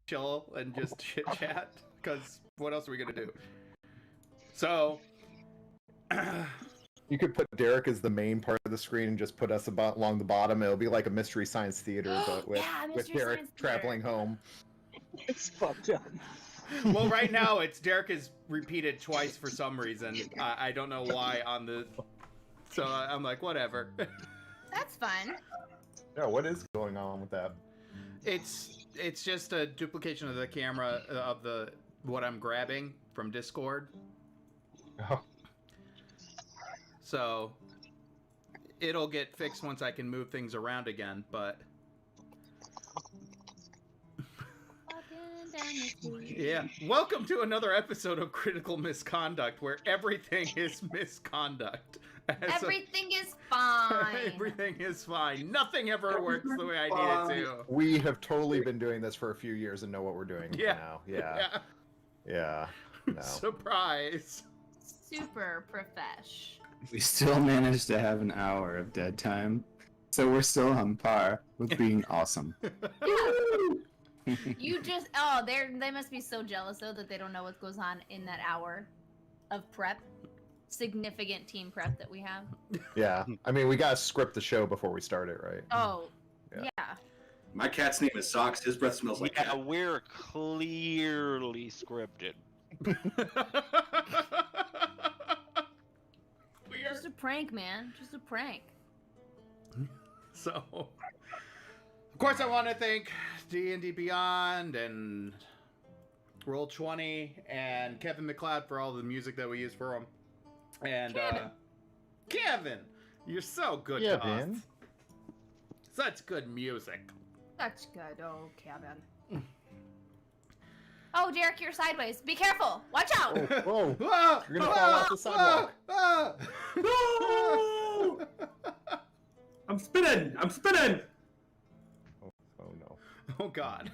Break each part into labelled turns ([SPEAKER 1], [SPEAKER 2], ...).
[SPEAKER 1] chill and just chit chat, because what else are we gonna do? So,
[SPEAKER 2] You could put Derek as the main part of the screen and just put us along the bottom. It'll be like a Mystery Science Theater, but with, with Derek traveling home.
[SPEAKER 3] It's fucked up.
[SPEAKER 1] well, right now it's Derek is repeated twice for some reason. I don't know why on the. So I'm like, whatever.
[SPEAKER 4] That's fun.
[SPEAKER 2] Yeah, what is going on with that?
[SPEAKER 1] It's just a duplication of the camera of the what I'm grabbing from Discord.
[SPEAKER 2] Oh.
[SPEAKER 1] So it'll get fixed once I can move things around again, but yeah. Welcome to another episode of Critical Misconduct, where everything is misconduct.
[SPEAKER 4] Everything is fine.
[SPEAKER 1] Everything is fine. Nothing ever works the way I need it to.
[SPEAKER 2] We have totally been doing this for a few years and know what we're doing now. Yeah. Yeah. No.
[SPEAKER 1] Surprise.
[SPEAKER 4] Super profesh.
[SPEAKER 5] We still managed to have an hour of dead time, so we're still on par with being awesome.
[SPEAKER 4] Yeah. You just they must be so jealous though that they don't know what goes on in that hour of prep. Significant team prep that we have.
[SPEAKER 2] Yeah. I mean, we gotta script the show before we start it, right?
[SPEAKER 4] Oh, yeah.
[SPEAKER 6] My cat's name is Socks. His breath smells like cat.
[SPEAKER 7] We're clearly scripted.
[SPEAKER 4] Just a prank, man. Just a prank.
[SPEAKER 1] So, of course, I want to thank D&D Beyond and Roll20 and Kevin McLeod for all the music that we use for them. And Kevin, you're so good to us. Such good music.
[SPEAKER 4] That's good. Oh, Kevin. Oh, Derek, you're sideways. Be careful. Watch out.
[SPEAKER 2] Whoa. You're gonna fall off the sidewalk.
[SPEAKER 6] No! I'm spinning! I'm spinning!
[SPEAKER 2] Oh no.
[SPEAKER 1] Oh God.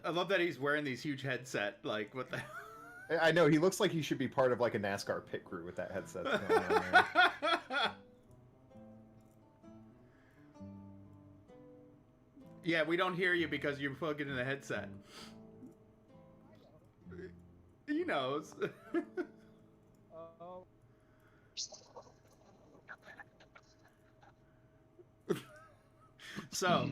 [SPEAKER 1] I love that he's wearing these huge headset. Like, what the
[SPEAKER 2] I know, he looks like he should be part of like a NASCAR pit crew with that headset.
[SPEAKER 1] Yeah, we don't hear you because you're plugged into the headset. He knows. So,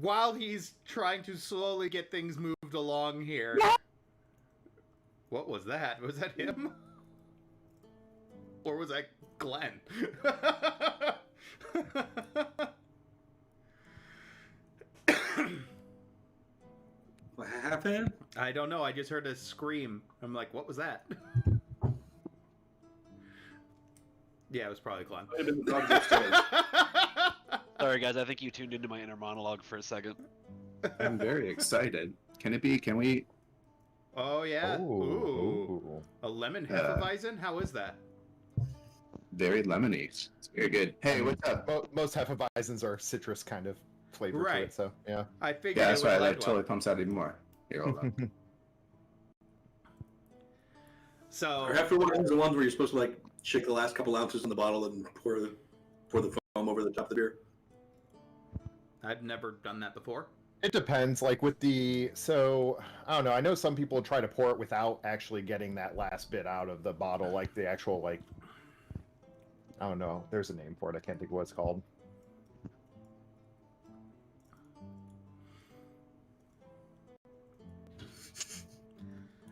[SPEAKER 1] while he's trying to slowly get things moved along here... What was that? Was that him? Or was that Glenn?
[SPEAKER 6] What happened?
[SPEAKER 1] I don't know. I just heard a scream. I'm like, what was that? Yeah, it was probably Glenn.
[SPEAKER 7] Sorry, guys. I think you tuned into my inner monologue for a second.
[SPEAKER 5] I'm very excited. Can we?
[SPEAKER 1] Oh, yeah.
[SPEAKER 2] Ooh.
[SPEAKER 1] A lemon Hefeweizen? How is that?
[SPEAKER 5] Very lemony. It's very good. Hey, what's up?
[SPEAKER 2] Most Hefeweizens are citrus kind of flavor to it, so yeah.
[SPEAKER 1] I figured
[SPEAKER 5] Yeah, that's
[SPEAKER 1] it would
[SPEAKER 5] why that
[SPEAKER 1] blend
[SPEAKER 5] totally
[SPEAKER 1] well.
[SPEAKER 5] pumps out even more. Here, hold on.
[SPEAKER 1] So...
[SPEAKER 6] Are Hefeweizens the ones where you're supposed to like shake the last couple ounces in the bottle and pour the foam over the top of the beer?
[SPEAKER 1] I've never done that before.
[SPEAKER 2] It depends, like with the, so, I don't know, I know some people try to pour it without actually getting that last bit out of the bottle, like the actual, like, I don't know, there's a name for it, I can't think of what it's called.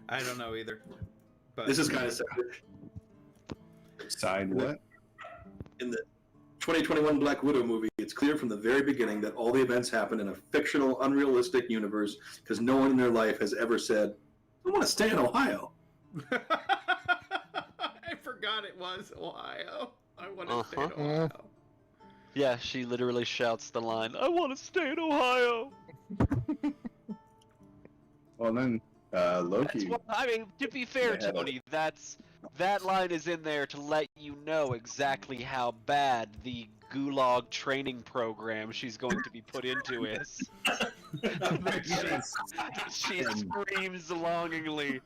[SPEAKER 1] I don't know either. But
[SPEAKER 6] This is kind of savage.
[SPEAKER 5] Side what?
[SPEAKER 6] In the 2021 Black Widow movie, it's clear from the very beginning that all the events happen in a fictional, unrealistic universe because no one in their life has ever said, I want to stay in Ohio.
[SPEAKER 1] I forgot it was Ohio. I want to stay in Ohio.
[SPEAKER 7] Yeah, she literally shouts the line, I want to stay in Ohio.
[SPEAKER 5] Well, then, Loki.
[SPEAKER 7] I mean, to be fair,
[SPEAKER 5] Yeah.
[SPEAKER 7] Tony, that line is in there to let you know exactly how bad the gulag training program she's going to be put into is. She screams longingly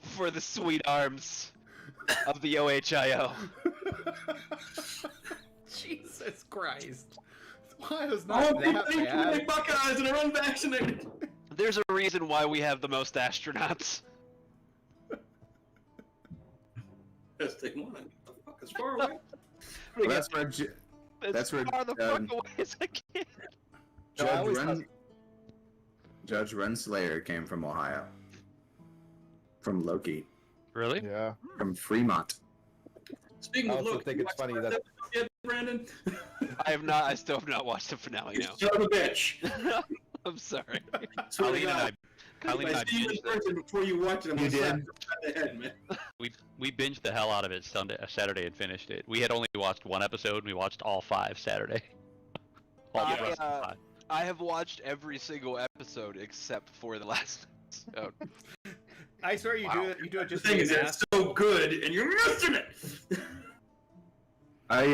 [SPEAKER 7] for the sweet arms of the OHIO.
[SPEAKER 1] Jesus Christ. Ohio's
[SPEAKER 6] All
[SPEAKER 1] not
[SPEAKER 6] people
[SPEAKER 1] that
[SPEAKER 6] need to
[SPEAKER 1] bad.
[SPEAKER 6] make Buckeyes and are unvaccinated.
[SPEAKER 7] There's a reason why we have the most astronauts.
[SPEAKER 6] Let's take one. The fuck is far away?
[SPEAKER 5] Well, that's where
[SPEAKER 7] As
[SPEAKER 5] that's where,
[SPEAKER 7] far the fuck away as I can.
[SPEAKER 2] No, I
[SPEAKER 5] Judge
[SPEAKER 2] always
[SPEAKER 5] Ren, Judge Renslayer came from Ohio. From Loki.
[SPEAKER 7] Really?
[SPEAKER 2] Yeah.
[SPEAKER 5] From Fremont.
[SPEAKER 6] Speaking
[SPEAKER 2] I
[SPEAKER 6] of
[SPEAKER 2] also
[SPEAKER 6] Luke,
[SPEAKER 2] think
[SPEAKER 6] you
[SPEAKER 2] it's
[SPEAKER 6] watched
[SPEAKER 2] funny
[SPEAKER 6] the
[SPEAKER 2] that-
[SPEAKER 6] first episode yet, Brandon?
[SPEAKER 7] I still have not watched the finale
[SPEAKER 6] You
[SPEAKER 7] now.
[SPEAKER 6] son of a bitch.
[SPEAKER 7] I'm sorry.
[SPEAKER 6] Swear to
[SPEAKER 8] Colleen and I,
[SPEAKER 6] God,
[SPEAKER 8] Colleen and I
[SPEAKER 6] if I see you in
[SPEAKER 8] binged it.
[SPEAKER 6] person before you watch it, I'm
[SPEAKER 5] You
[SPEAKER 6] gonna slap
[SPEAKER 5] did?
[SPEAKER 6] you upside the head, man.
[SPEAKER 8] We binged the hell out of it Saturday and finished it. We had only watched one episode, and we watched all 5 Saturday. All
[SPEAKER 7] I,
[SPEAKER 8] the rest of the 5.
[SPEAKER 7] I have watched every single episode except for the last episode.
[SPEAKER 1] I swear you do it. You do it
[SPEAKER 6] The
[SPEAKER 1] just
[SPEAKER 6] thing
[SPEAKER 1] to
[SPEAKER 6] is,
[SPEAKER 1] be
[SPEAKER 6] it's so good, and you're missing it.
[SPEAKER 5] I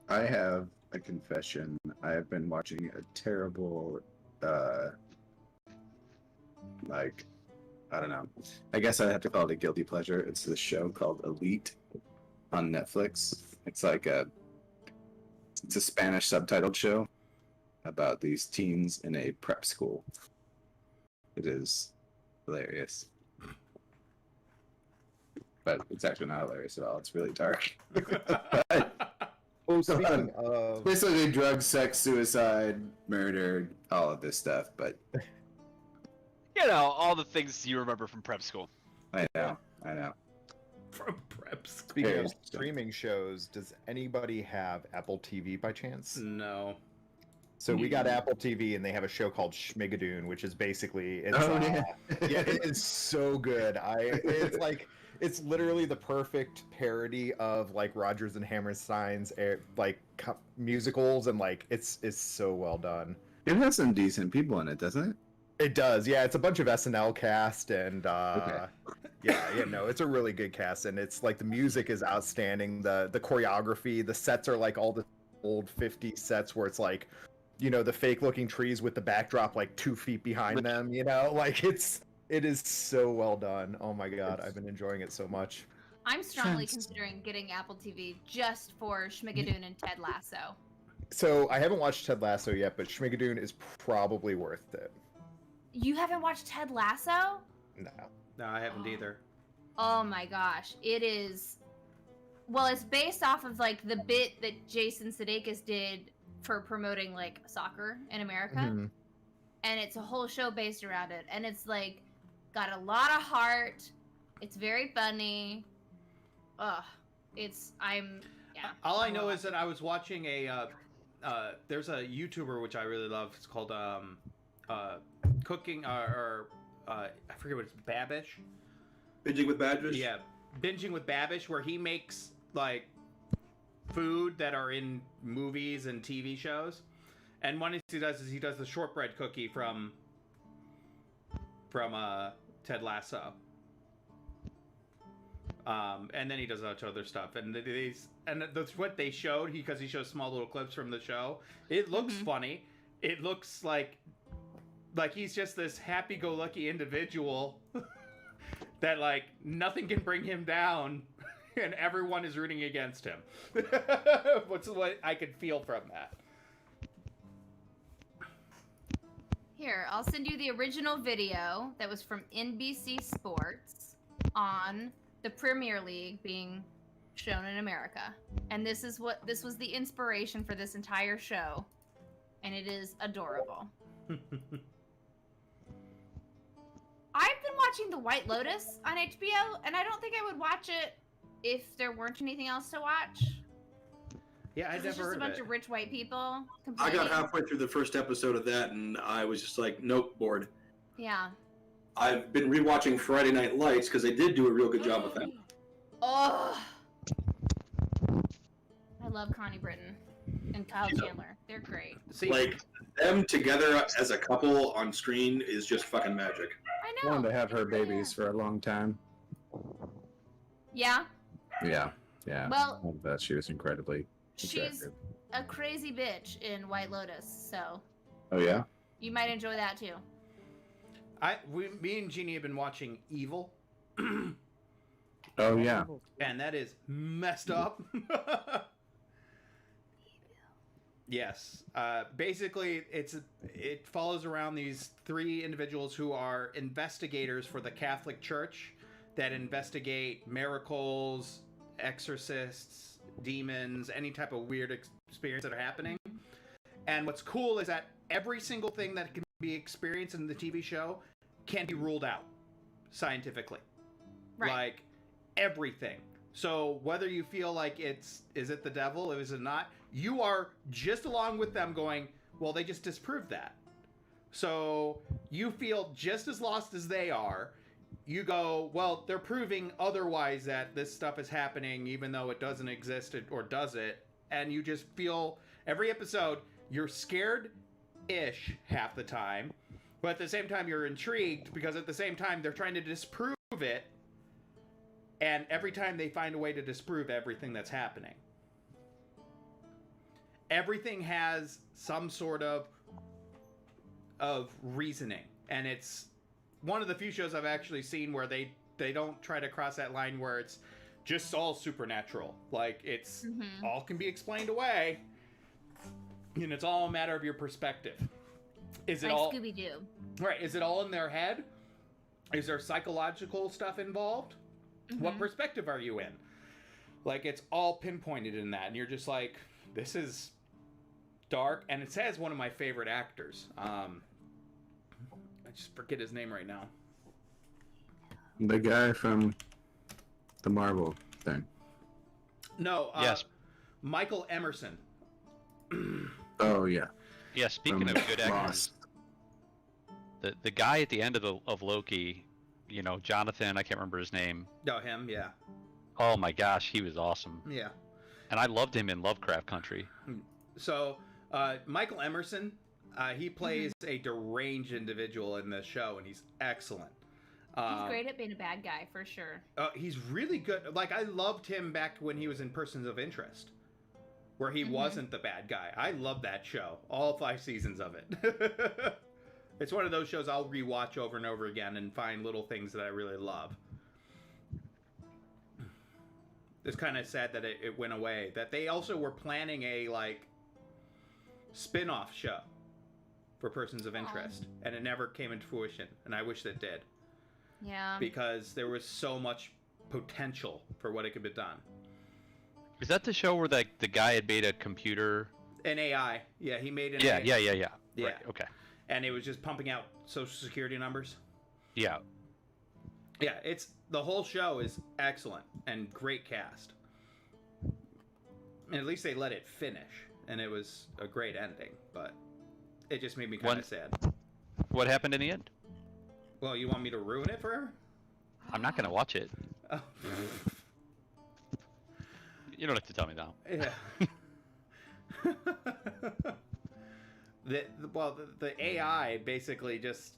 [SPEAKER 5] have a confession. I have been watching a terrible like, I don't know. I guess I have to call it a guilty pleasure. It's this show called Elite on Netflix. It's a Spanish subtitled show about these teens in a prep school. It is hilarious. But it's actually not hilarious at all. It's really dark.
[SPEAKER 2] Oh, speaking of,
[SPEAKER 5] Basically drugs, sex, suicide, murder, all of this stuff, but
[SPEAKER 7] You know, all the things you remember from prep school.
[SPEAKER 5] I know.
[SPEAKER 1] From prep school.
[SPEAKER 2] speaking
[SPEAKER 5] Hey.
[SPEAKER 2] of streaming shows, does anybody have Apple TV by chance?
[SPEAKER 1] No.
[SPEAKER 2] So we got Apple TV, and they have a show called Schmigadoon, which is basically it's
[SPEAKER 5] yeah.
[SPEAKER 2] yeah, it is so good. It's literally the perfect parody of like Rodgers and Hammerstein's musicals, and it's so well done.
[SPEAKER 5] It has some decent people in it, doesn't it?
[SPEAKER 2] It does, yeah. It's a bunch of SNL cast, and
[SPEAKER 5] Okay.
[SPEAKER 2] no, it's a really good cast, and it's like the music is outstanding. The choreography, the sets are like all the old 50s sets where it's like, the fake looking trees with the backdrop like 2 feet behind them. It is so well done. Oh my god, I've been enjoying it so much.
[SPEAKER 4] I'm strongly considering getting Apple TV just for Schmigadoon and Ted Lasso.
[SPEAKER 2] So I haven't watched Ted Lasso yet, but Schmigadoon is probably worth it.
[SPEAKER 4] You haven't watched Ted Lasso?
[SPEAKER 2] No.
[SPEAKER 1] No, I haven't either.
[SPEAKER 4] Oh my gosh, it is. Well, it's based off of like the bit that Jason Sudeikis did for promoting like soccer in America,
[SPEAKER 2] Mhm.
[SPEAKER 4] and it's a whole show based around it, and it's like got a lot of heart. It's very funny. Ugh,
[SPEAKER 1] All I know is that I was watching there's a YouTuber which I really love. It's called Cooking I forget what it's, Babish.
[SPEAKER 6] Binging with Badgers?
[SPEAKER 1] Yeah, Binging with Babish, where he makes like food that are in movies and TV shows. And one he does is he does the shortbread cookie from Ted Lasso. And then he does a bunch of other stuff, and that's what they showed. Because he shows small little clips from the show. It looks funny. It looks like he's just this happy-go-lucky individual that like nothing can bring him down, and everyone is rooting against him. What's what I could feel from that.
[SPEAKER 4] Here, I'll send you the original video that was from NBC Sports on the Premier League being shown in America. And this was the inspiration for this entire show. And it is adorable. I've been watching The White Lotus on HBO, and I don't think I would watch it if there weren't anything else to watch.
[SPEAKER 1] Yeah, I
[SPEAKER 4] It's
[SPEAKER 1] never
[SPEAKER 4] just
[SPEAKER 1] heard
[SPEAKER 4] a
[SPEAKER 1] of
[SPEAKER 4] bunch
[SPEAKER 1] it.
[SPEAKER 4] of rich white people
[SPEAKER 6] I
[SPEAKER 4] complaining.
[SPEAKER 6] got halfway through the first episode of that, and I was just like, nope, bored.
[SPEAKER 4] Yeah.
[SPEAKER 6] I've been rewatching Friday Night Lights because they did do a real good job with that.
[SPEAKER 4] Oh, I love Connie Britton and Kyle
[SPEAKER 6] Yeah.
[SPEAKER 4] Chandler. They're great.
[SPEAKER 1] See,
[SPEAKER 6] Like, them together as a couple on screen is just fucking magic.
[SPEAKER 4] I
[SPEAKER 5] I
[SPEAKER 4] know.
[SPEAKER 5] wanted to have her
[SPEAKER 4] They really
[SPEAKER 5] babies
[SPEAKER 4] are.
[SPEAKER 5] for a long time.
[SPEAKER 4] Yeah.
[SPEAKER 5] Yeah.
[SPEAKER 4] Well,
[SPEAKER 5] I bet she was incredibly
[SPEAKER 4] she's
[SPEAKER 5] attractive.
[SPEAKER 4] a crazy bitch in White Lotus, so
[SPEAKER 5] Oh yeah?
[SPEAKER 4] you might enjoy that too.
[SPEAKER 1] me and Jeannie have been watching Evil,
[SPEAKER 5] Oh yeah.
[SPEAKER 1] and that is messed up. Yes. Basically, it follows around these three individuals who are investigators for the Catholic Church that investigate miracles, exorcists, demons, any type of weird experience that are happening. And what's cool is that every single thing that can be experienced in the TV show can be ruled out scientifically.
[SPEAKER 4] Right.
[SPEAKER 1] Like everything. So whether you feel like is it the devil, is it not, you are just along with them going, well, they just disproved that. So you feel just as lost as they are. You go, well, they're proving otherwise that this stuff is happening even though it doesn't exist or does it. And you just feel every episode you're scared-ish half the time. But at the same time you're intrigued because at the same time they're trying to disprove it. And every time they find a way to disprove everything that's happening. Everything has some sort of reasoning. And it's one of the few shows I've actually seen where they don't try to cross that line where it's just all supernatural. Like, it's all can be explained away. And it's all a matter of your perspective. Is it
[SPEAKER 4] like
[SPEAKER 1] all...
[SPEAKER 4] Scooby-Doo.
[SPEAKER 1] Right. Is it all in their head? Is there psychological stuff involved? What perspective are you in? Like, it's all pinpointed in that. And you're just like, this is dark. And it says one of my favorite actors. I just forget his name right now.
[SPEAKER 5] The guy from the Marvel thing.
[SPEAKER 1] No.
[SPEAKER 8] Yes.
[SPEAKER 1] Michael Emerson.
[SPEAKER 5] Oh, yeah.
[SPEAKER 8] Yeah, speaking
[SPEAKER 5] From
[SPEAKER 8] of good actors,
[SPEAKER 5] Lost.
[SPEAKER 8] the guy at the end of Loki, you know, Jonathan, I can't remember his name.
[SPEAKER 1] Oh, him, yeah.
[SPEAKER 8] Oh my gosh, he was awesome.
[SPEAKER 1] Yeah.
[SPEAKER 8] And I loved him in Lovecraft Country.
[SPEAKER 1] So, Michael Emerson, he plays a deranged individual in this show, and he's excellent.
[SPEAKER 4] He's great at being a bad guy, for sure.
[SPEAKER 1] He's really good. Like, I loved him back when he was in Persons of Interest, where he wasn't the bad guy. I love that show. All 5 seasons of it. It's one of those shows I'll rewatch over and over again and find little things that I really love. It's kind of sad that it went away. That they also were planning a, like, spin-off show for Persons of Interest. And it never came into fruition. And I wish it did.
[SPEAKER 4] Yeah.
[SPEAKER 1] Because there was so much potential for what it could be done.
[SPEAKER 8] Is that the show where the guy had made a computer?
[SPEAKER 1] An AI. Yeah, he made an
[SPEAKER 8] Yeah,
[SPEAKER 1] AI.
[SPEAKER 8] yeah.
[SPEAKER 1] Yeah.
[SPEAKER 8] Right, okay.
[SPEAKER 1] And it was just pumping out social security numbers.
[SPEAKER 8] Yeah.
[SPEAKER 1] Yeah, the whole show is excellent and great cast. And at least they let it finish, and it was a great ending, but it just made me kind of sad.
[SPEAKER 8] What happened in the end?
[SPEAKER 1] Well, you want me to ruin it for her?
[SPEAKER 8] I'm not gonna watch it.
[SPEAKER 1] Oh.
[SPEAKER 8] You don't have to tell me now.
[SPEAKER 1] Yeah. The AI basically just...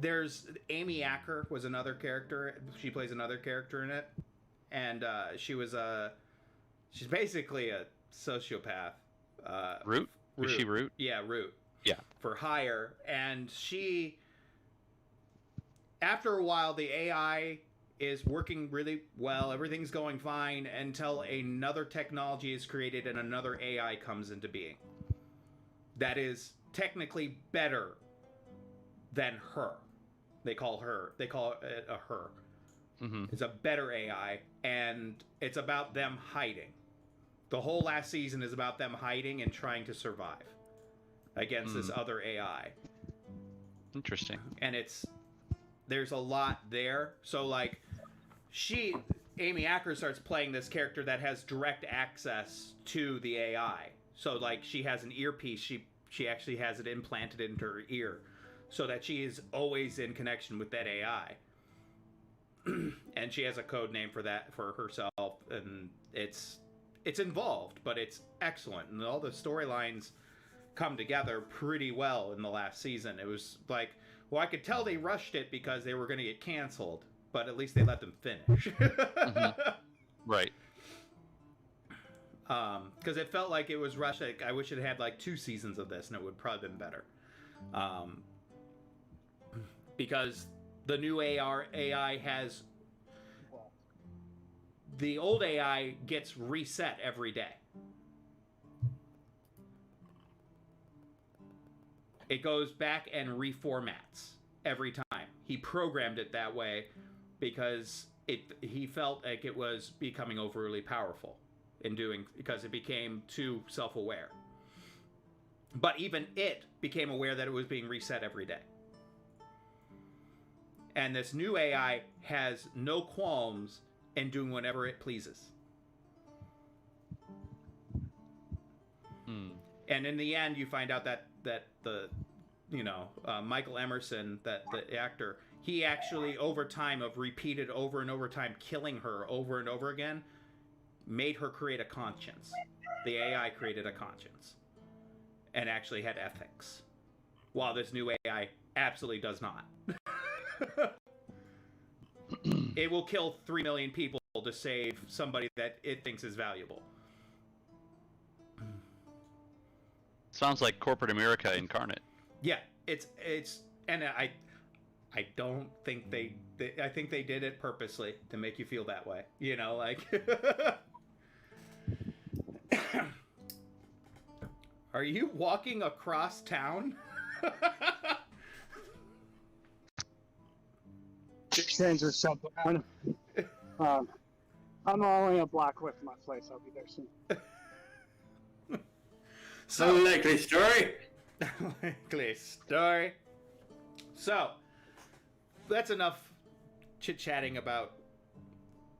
[SPEAKER 1] There's Amy Acker was another character. She plays another character in it, and she's basically a sociopath.
[SPEAKER 8] Root? Was she Root?
[SPEAKER 1] Yeah, Root.
[SPEAKER 8] Yeah.
[SPEAKER 1] For hire, and she... After a while, the AI is working really well. Everything's going fine until another technology is created and another AI comes into being. That is technically better than her. They call it a her. It's a better AI, and it's about them hiding. The whole last season is about them hiding and trying to survive against this other AI.
[SPEAKER 8] Interesting.
[SPEAKER 1] And there's a lot there. So, like, Amy Acker starts playing this character that has direct access to the AI. So, like, she has an earpiece. She actually has it implanted into her ear so that she is always in connection with that AI. And she has a code name for that for herself, and it's involved, but it's excellent, and all the storylines come together pretty well in the last season. It was like, well, I could tell they rushed it because they were going to get canceled, but at least they let them finish.
[SPEAKER 8] Right.
[SPEAKER 1] Because it felt like it was rushed. Like, I wish it had like 2 seasons of this, and it would probably been better. Because the new AI has the old AI gets reset every day. It goes back and reformats every time. He programmed it that way because he felt like it was becoming overly powerful because it became too self-aware. But even it became aware that it was being reset every day. And this new AI has no qualms in doing whatever it pleases. And in the end, you find out that the, Michael Emerson, that the actor, he actually, over time of repeated over and over time, killing her over and over again, made her create a conscience. The AI created a conscience and actually had ethics, while this new AI absolutely does not. It will kill 3 million people to save somebody that it thinks is valuable.
[SPEAKER 8] Sounds like corporate America incarnate.
[SPEAKER 1] Yeah, it's and I don't think I think they did it purposely to make you feel that way. Are you walking across town?
[SPEAKER 3] Change or something. I'm only a block away from my place. I'll be there soon.
[SPEAKER 1] So
[SPEAKER 6] Unlikely story.
[SPEAKER 1] Likely story. So that's enough chit-chatting about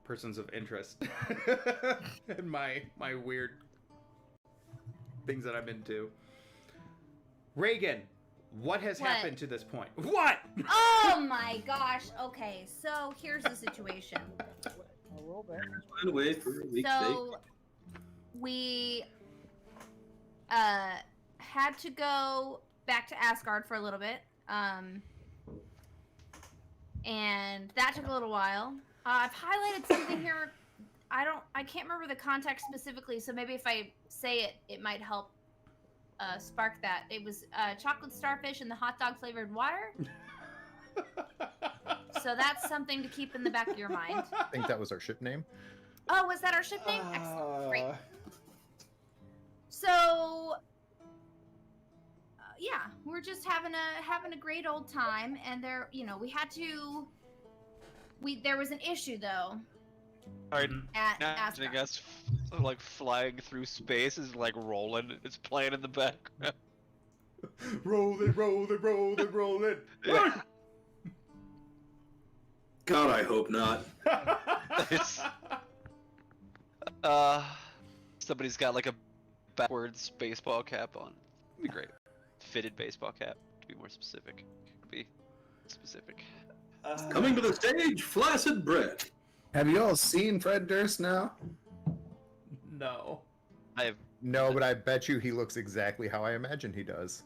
[SPEAKER 1] persons of interest and my weird things that I'm into. Reagan, what has happened to this point? What?
[SPEAKER 4] Oh my gosh. Okay, so here's the situation.
[SPEAKER 3] A little bit.
[SPEAKER 6] Find a way for a week's
[SPEAKER 4] So we had to go back to Asgard for a little bit, and that took a little while. I've highlighted something here. I can't remember the context specifically, so maybe if I say it, it might help spark that. It was chocolate starfish and the hot dog flavored water. So that's something to keep in the back of your mind.
[SPEAKER 2] I think that was our ship name.
[SPEAKER 4] Oh, was that our ship name? Excellent. Great. So, yeah, we're just having a great old time, and there was an issue though.
[SPEAKER 7] Alright,
[SPEAKER 4] At
[SPEAKER 7] I
[SPEAKER 4] Asgard.
[SPEAKER 7] guess like flying through space is like rolling. It's playing in the background.
[SPEAKER 1] Roll it, roll it, roll it, roll it.
[SPEAKER 7] Yeah.
[SPEAKER 6] God, I hope not.
[SPEAKER 7] It's, somebody's got like a backwards baseball cap on. It'd be great. Fitted baseball cap, to be more specific. Be specific.
[SPEAKER 6] Coming to the stage, Flaccid Brett.
[SPEAKER 5] Have you all seen Fred Durst now?
[SPEAKER 1] No.
[SPEAKER 7] I have
[SPEAKER 2] No, but I bet you he looks exactly how I imagine he does.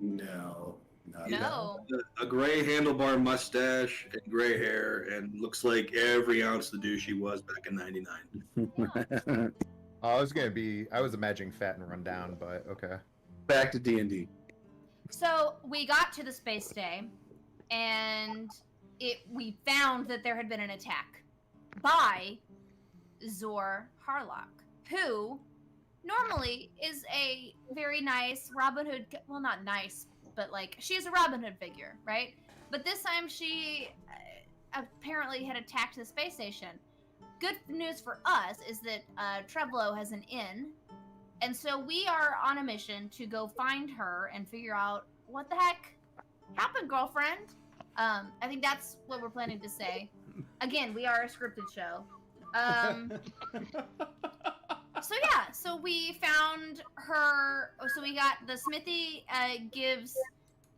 [SPEAKER 5] No. Not
[SPEAKER 4] No.
[SPEAKER 6] A gray handlebar mustache and gray hair, and looks like every ounce the douche he was back in '99.
[SPEAKER 2] I was imagining fat and run down, but okay.
[SPEAKER 5] Back to D&D.
[SPEAKER 4] So we got to the space day, and we found that there had been an attack by Zor Harlock, who normally is a very nice Robin Hood. Well, not nice, but like she is a Robin Hood figure, right? But this time she apparently had attacked the space station. Good news for us is that Treblo has an inn, and so we are on a mission to go find her and figure out what the heck happened, girlfriend. I think that's what we're planning to say. Again, we are a scripted show. So we found her. So we got the smithy gives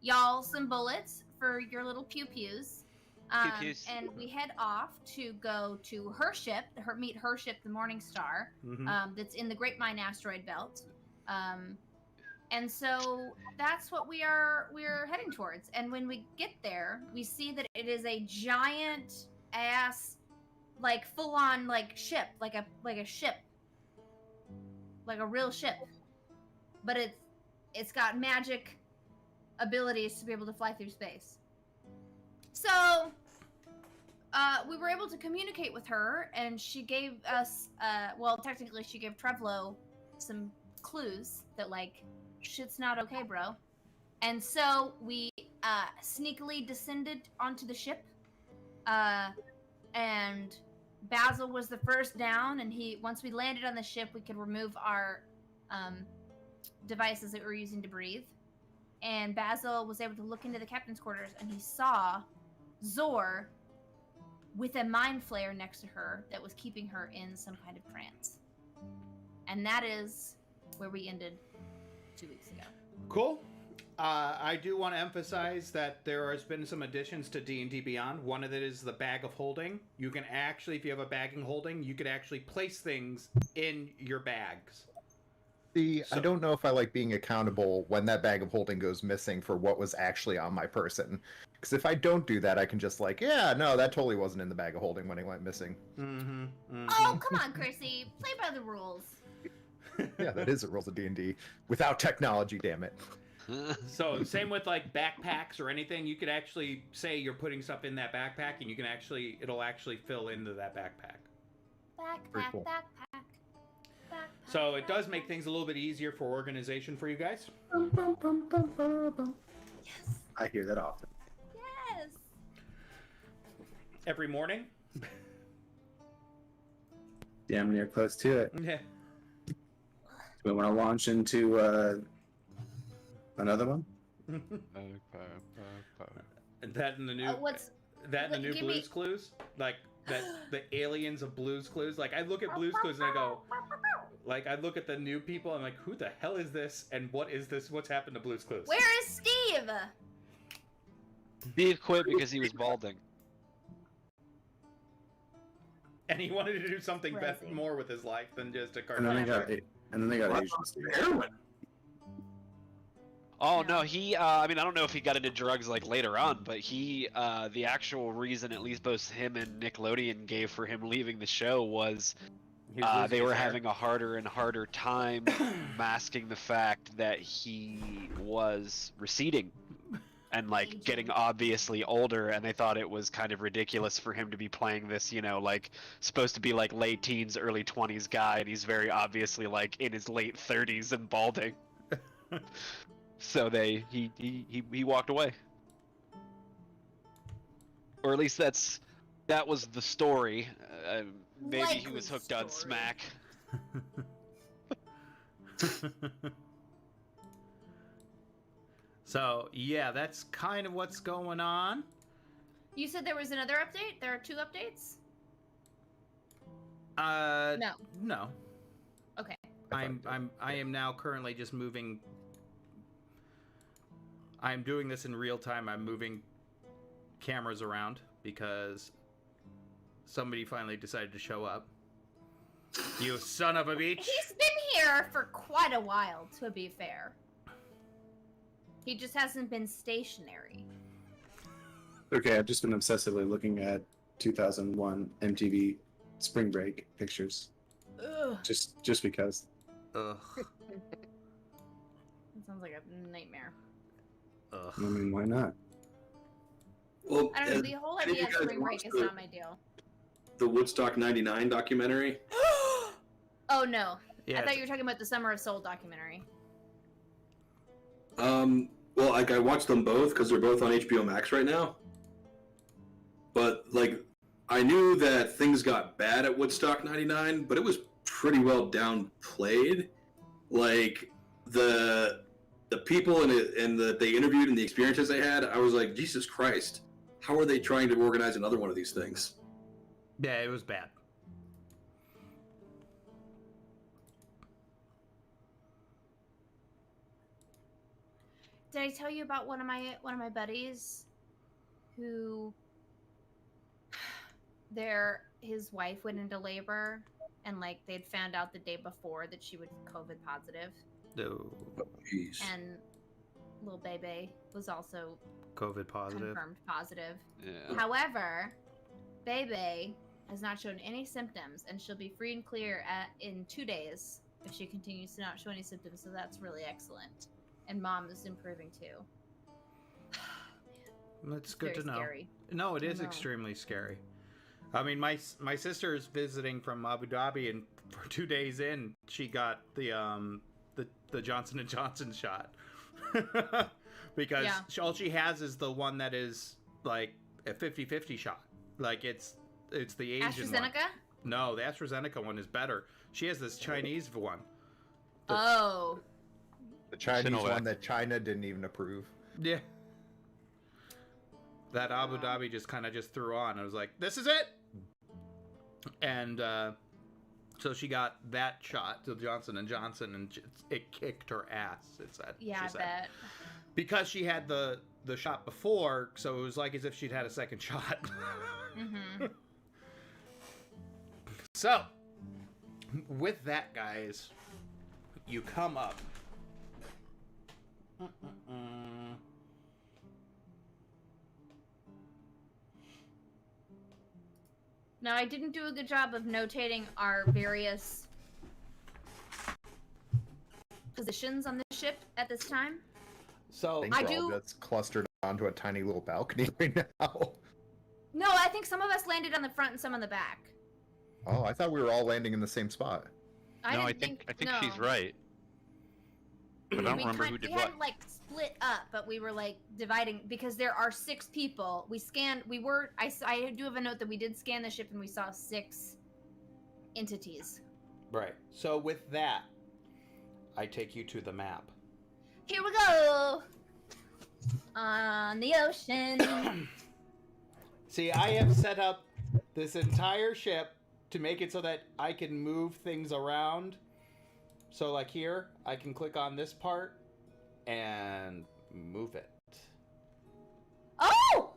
[SPEAKER 4] y'all some bullets for your little pew pews.
[SPEAKER 7] Pew-pews.
[SPEAKER 4] And we head off to go to her ship, meet her ship, the Morning Star, that's in the Grapevine asteroid belt. And so that's what we're heading towards. And when we get there, we see that it is a giant ass, like full on like ship, like a ship, like a real ship. But it's got magic abilities to be able to fly through space. So we were able to communicate with her, and she gave us, well, technically she gave Trevlo some clues that, like, shit's not okay, bro. And so we sneakily descended onto the ship, and Basil was the first down, and once we landed on the ship, we could remove our devices that we were using to breathe. And Basil was able to look into the captain's quarters, and he saw Zor with a mind flare next to her that was keeping her in some kind of trance. And that is where we ended 2 weeks ago.
[SPEAKER 1] Cool. I do want to emphasize that there has been some additions to D&D Beyond. One of it is the bag of holding. You can actually, if you have a bag of holding, you could actually place things in your bags.
[SPEAKER 2] I don't know if I like being accountable when that bag of holding goes missing for what was actually on my person. Because if I don't do that, I can just like, yeah, no, that totally wasn't in the bag of holding when it went missing.
[SPEAKER 1] Mm-hmm.
[SPEAKER 4] Oh, come on, Chrissy. Play by the rules.
[SPEAKER 2] Yeah, that is the rules of D&D. Without technology, damn it.
[SPEAKER 1] So, same with like backpacks or anything. You could actually say you're putting stuff in that backpack, and it'll actually fill into that backpack.
[SPEAKER 2] Very cool.
[SPEAKER 4] Backpack.
[SPEAKER 1] So it does make things a little bit easier for organization for you guys.
[SPEAKER 4] Yes.
[SPEAKER 5] I hear that often.
[SPEAKER 4] Yes.
[SPEAKER 1] Every morning.
[SPEAKER 5] Damn near close to it.
[SPEAKER 1] Yeah.
[SPEAKER 5] Do we want to launch into another one?
[SPEAKER 1] And that in the new
[SPEAKER 4] give
[SPEAKER 1] Blues
[SPEAKER 4] me-
[SPEAKER 1] Clues, like that the aliens of Blues Clues. Like I look at Blues Clues and I go, like I look at the new people. I'm like, who the hell is this? And what is this? What's happened to Blues Clues?
[SPEAKER 4] Where is Steve?
[SPEAKER 7] Steve quit because he was balding.
[SPEAKER 1] And he wanted to do something
[SPEAKER 4] Crazy.
[SPEAKER 1] more with his life than just a
[SPEAKER 5] And then
[SPEAKER 1] cartoon.
[SPEAKER 5] they got Asian Steve.
[SPEAKER 6] Heroin.
[SPEAKER 7] Oh
[SPEAKER 4] No.
[SPEAKER 7] no, he. I mean, I don't know if he got into drugs like later on, but he. The actual reason, at least both him and Nickelodeon gave for him leaving the show was
[SPEAKER 1] He was losing
[SPEAKER 7] they
[SPEAKER 1] his
[SPEAKER 7] were
[SPEAKER 1] hair.
[SPEAKER 7] having a harder and harder time masking the fact that he was receding and like
[SPEAKER 4] Aging.
[SPEAKER 7] getting obviously older, and they thought it was kind of ridiculous for him to be playing this, like supposed to be like late teens, early 20s guy, and he's very obviously like in his late 30s and balding. So he walked away, or at least that was the story. Maybe he
[SPEAKER 4] Likely
[SPEAKER 7] was hooked on
[SPEAKER 4] story.
[SPEAKER 7] smack.
[SPEAKER 1] So yeah, that's kind of what's going on.
[SPEAKER 4] You said there was another update? There are 2 updates? No.
[SPEAKER 1] No.
[SPEAKER 4] Okay.
[SPEAKER 1] I am now currently just moving. I'm doing this in real time. I'm moving cameras around because somebody finally decided to show up. You son of a bitch!
[SPEAKER 4] He's been here for quite a while, to be fair. He just hasn't been stationary.
[SPEAKER 5] Okay, I've just been obsessively looking at 2001 MTV Spring Break pictures,
[SPEAKER 4] Ugh.
[SPEAKER 5] just because.
[SPEAKER 1] Ugh.
[SPEAKER 4] That sounds like a nightmare.
[SPEAKER 1] Ugh.
[SPEAKER 5] I mean, why not?
[SPEAKER 6] Well,
[SPEAKER 4] I don't know, the whole
[SPEAKER 6] any of
[SPEAKER 4] idea
[SPEAKER 6] you
[SPEAKER 4] of
[SPEAKER 6] guys
[SPEAKER 4] spring break
[SPEAKER 6] watched
[SPEAKER 4] is
[SPEAKER 6] the-
[SPEAKER 4] not my deal.
[SPEAKER 6] the Woodstock '99 documentary.
[SPEAKER 4] Oh no.
[SPEAKER 1] Yeah,
[SPEAKER 4] I thought you were talking about the Summer of Soul documentary.
[SPEAKER 6] Well, like I watched them both because they're both on HBO Max right now. But like, I knew that things got bad at Woodstock '99, but it was pretty well downplayed. Like the people in it and that they interviewed and the experiences they had, I was like, Jesus Christ, how are they trying to organize another one of these things?
[SPEAKER 1] Yeah, it was bad.
[SPEAKER 4] Did I tell you about one of my buddies who his wife went into labor and like they'd found out the day before that she was COVID positive,
[SPEAKER 1] No.
[SPEAKER 6] Jeez.
[SPEAKER 4] and little baby was also
[SPEAKER 1] COVID positive.
[SPEAKER 4] confirmed positive.
[SPEAKER 7] Yeah.
[SPEAKER 4] However, Bebe has not shown any symptoms, and she'll be free and clear in 2 days if she continues to not show any symptoms. So that's really excellent. And Mom is improving too.
[SPEAKER 1] That's good
[SPEAKER 4] Very
[SPEAKER 1] to know.
[SPEAKER 4] scary.
[SPEAKER 1] No, it is
[SPEAKER 4] No.
[SPEAKER 1] extremely scary. I mean, my sister's visiting from Abu Dhabi, and for 2 days in, she got the Johnson and Johnson shot because all she has is the one that is like a 50-50 shot. Like it's the Asian
[SPEAKER 4] AstraZeneca?
[SPEAKER 1] one. No, the AstraZeneca one is better. She has this Chinese one.
[SPEAKER 4] Oh.
[SPEAKER 2] The Chinese
[SPEAKER 8] Sinovac.
[SPEAKER 2] one that China didn't even approve.
[SPEAKER 1] Yeah. That Abu Dhabi just kind of just threw on. I was like, this is it. And so she got that shot to Johnson and Johnson, and it kicked her ass. It said.
[SPEAKER 4] Yeah,
[SPEAKER 1] she
[SPEAKER 4] I
[SPEAKER 1] said.
[SPEAKER 4] bet.
[SPEAKER 1] Because she had the shot before, so it was like as if she'd had a second shot.
[SPEAKER 4] Mm-hmm.
[SPEAKER 1] So, with that, guys, you come up.
[SPEAKER 4] Now, I didn't do a good job of notating our various positions on the ship at this time.
[SPEAKER 1] So,
[SPEAKER 2] I think we're all just clustered onto a tiny little balcony right now.
[SPEAKER 4] No, I think some of us landed on the front and some on the back.
[SPEAKER 2] Oh, I thought we were all landing in the same spot.
[SPEAKER 8] I think
[SPEAKER 4] no.
[SPEAKER 8] she's right. But I don't remember who did
[SPEAKER 4] we
[SPEAKER 8] what.
[SPEAKER 4] hadn't like split up, but we were like dividing because there are 6 people. I do have a note that we did scan the ship and we saw 6 entities.
[SPEAKER 1] right. So with that, I take you to the map.
[SPEAKER 4] Here we go! On the ocean.
[SPEAKER 1] See, I have set up this entire ship to make it so that I can move things around. So like here, I can click on this part and move it.
[SPEAKER 4] Oh!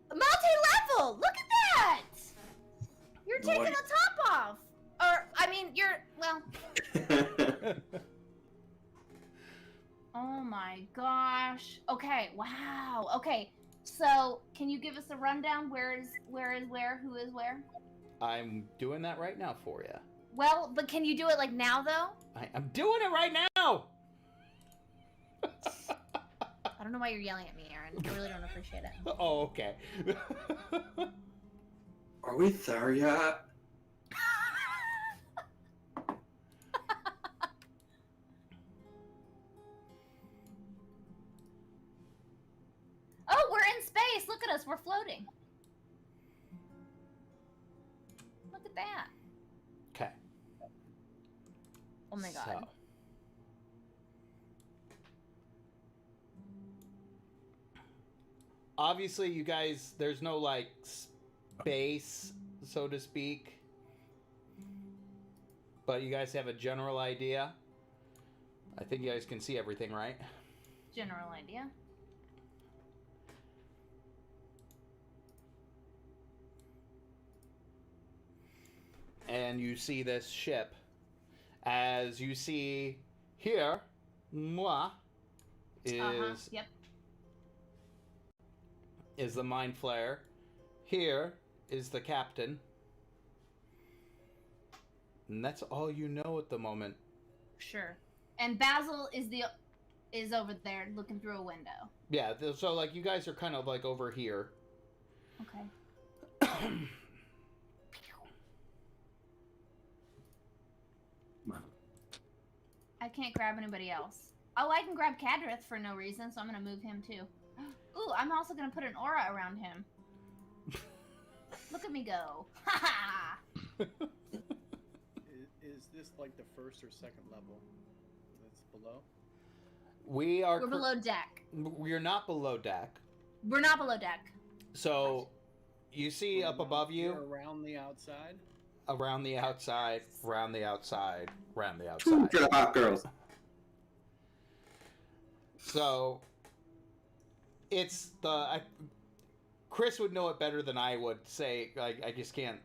[SPEAKER 4] Multi-level! Look at that! You're taking
[SPEAKER 6] Nice.
[SPEAKER 4] the top off! Or, I mean, well... Oh my gosh. Okay, wow. Okay, so can you give us a rundown? Where is where? Who is where?
[SPEAKER 1] I'm doing that right now for you.
[SPEAKER 4] Well, but can you do it like now though?
[SPEAKER 1] I'm doing it right now!
[SPEAKER 4] I don't know why you're yelling at me, Aaron. I really don't appreciate it.
[SPEAKER 1] Oh, okay.
[SPEAKER 6] Are we there yet?
[SPEAKER 4] Oh, we're in space! Look at us, we're floating. Look at that.
[SPEAKER 1] Okay.
[SPEAKER 4] Oh my god.
[SPEAKER 1] So. Obviously, you guys, there's no, like, space, so to speak. But you guys have a general idea. I think you guys can see everything, right?
[SPEAKER 4] General idea.
[SPEAKER 1] And you see this ship. As you see here, moi is
[SPEAKER 4] Yep.
[SPEAKER 1] is the mind flare. Here is the captain. And that's all you know at the moment.
[SPEAKER 4] Sure. And Basil is over there looking through a window.
[SPEAKER 1] Yeah, so like you guys are kind of like over here.
[SPEAKER 4] Okay. I can't grab anybody else. Oh, I can grab Kadrith for no reason, so I'm gonna move him too. Ooh, I'm also gonna put an aura around him. Look at me go. Ha ha!
[SPEAKER 9] Is this like the first or second level? That's below?
[SPEAKER 4] We're below deck.
[SPEAKER 1] We're not below deck.
[SPEAKER 4] We're not below deck.
[SPEAKER 1] So you see up above you,
[SPEAKER 9] You're around the outside?
[SPEAKER 1] around the outside, around the outside, around the
[SPEAKER 5] Two
[SPEAKER 1] outside.
[SPEAKER 5] hot girls.
[SPEAKER 1] So it's Chris would know it better than I would say. I just can't.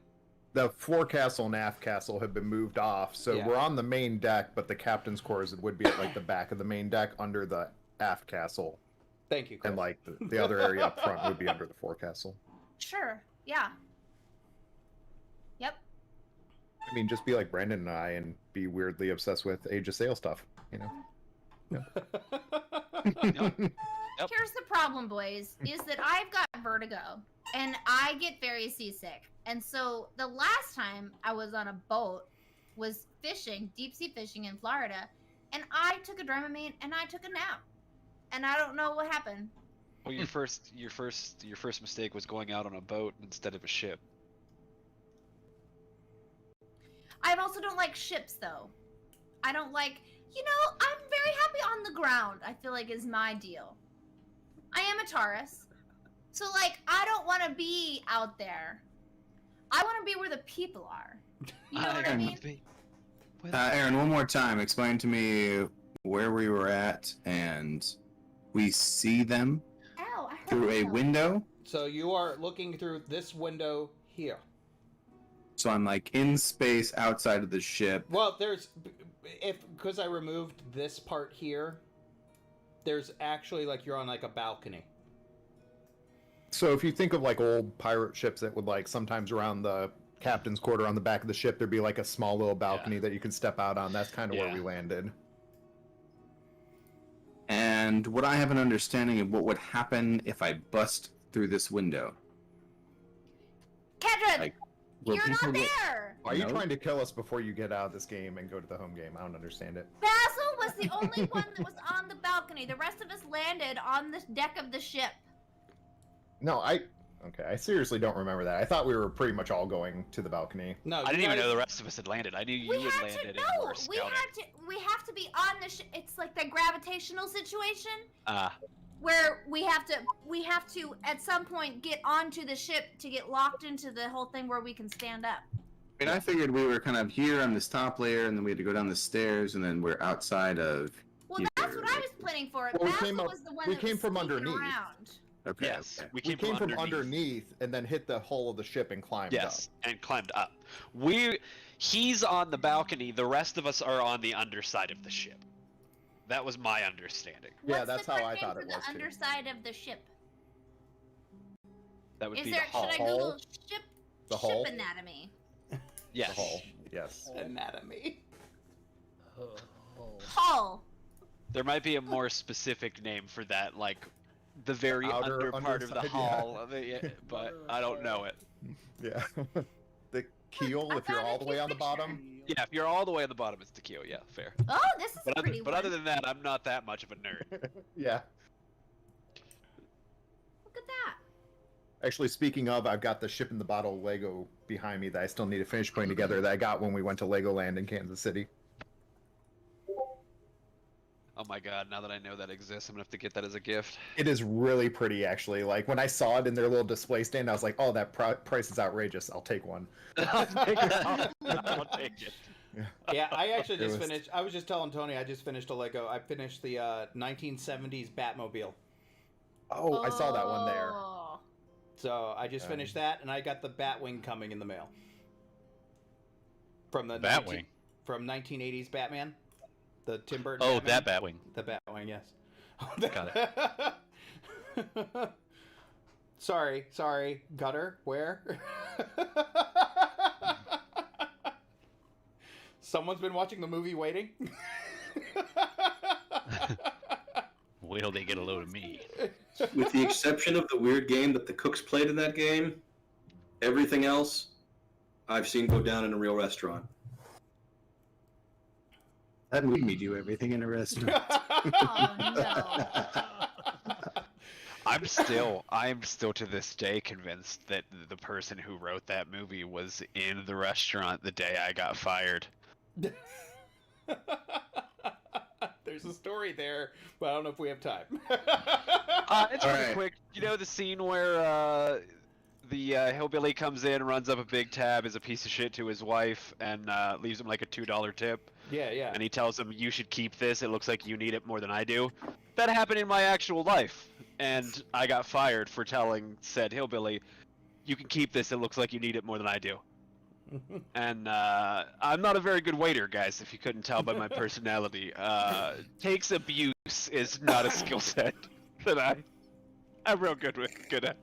[SPEAKER 2] The forecastle and aft castle have been moved off, so
[SPEAKER 1] Yeah.
[SPEAKER 2] we're on the main deck, but the captain's quarters would be at like the back of the main deck under the aft castle,
[SPEAKER 1] Thank you, Chris.
[SPEAKER 2] and like the other area up front would be under the forecastle.
[SPEAKER 4] Sure. Yeah. Yep.
[SPEAKER 2] I mean, just be like Brandon and I and be weirdly obsessed with Age of Sail stuff, you know?
[SPEAKER 4] Here's the problem, boys, is that I've got vertigo, and I get very seasick. And so the last time I was on a boat was fishing, deep sea fishing in Florida, and I took a Dramamine and I took a nap. And I don't know what happened.
[SPEAKER 7] Well, your first mistake was going out on a boat instead of a ship.
[SPEAKER 4] I also don't like ships though. I don't like, I'm very happy on the ground, I feel like is my deal. I am a Taurus. So like, I don't want to be out there. I want to be where the people are. You know what I mean?
[SPEAKER 5] Aaron, one more time. Explain to me where we were at, and we see them
[SPEAKER 4] Ow, I hurt
[SPEAKER 5] through a
[SPEAKER 4] myself.
[SPEAKER 5] window.
[SPEAKER 1] So you are looking through this window here.
[SPEAKER 5] So I'm like in space outside of the ship.
[SPEAKER 1] Well, because I removed this part here, there's actually like you're on like a balcony.
[SPEAKER 2] So if you think of like old pirate ships that would like sometimes around the captain's quarter on the back of the ship, there'd be like a small little balcony that you can step out on. That's kind of where we landed.
[SPEAKER 5] And would I have an understanding of what would happen if I bust through this window?
[SPEAKER 4] Kedron,
[SPEAKER 5] Like, will
[SPEAKER 4] you're not
[SPEAKER 5] people get-
[SPEAKER 4] there.
[SPEAKER 2] Are you
[SPEAKER 5] No.
[SPEAKER 2] trying to kill us before you get out of this game and go to the home game? I don't understand it.
[SPEAKER 4] Basil was the only one that was on the balcony. The rest of us landed on the deck of the ship.
[SPEAKER 2] No, I seriously don't remember that. I thought we were pretty much all going to the balcony.
[SPEAKER 1] No,
[SPEAKER 7] I didn't even know the rest of us had landed. I knew you
[SPEAKER 4] We
[SPEAKER 7] had
[SPEAKER 4] had
[SPEAKER 7] landed
[SPEAKER 4] to
[SPEAKER 7] and
[SPEAKER 4] no.
[SPEAKER 7] were scouting.
[SPEAKER 4] We have to be on the ship. It's like that gravitational situation
[SPEAKER 7] Ah,
[SPEAKER 4] where we have to at some point get onto the ship to get locked into the whole thing where we can stand up.
[SPEAKER 5] I mean, I figured we were kind of here on this top layer, and then we had to go down the stairs, and then we're outside of.
[SPEAKER 4] Well, that's what I was planning for.
[SPEAKER 2] Well, we
[SPEAKER 4] Basil
[SPEAKER 2] came up-
[SPEAKER 4] was the one
[SPEAKER 2] we
[SPEAKER 4] that
[SPEAKER 2] came
[SPEAKER 4] was
[SPEAKER 2] from
[SPEAKER 4] sneaking
[SPEAKER 2] underneath.
[SPEAKER 4] around.
[SPEAKER 5] Okay.
[SPEAKER 7] yes.
[SPEAKER 5] okay.
[SPEAKER 7] We
[SPEAKER 2] We
[SPEAKER 7] came,
[SPEAKER 2] came from underneath and then hit the hull of the ship and climbed
[SPEAKER 7] Yes,
[SPEAKER 2] up.
[SPEAKER 7] and climbed up. He's on the balcony. The rest of us are on the underside of the ship. That was my understanding.
[SPEAKER 2] Yeah,
[SPEAKER 4] What's
[SPEAKER 2] that's
[SPEAKER 4] the
[SPEAKER 2] how
[SPEAKER 4] correct
[SPEAKER 2] I thought
[SPEAKER 4] name
[SPEAKER 2] it
[SPEAKER 4] for
[SPEAKER 2] was,
[SPEAKER 4] the
[SPEAKER 2] too.
[SPEAKER 4] underside of the ship.
[SPEAKER 7] That would
[SPEAKER 4] Is
[SPEAKER 7] be
[SPEAKER 4] there?
[SPEAKER 7] the hull.
[SPEAKER 4] Should I Google ship?
[SPEAKER 2] The
[SPEAKER 4] ship
[SPEAKER 2] hull?
[SPEAKER 4] anatomy.
[SPEAKER 7] Yes.
[SPEAKER 2] The hull. Yes.
[SPEAKER 1] anatomy.
[SPEAKER 4] Hull.
[SPEAKER 7] There might be a more specific name for that, like the very
[SPEAKER 2] Outer
[SPEAKER 7] under part of the
[SPEAKER 2] underside,
[SPEAKER 7] hull, of it, yeah, but I don't know it.
[SPEAKER 2] Yeah. The keel,
[SPEAKER 4] I
[SPEAKER 2] if you're
[SPEAKER 4] found a
[SPEAKER 2] all the way
[SPEAKER 4] cute
[SPEAKER 2] on the
[SPEAKER 4] picture.
[SPEAKER 2] bottom.
[SPEAKER 7] Yeah, if you're all the way on the bottom, it's Tequila. Yeah, fair.
[SPEAKER 4] Oh, this is a pretty
[SPEAKER 7] But
[SPEAKER 4] one.
[SPEAKER 7] other than that, I'm not that much of a nerd.
[SPEAKER 2] Yeah.
[SPEAKER 4] Look at that.
[SPEAKER 2] Actually, speaking of, I've got the ship in the bottle Lego behind me that I still need to finish putting together that I got when we went to Legoland in Kansas City.
[SPEAKER 7] Oh my god! Now that I know that exists, I'm gonna have to get that as a gift.
[SPEAKER 2] It is really pretty, actually. Like, when I saw it in their little display stand, I was like, oh, that price is outrageous. I'll take one.
[SPEAKER 7] I'll take it. I'll take it.
[SPEAKER 1] Yeah, I actually
[SPEAKER 2] It
[SPEAKER 1] just
[SPEAKER 2] was-
[SPEAKER 1] finished. I was just telling Tony I just finished a Lego. I finished the 1970s Batmobile.
[SPEAKER 2] Oh, I saw that one there.
[SPEAKER 4] Oh.
[SPEAKER 1] So I just finished that, and I got the Batwing coming in the mail. From the
[SPEAKER 8] Batwing?
[SPEAKER 1] from 1980s Batman, the Tim Burton.
[SPEAKER 8] Oh,
[SPEAKER 1] Batman.
[SPEAKER 8] that Batwing.
[SPEAKER 1] The Batwing, yes.
[SPEAKER 8] Got
[SPEAKER 1] it. sorry, Gutter. Where? Someone's been watching the movie Waiting.
[SPEAKER 8] Wait till they get a load of me.
[SPEAKER 6] With the exception of the weird game that the cooks played in that game, everything else I've seen go down in a real restaurant.
[SPEAKER 5] That made me do everything in a restaurant.
[SPEAKER 4] Oh no.
[SPEAKER 7] I am still to this day convinced that the person who wrote that movie was in the restaurant the day I got fired.
[SPEAKER 1] There's a story there, but I don't know if we have time.
[SPEAKER 7] It's pretty
[SPEAKER 5] Alright.
[SPEAKER 7] quick. You know the scene where the hillbilly comes in, runs up a big tab, is a piece of shit to his wife, and leaves him like a $2 tip,
[SPEAKER 1] Yeah.
[SPEAKER 7] and he tells him, "You should keep this. It looks like you need it more than I do." That happened in my actual life, and I got fired for telling said hillbilly, "You can keep this. It looks like you need it more than I do." And I'm not a very good waiter, guys, if you couldn't tell by my personality. Takes abuse is not a skill set that I'm real good at.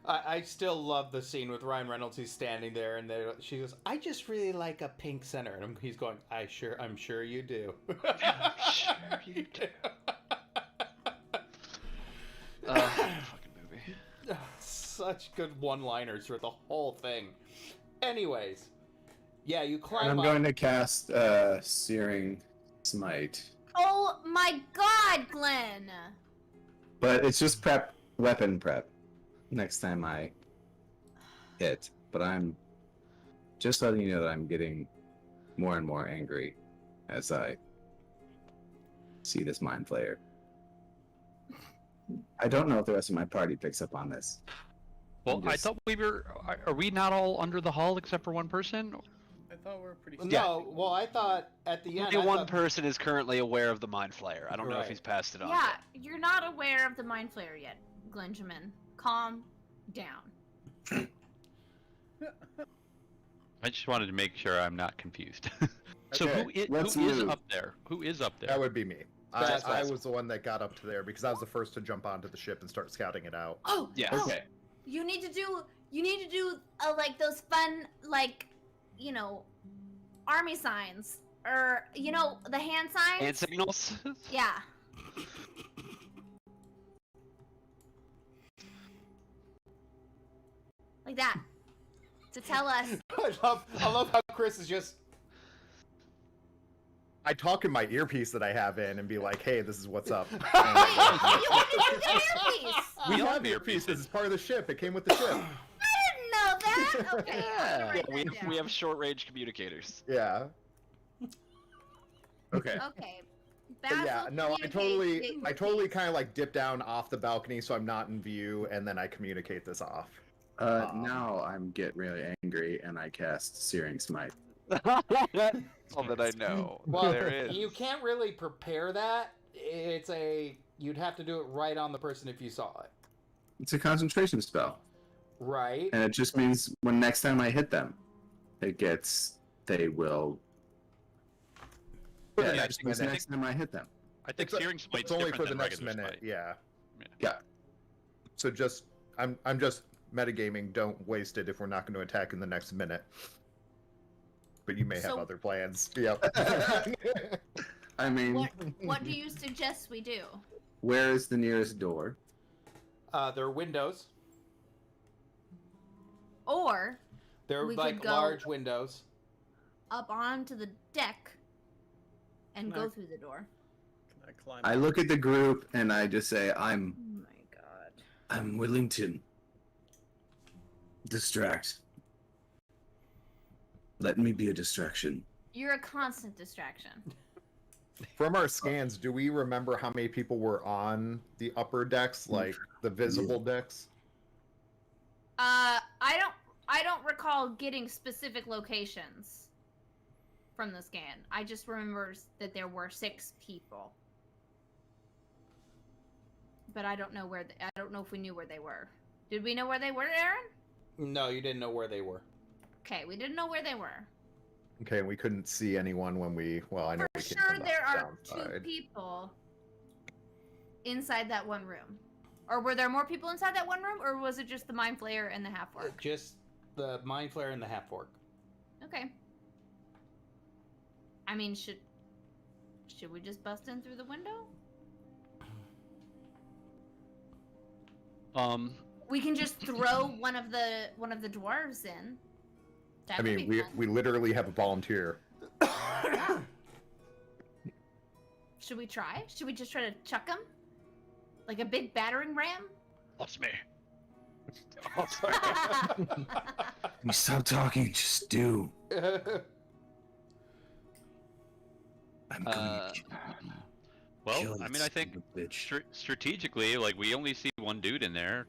[SPEAKER 1] I still love the scene with Ryan Reynolds. He's standing there, and she goes, "I just really like a pink center," and he's going, I'm sure you do."
[SPEAKER 7] Sure you do. Fucking movie.
[SPEAKER 1] such good one-liners for the whole thing. Anyways, yeah, you climb
[SPEAKER 5] And I'm
[SPEAKER 1] up.
[SPEAKER 5] going to cast Searing Smite.
[SPEAKER 4] Oh my god, Glenn!
[SPEAKER 5] But it's just weapon prep. Next time I hit. But I'm just letting you know that I'm getting more and more angry as I see this Mind Flayer. I don't know if the rest of my party picks up on this.
[SPEAKER 8] Well,
[SPEAKER 5] I'm
[SPEAKER 8] I
[SPEAKER 5] just-
[SPEAKER 8] thought we were. Are we not all under the hull except for one person?
[SPEAKER 9] I thought we were pretty.
[SPEAKER 1] No, well, I thought at the end.
[SPEAKER 7] Only
[SPEAKER 1] I
[SPEAKER 7] one
[SPEAKER 1] thought-
[SPEAKER 7] person is currently aware of the Mind Flayer. I don't know if
[SPEAKER 1] Right.
[SPEAKER 7] he's passed it on.
[SPEAKER 4] Yeah,
[SPEAKER 7] yet.
[SPEAKER 4] you're not aware of the Mind Flayer yet, Glenjamin. Calm down.
[SPEAKER 8] I just wanted to make sure I'm not confused. So
[SPEAKER 2] Okay,
[SPEAKER 5] let's
[SPEAKER 8] who is
[SPEAKER 5] move.
[SPEAKER 8] up there? Who is up there?
[SPEAKER 2] That would be me.
[SPEAKER 1] That's
[SPEAKER 2] I
[SPEAKER 1] awesome.
[SPEAKER 2] was the one that got up to there because I was the first to jump onto the ship and start scouting it out.
[SPEAKER 4] Oh,
[SPEAKER 7] Yeah.
[SPEAKER 4] oh,
[SPEAKER 5] Okay.
[SPEAKER 4] You need to do like those fun like, you know, army signs or the hand signs.
[SPEAKER 7] Hand signals.
[SPEAKER 4] Yeah. Like that. To tell us.
[SPEAKER 1] I love how Chris is just.
[SPEAKER 2] I talk in my earpiece that I have in and be like, "Hey, this is what's up."
[SPEAKER 4] Wait, you want to do the earpiece?
[SPEAKER 2] We
[SPEAKER 8] all
[SPEAKER 2] have
[SPEAKER 8] have
[SPEAKER 2] earpieces.
[SPEAKER 8] earpieces.
[SPEAKER 2] It's part of the ship. It came with the ship.
[SPEAKER 4] I didn't know that. Okay. I'm gonna write
[SPEAKER 7] we,
[SPEAKER 4] that down.
[SPEAKER 7] we have short range communicators.
[SPEAKER 2] Yeah.
[SPEAKER 5] Okay.
[SPEAKER 4] Okay.
[SPEAKER 2] But
[SPEAKER 4] Basil
[SPEAKER 2] yeah, no, I
[SPEAKER 4] communicates
[SPEAKER 2] totally kind of like dip down off the balcony so I'm not in view, and then I communicate this off.
[SPEAKER 5] Now I'm get really angry and I cast Searing Smite.
[SPEAKER 7] That's all that I know.
[SPEAKER 1] Well,
[SPEAKER 7] there is.
[SPEAKER 1] you can't really prepare that. You'd have to do it right on the person if you saw it.
[SPEAKER 5] It's a concentration spell.
[SPEAKER 1] Right.
[SPEAKER 5] And it just means when next time I hit them, they will.
[SPEAKER 2] For the
[SPEAKER 5] Yeah, it
[SPEAKER 2] next
[SPEAKER 5] just means
[SPEAKER 2] minute.
[SPEAKER 5] next time I hit them.
[SPEAKER 8] I think Searing Smite's
[SPEAKER 2] It's only
[SPEAKER 8] different
[SPEAKER 2] for the
[SPEAKER 8] than
[SPEAKER 2] next
[SPEAKER 8] regular
[SPEAKER 2] minute.
[SPEAKER 8] Smite.
[SPEAKER 2] Yeah.
[SPEAKER 5] Yeah.
[SPEAKER 2] So just I'm just metagaming. Don't waste it if we're not going to attack in the next minute. But you may have
[SPEAKER 4] So-
[SPEAKER 2] other plans. Yep.
[SPEAKER 5] I mean,
[SPEAKER 4] What do you suggest we do?
[SPEAKER 5] where is the nearest door?
[SPEAKER 1] There are windows.
[SPEAKER 4] Or
[SPEAKER 1] They're
[SPEAKER 4] We
[SPEAKER 1] like
[SPEAKER 4] could go-
[SPEAKER 1] large windows.
[SPEAKER 4] up onto the deck and
[SPEAKER 9] No.
[SPEAKER 4] go through the door.
[SPEAKER 9] Can I climb?
[SPEAKER 5] I look at the group and I just say,
[SPEAKER 4] Oh my god.
[SPEAKER 5] I'm willing to distract. Let me be a distraction.
[SPEAKER 4] You're a constant distraction.
[SPEAKER 2] From our scans, do we remember how many people were on the upper decks, like the visible decks?
[SPEAKER 4] I don't recall getting specific locations from the scan. I just remember that there were 6 people. But I don't know I don't know if we knew where they were. Did we know where they were, Aaron?
[SPEAKER 1] No, you didn't know where they were.
[SPEAKER 4] Okay, we didn't know where they were.
[SPEAKER 2] Okay, and we couldn't see anyone when I know
[SPEAKER 4] For
[SPEAKER 2] we came
[SPEAKER 4] sure
[SPEAKER 2] from the
[SPEAKER 4] there are 2
[SPEAKER 2] downside.
[SPEAKER 4] people inside that one room. Or were there more people inside that one room, or was it just the Mind Flayer and the half-orc?
[SPEAKER 1] Just the Mind Flayer and the half orc.
[SPEAKER 4] Okay. I mean, should we just bust in through the window? We can just throw one of the dwarves in. That
[SPEAKER 2] I
[SPEAKER 4] could
[SPEAKER 2] mean,
[SPEAKER 4] be
[SPEAKER 2] we
[SPEAKER 4] fun.
[SPEAKER 2] literally have a volunteer.
[SPEAKER 4] Yeah. Should we try? Should we just try to chuck him? Like a big battering ram?
[SPEAKER 8] That's me.
[SPEAKER 7] Oh, sorry.
[SPEAKER 5] You stop talking, just do. I'm
[SPEAKER 7] Uh,
[SPEAKER 8] Well, I mean, I think strategically, like we only see one dude in there.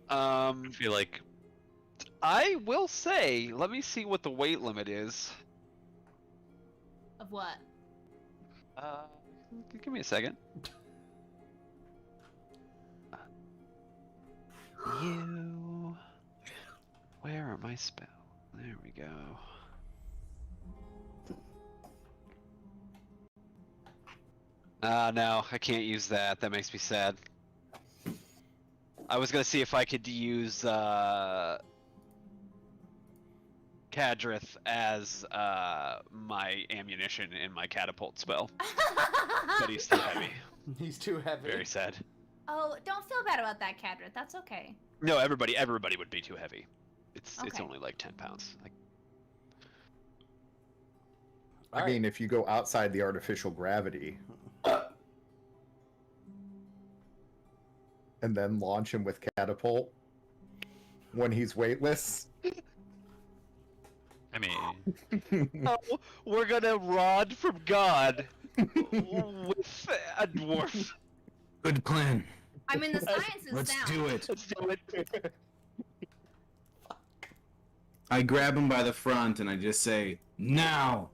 [SPEAKER 8] I feel like
[SPEAKER 7] I will say, let me see what the weight limit is.
[SPEAKER 4] Of what?
[SPEAKER 7] Give me a second. You. Where are my spells? There we go. No, I can't use that. That makes me sad. I was gonna see if I could use Kadrith as my ammunition in my catapult spell, but he's too heavy.
[SPEAKER 1] He's too heavy.
[SPEAKER 7] Very sad.
[SPEAKER 4] Oh, don't feel bad about that, Kadrith. That's okay.
[SPEAKER 7] No, everybody would be too heavy. It's
[SPEAKER 4] Okay.
[SPEAKER 7] only like 10 pounds. Like,
[SPEAKER 2] I mean, if you go outside the artificial gravity and then launch him with catapult when he's weightless.
[SPEAKER 8] I mean,
[SPEAKER 7] oh, we're gonna rod from God with a dwarf.
[SPEAKER 5] Good plan.
[SPEAKER 4] I mean, the science is
[SPEAKER 5] Let's
[SPEAKER 4] sound.
[SPEAKER 5] do it.
[SPEAKER 7] Let's do it.
[SPEAKER 5] I grab him by the front and I just say, now!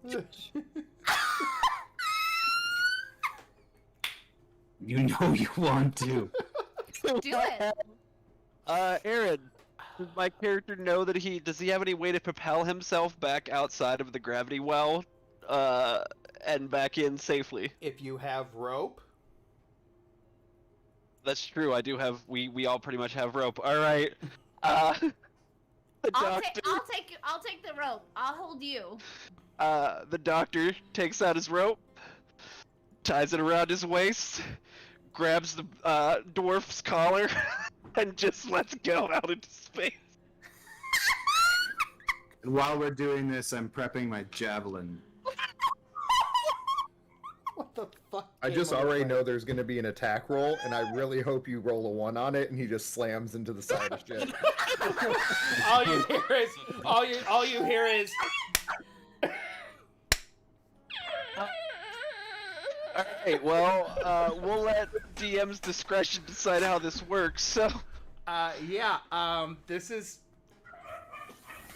[SPEAKER 5] You know you want to.
[SPEAKER 4] Do it.
[SPEAKER 7] Aaron, does my character know that does he have any way to propel himself back outside of the gravity well, and back in safely?
[SPEAKER 1] If you have rope,
[SPEAKER 7] That's true. I do have. We all pretty much have rope. All right. The
[SPEAKER 4] I'll
[SPEAKER 7] doctor.
[SPEAKER 4] take the rope. I'll hold you.
[SPEAKER 7] The doctor takes out his rope, ties it around his waist, grabs the dwarf's collar, and just lets go out into space.
[SPEAKER 5] And while we're doing this, I'm prepping my javelin.
[SPEAKER 1] what the fuck?
[SPEAKER 2] I just already know there's going to be an attack roll, and I really hope you roll a 1 on it, and he just slams into the side of shit.
[SPEAKER 1] all you hear is
[SPEAKER 7] Alright, well, we'll let DM's discretion decide how this works, so...
[SPEAKER 1] this is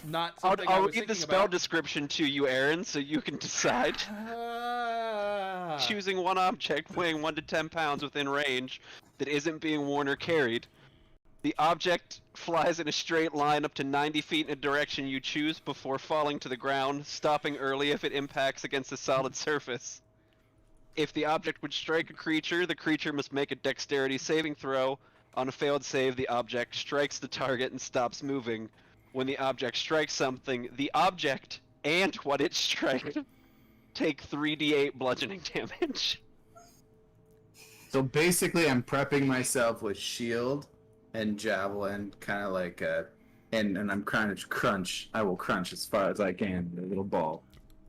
[SPEAKER 1] not something I
[SPEAKER 7] I'll
[SPEAKER 1] was
[SPEAKER 7] read the
[SPEAKER 1] thinking
[SPEAKER 7] spell
[SPEAKER 1] about.
[SPEAKER 7] description to you, Aaron, so you can decide. Choosing one object weighing 1 to 10 pounds within range that isn't being worn or carried. The object flies in a straight line up to 90 feet in a direction you choose before falling to the ground, stopping early if it impacts against a solid surface. If the object would strike a creature, the creature must make a dexterity saving throw. On a failed save, the object strikes the target and stops moving. When the object strikes something, the object and what it strikes take 3d8 bludgeoning damage.
[SPEAKER 5] So basically, I'm prepping myself with shield and javelin, kind of like and I'm trying to crunch. I will crunch as far as I can, the little ball.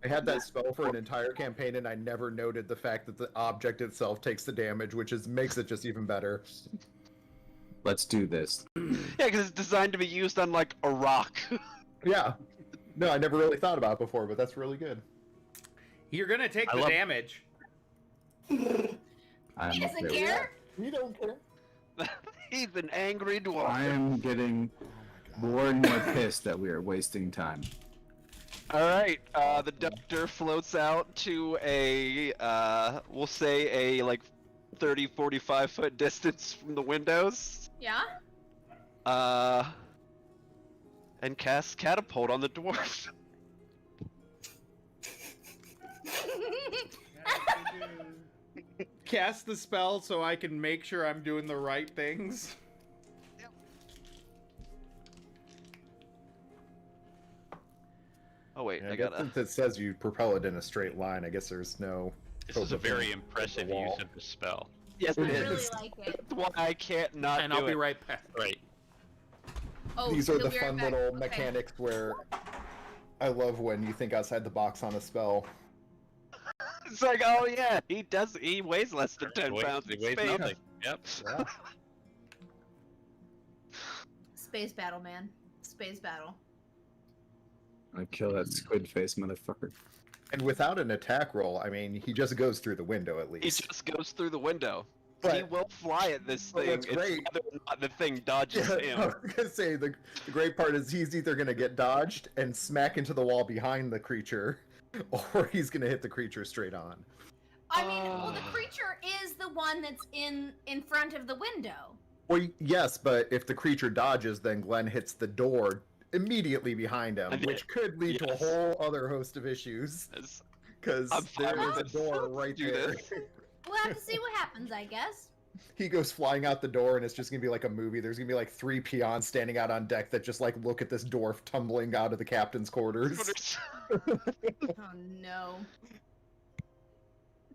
[SPEAKER 2] I had that spell for an entire campaign, and I never noted the fact that the object itself takes the damage, which makes it just even better.
[SPEAKER 5] Let's do this.
[SPEAKER 7] Yeah, because it's designed to be used on, like, a rock.
[SPEAKER 2] Yeah. No, I never really thought about it before, but that's really good.
[SPEAKER 1] You're gonna take
[SPEAKER 8] I
[SPEAKER 1] the
[SPEAKER 8] love-
[SPEAKER 1] damage.
[SPEAKER 5] I'm
[SPEAKER 4] He doesn't
[SPEAKER 5] okay with
[SPEAKER 4] care.
[SPEAKER 2] You don't care.
[SPEAKER 7] He's an angry dwarf.
[SPEAKER 5] I am getting more and more pissed that we are wasting time.
[SPEAKER 7] Alright, the doctor floats out to a, we'll say a, like, 30, 45 foot distance from the windows.
[SPEAKER 4] Yeah?
[SPEAKER 7] And casts catapult on the dwarf.
[SPEAKER 1] Cast the spell so I can make sure I'm doing the right things.
[SPEAKER 7] Oh wait,
[SPEAKER 2] Yeah,
[SPEAKER 7] I
[SPEAKER 2] I guess
[SPEAKER 7] gotta...
[SPEAKER 2] since it says you propel it in a straight line, I guess there's no...
[SPEAKER 8] this is a
[SPEAKER 2] hope of
[SPEAKER 8] very
[SPEAKER 2] it.
[SPEAKER 8] impressive
[SPEAKER 2] wall.
[SPEAKER 8] use of the spell.
[SPEAKER 7] Yes,
[SPEAKER 4] I
[SPEAKER 7] it
[SPEAKER 4] really
[SPEAKER 7] is.
[SPEAKER 4] like it.
[SPEAKER 7] That's why I can't not
[SPEAKER 1] And
[SPEAKER 7] do
[SPEAKER 1] I'll be
[SPEAKER 7] it.
[SPEAKER 1] right back.
[SPEAKER 8] Right.
[SPEAKER 4] Oh,
[SPEAKER 2] These are
[SPEAKER 4] he'll
[SPEAKER 2] the
[SPEAKER 4] be right
[SPEAKER 2] fun
[SPEAKER 4] back.
[SPEAKER 2] little
[SPEAKER 4] Okay.
[SPEAKER 2] mechanics where I love when you think outside the box on a spell.
[SPEAKER 7] It's like, oh yeah, he weighs less than 10 pounds
[SPEAKER 8] It
[SPEAKER 7] in
[SPEAKER 8] weighs
[SPEAKER 7] space.
[SPEAKER 8] nothing. Yep.
[SPEAKER 2] Yeah.
[SPEAKER 4] Space battle, man. Space battle.
[SPEAKER 5] I kill that squid face motherfucker.
[SPEAKER 2] And without an attack roll, I mean, he just goes through the window at
[SPEAKER 7] He
[SPEAKER 2] least.
[SPEAKER 7] just goes through the window.
[SPEAKER 2] But-
[SPEAKER 7] He will fly at this
[SPEAKER 2] But
[SPEAKER 7] thing.
[SPEAKER 2] what's
[SPEAKER 7] It's
[SPEAKER 2] great-
[SPEAKER 7] whether or not the thing dodges
[SPEAKER 2] Yeah, I
[SPEAKER 7] him.
[SPEAKER 2] was gonna say the great part is he's either gonna get dodged and smack into the wall behind the creature, or he's gonna hit the creature straight on.
[SPEAKER 4] I mean, well, the creature is the one that's in front of the window.
[SPEAKER 2] Well, yes, but if the creature dodges, then Glenn hits the door immediately behind him,
[SPEAKER 7] And
[SPEAKER 2] which could lead to a
[SPEAKER 7] yes.
[SPEAKER 2] whole other host of issues
[SPEAKER 7] It's-
[SPEAKER 2] because
[SPEAKER 7] I'm fine
[SPEAKER 2] there is a
[SPEAKER 7] with
[SPEAKER 2] door
[SPEAKER 7] this.
[SPEAKER 2] right
[SPEAKER 7] Do
[SPEAKER 2] there.
[SPEAKER 7] this.
[SPEAKER 4] We'll have to see what happens, I guess.
[SPEAKER 2] He goes flying out the door, and it's just gonna be like a movie. There's gonna be like 3 peons standing out on deck that just like look at this dwarf tumbling out of the captain's quarters.
[SPEAKER 4] Oh no.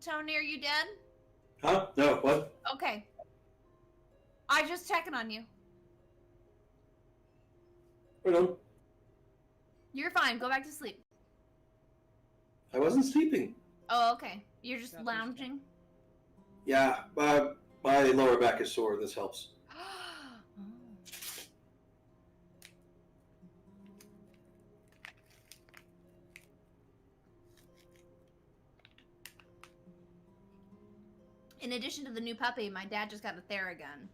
[SPEAKER 4] Tony, are you dead?
[SPEAKER 6] Huh? No, what?
[SPEAKER 4] Okay. I just checking on you.
[SPEAKER 6] Right on.
[SPEAKER 4] You're fine. Go back to sleep.
[SPEAKER 6] I wasn't sleeping.
[SPEAKER 4] Oh, okay. You're just lounging.
[SPEAKER 6] Yeah, my lower back is sore. This helps.
[SPEAKER 4] In addition to the new puppy, my dad just got a Theragun.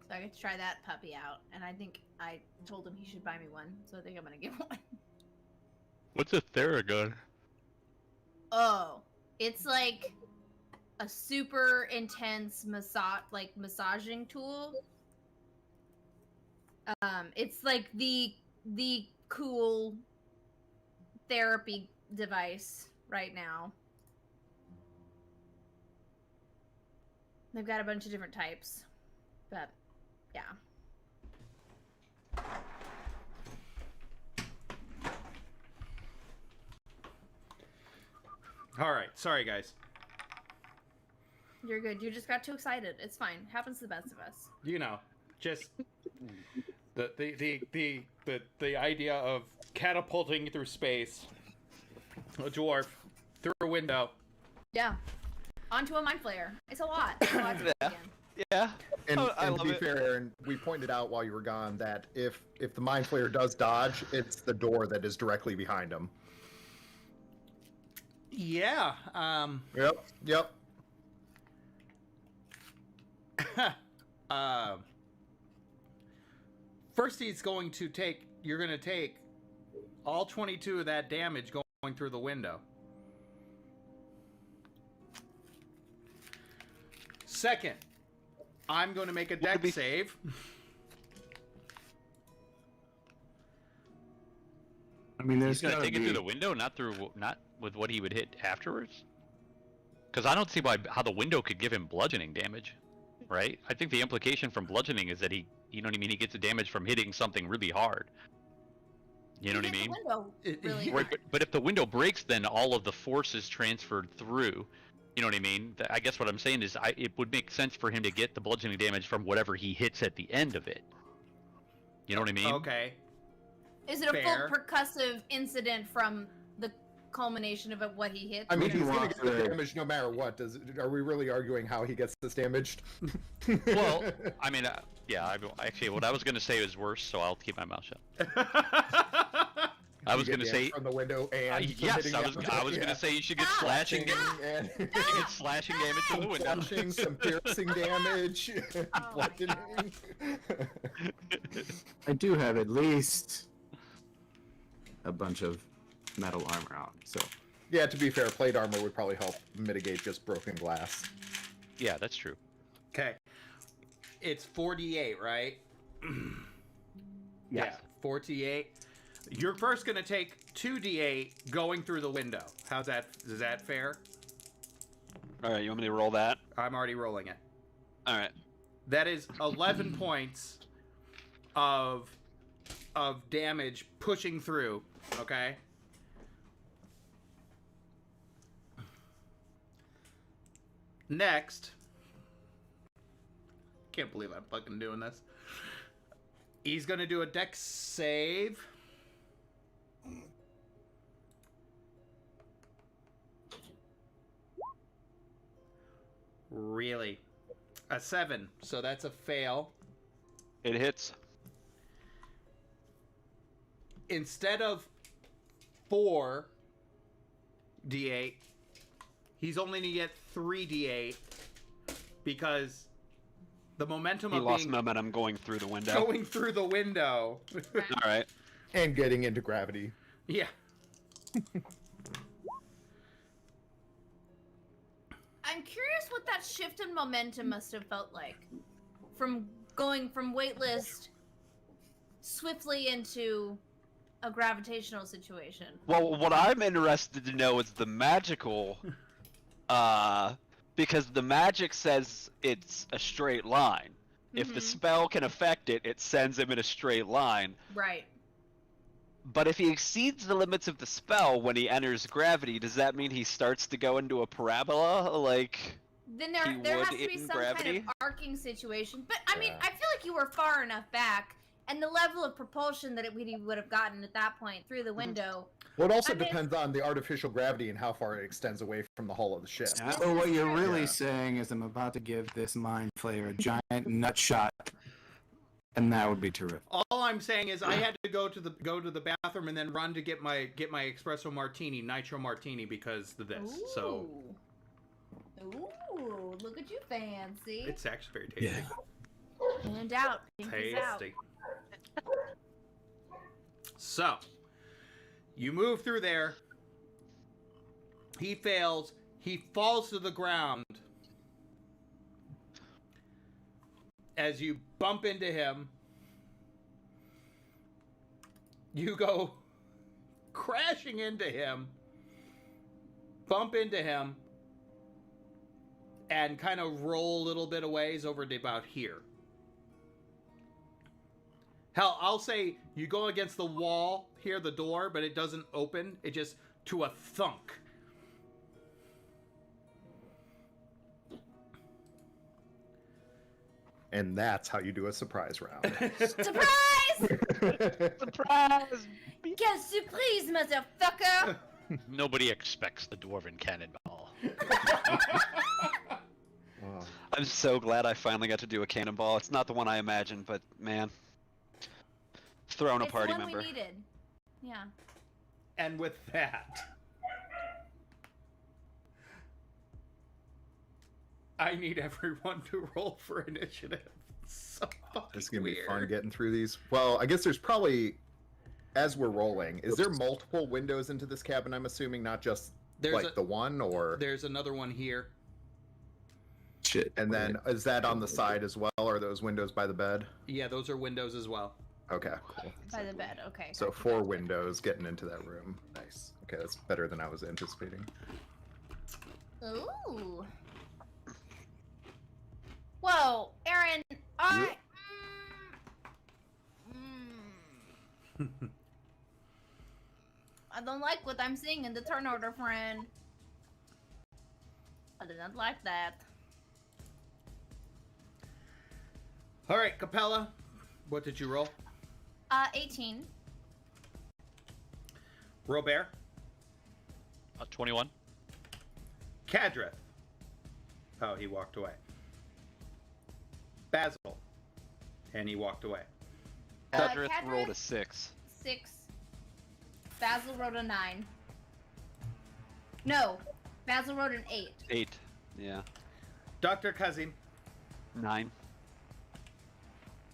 [SPEAKER 4] So I get to try that puppy out. And I think I told him he should buy me one. So I think I'm going to get one.
[SPEAKER 8] What's a Theragun?
[SPEAKER 4] Oh, it's like a super intense massaging tool. It's like the cool therapy device right now. They've got a bunch of different types, but yeah.
[SPEAKER 1] All right, sorry guys.
[SPEAKER 4] You're good. You just got too excited. It's fine. Happens to the best of us.
[SPEAKER 1] You know, just the idea of catapulting through space, a dwarf through a window.
[SPEAKER 4] Yeah. Onto a mind flayer. It's a lot. It's a lot to do again.
[SPEAKER 7] Yeah.
[SPEAKER 2] And,
[SPEAKER 7] Oh, I
[SPEAKER 2] and to
[SPEAKER 7] love
[SPEAKER 2] be
[SPEAKER 7] it.
[SPEAKER 2] fair, Aaron, we pointed out while you were gone that if the mind flayer does dodge, it's the door that is directly behind him.
[SPEAKER 1] Yeah.
[SPEAKER 2] Yep.
[SPEAKER 1] First, you're going to take all 22 of that damage going through the window. Second, I'm going to make a dex save.
[SPEAKER 5] I mean, there's
[SPEAKER 8] He's gonna
[SPEAKER 5] gotta
[SPEAKER 8] take it
[SPEAKER 5] be-
[SPEAKER 8] through the window, not with what he would hit afterwards. Because I don't see how the window could give him bludgeoning damage, right? I think the implication from bludgeoning is that he know what I mean? He gets the damage from hitting something really hard. You know what I mean?
[SPEAKER 4] Really
[SPEAKER 8] Right, but if the window breaks, then all of the force is transferred through. You know what I mean? I guess what I'm saying is it would make sense for him to get the bludgeoning damage from whatever he hits at the end of it. You know what I mean?
[SPEAKER 1] Okay.
[SPEAKER 4] Is it a
[SPEAKER 1] Fair.
[SPEAKER 4] full percussive incident from the culmination of what he hit?
[SPEAKER 2] I mean,
[SPEAKER 5] If he
[SPEAKER 2] he's gonna
[SPEAKER 5] wants
[SPEAKER 2] get the
[SPEAKER 5] to-
[SPEAKER 2] damage no matter what. Are we really arguing how he gets this damaged?
[SPEAKER 8] Well, I mean, yeah. Actually, what I was gonna say is worse, so I'll keep my mouth shut. I was
[SPEAKER 2] You get
[SPEAKER 8] gonna
[SPEAKER 2] damage
[SPEAKER 8] say
[SPEAKER 2] from the window and from
[SPEAKER 8] yes.
[SPEAKER 2] hitting
[SPEAKER 8] I was
[SPEAKER 2] the-
[SPEAKER 8] gonna say you should get
[SPEAKER 4] Ah!
[SPEAKER 8] slashing.
[SPEAKER 2] and
[SPEAKER 8] You get slashing damage from the window.
[SPEAKER 2] slashing, some piercing damage,
[SPEAKER 4] Oh my
[SPEAKER 2] bludgeoning.
[SPEAKER 5] I do have at least a bunch of metal armor on, so
[SPEAKER 2] Yeah, to be fair, plate armor would probably help mitigate just broken glass.
[SPEAKER 8] Yeah, that's true.
[SPEAKER 1] Okay. It's 48, right?
[SPEAKER 8] Yes.
[SPEAKER 1] Yeah, 48. You're first going to take 2d8 going through the window. How's that? Is that fair?
[SPEAKER 7] All right, you want me to roll that?
[SPEAKER 1] I'm already rolling it.
[SPEAKER 7] All right.
[SPEAKER 1] That is 11 points of damage pushing through, okay? Next. Can't believe I'm fucking doing this. He's going to do a dex save. Really? A 7. So that's a fail.
[SPEAKER 7] It hits.
[SPEAKER 1] Instead of 4d8, he's only going to get 3d8 because the momentum
[SPEAKER 7] He
[SPEAKER 1] of
[SPEAKER 7] lost
[SPEAKER 1] being
[SPEAKER 7] momentum going through the window.
[SPEAKER 1] going through the window.
[SPEAKER 7] All right.
[SPEAKER 2] And getting into gravity.
[SPEAKER 1] Yeah.
[SPEAKER 4] I'm curious what that shift in momentum must have felt like. From going from waitlist swiftly into a gravitational situation.
[SPEAKER 7] Well, what I'm interested to know is the magical, because the magic says it's a straight line. If the
[SPEAKER 4] Mhm.
[SPEAKER 7] spell can affect it, it sends him in a straight line.
[SPEAKER 4] Right.
[SPEAKER 7] But if he exceeds the limits of the spell when he enters gravity, does that mean he starts to go into a parabola? Like,
[SPEAKER 4] Then
[SPEAKER 7] He
[SPEAKER 4] there
[SPEAKER 7] would
[SPEAKER 4] has to be
[SPEAKER 7] in
[SPEAKER 4] some kind
[SPEAKER 7] gravity?
[SPEAKER 4] of arcing situation. But I mean,
[SPEAKER 2] Yeah.
[SPEAKER 4] I feel like you were far enough back, and the level of propulsion that we would have gotten at that point through the window.
[SPEAKER 2] Well, it also
[SPEAKER 4] I mean-
[SPEAKER 2] depends on the artificial gravity and how far it extends away from the hull of the ship.
[SPEAKER 5] So what you're really
[SPEAKER 2] Yeah.
[SPEAKER 5] saying is I'm about to give this mind flayer a giant nut shot, and that would be terrific.
[SPEAKER 1] All I'm saying is I had to go to the bathroom and then run to get my espresso martini, nitro martini, because of this. So
[SPEAKER 4] Ooh, look at you, fancy.
[SPEAKER 1] it's actually very tasty.
[SPEAKER 4] When in doubt, think is out.
[SPEAKER 1] Tasty. So you move through there. He fails. He falls to the ground. As you bump into him, you go crashing into him, bump into him, and kind of roll a little bit of ways over to about here. Hell, I'll say you go against the wall here, the door, but it doesn't open. It just to a thunk.
[SPEAKER 2] And that's how you do a surprise round.
[SPEAKER 4] Surprise!
[SPEAKER 7] Surprise!
[SPEAKER 4] Quelle surprise, motherfucker!
[SPEAKER 8] Nobody expects the dwarven cannonball.
[SPEAKER 2] Oh.
[SPEAKER 7] I'm so glad I finally got to do a cannonball. It's not the one I imagined, but man, throwing a
[SPEAKER 4] It's
[SPEAKER 7] party
[SPEAKER 4] the one
[SPEAKER 7] member.
[SPEAKER 4] we needed. Yeah.
[SPEAKER 1] And with that, I need everyone to roll for initiative. So fucking
[SPEAKER 2] It's gonna
[SPEAKER 1] weird.
[SPEAKER 2] be fun getting through these. Well, I guess there's probably, as we're rolling, is there multiple windows into this cabin? I'm assuming, not just
[SPEAKER 1] There's
[SPEAKER 2] the one, or
[SPEAKER 1] There's another one here.
[SPEAKER 5] Shit.
[SPEAKER 2] and then is that on the side as well? Or are those windows by the bed?
[SPEAKER 1] Yeah, those are windows as well.
[SPEAKER 2] Okay, cool.
[SPEAKER 4] By the bed, okay.
[SPEAKER 2] So
[SPEAKER 4] gotcha,
[SPEAKER 2] 4
[SPEAKER 4] gotcha.
[SPEAKER 2] windows getting into that room. Nice. Okay, that's better than I was anticipating.
[SPEAKER 4] Ooh. Whoa, Aaron, I don't like what I'm seeing in the turn order, friend. I did not like that.
[SPEAKER 1] All right, Capella, what did you roll?
[SPEAKER 4] 18.
[SPEAKER 1] Robert,
[SPEAKER 8] 21.
[SPEAKER 1] Kadrith. Oh, he walked away. Basil, and he walked away.
[SPEAKER 7] Kadrith
[SPEAKER 4] Kadrith?
[SPEAKER 7] rolled a 6.
[SPEAKER 4] 6. Basil wrote a 9. No, Basil wrote an 8.
[SPEAKER 7] 8. Yeah.
[SPEAKER 1] Dr. Kazim,
[SPEAKER 7] 9.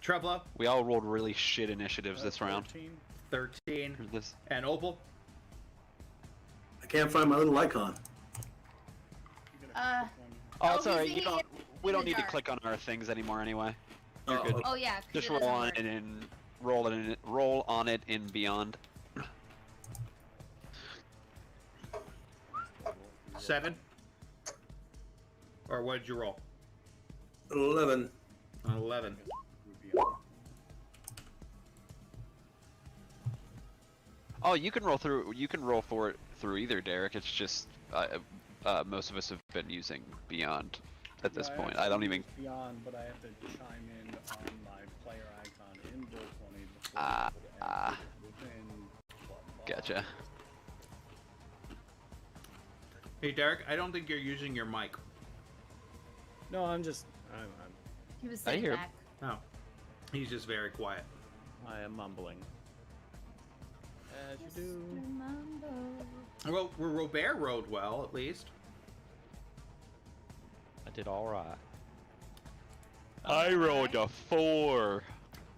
[SPEAKER 1] Trevlo,
[SPEAKER 7] We all rolled really shit initiatives this round.
[SPEAKER 1] 13,
[SPEAKER 7] Or this.
[SPEAKER 1] and Opal.
[SPEAKER 6] I can't find my little icon.
[SPEAKER 7] Oh,
[SPEAKER 4] Oh,
[SPEAKER 7] it's alright.
[SPEAKER 4] he's-
[SPEAKER 7] You don't. We
[SPEAKER 4] in
[SPEAKER 7] don't
[SPEAKER 4] the
[SPEAKER 7] need to
[SPEAKER 4] dark.
[SPEAKER 7] click on our things anymore anyway.
[SPEAKER 6] Oh,
[SPEAKER 7] good.
[SPEAKER 6] okay.
[SPEAKER 4] Oh yeah, 'cause
[SPEAKER 7] Just
[SPEAKER 4] it
[SPEAKER 7] roll
[SPEAKER 4] doesn't
[SPEAKER 7] on
[SPEAKER 4] work.
[SPEAKER 7] it and roll on it in Beyond.
[SPEAKER 1] 7. Or what did you roll?
[SPEAKER 6] 11.
[SPEAKER 1] 11.
[SPEAKER 7] Oh, you can roll through. You can roll for it through either, Derek. It's just most of us have been using Beyond at this point. I don't even.
[SPEAKER 9] Beyond, but I have to chime in on my player icon in Roll20 before
[SPEAKER 7] Ah,
[SPEAKER 9] people
[SPEAKER 7] ah.
[SPEAKER 9] within
[SPEAKER 7] Gotcha.
[SPEAKER 1] Hey, Derek, I don't think you're using your mic.
[SPEAKER 9] No, I'm
[SPEAKER 4] He was
[SPEAKER 7] I
[SPEAKER 4] sitting
[SPEAKER 7] hear-
[SPEAKER 4] back.
[SPEAKER 1] No. He's just very quiet.
[SPEAKER 9] I am mumbling. As you do.
[SPEAKER 1] Well, Robert rode well, at least.
[SPEAKER 8] I did all right.
[SPEAKER 7] I rolled a 4.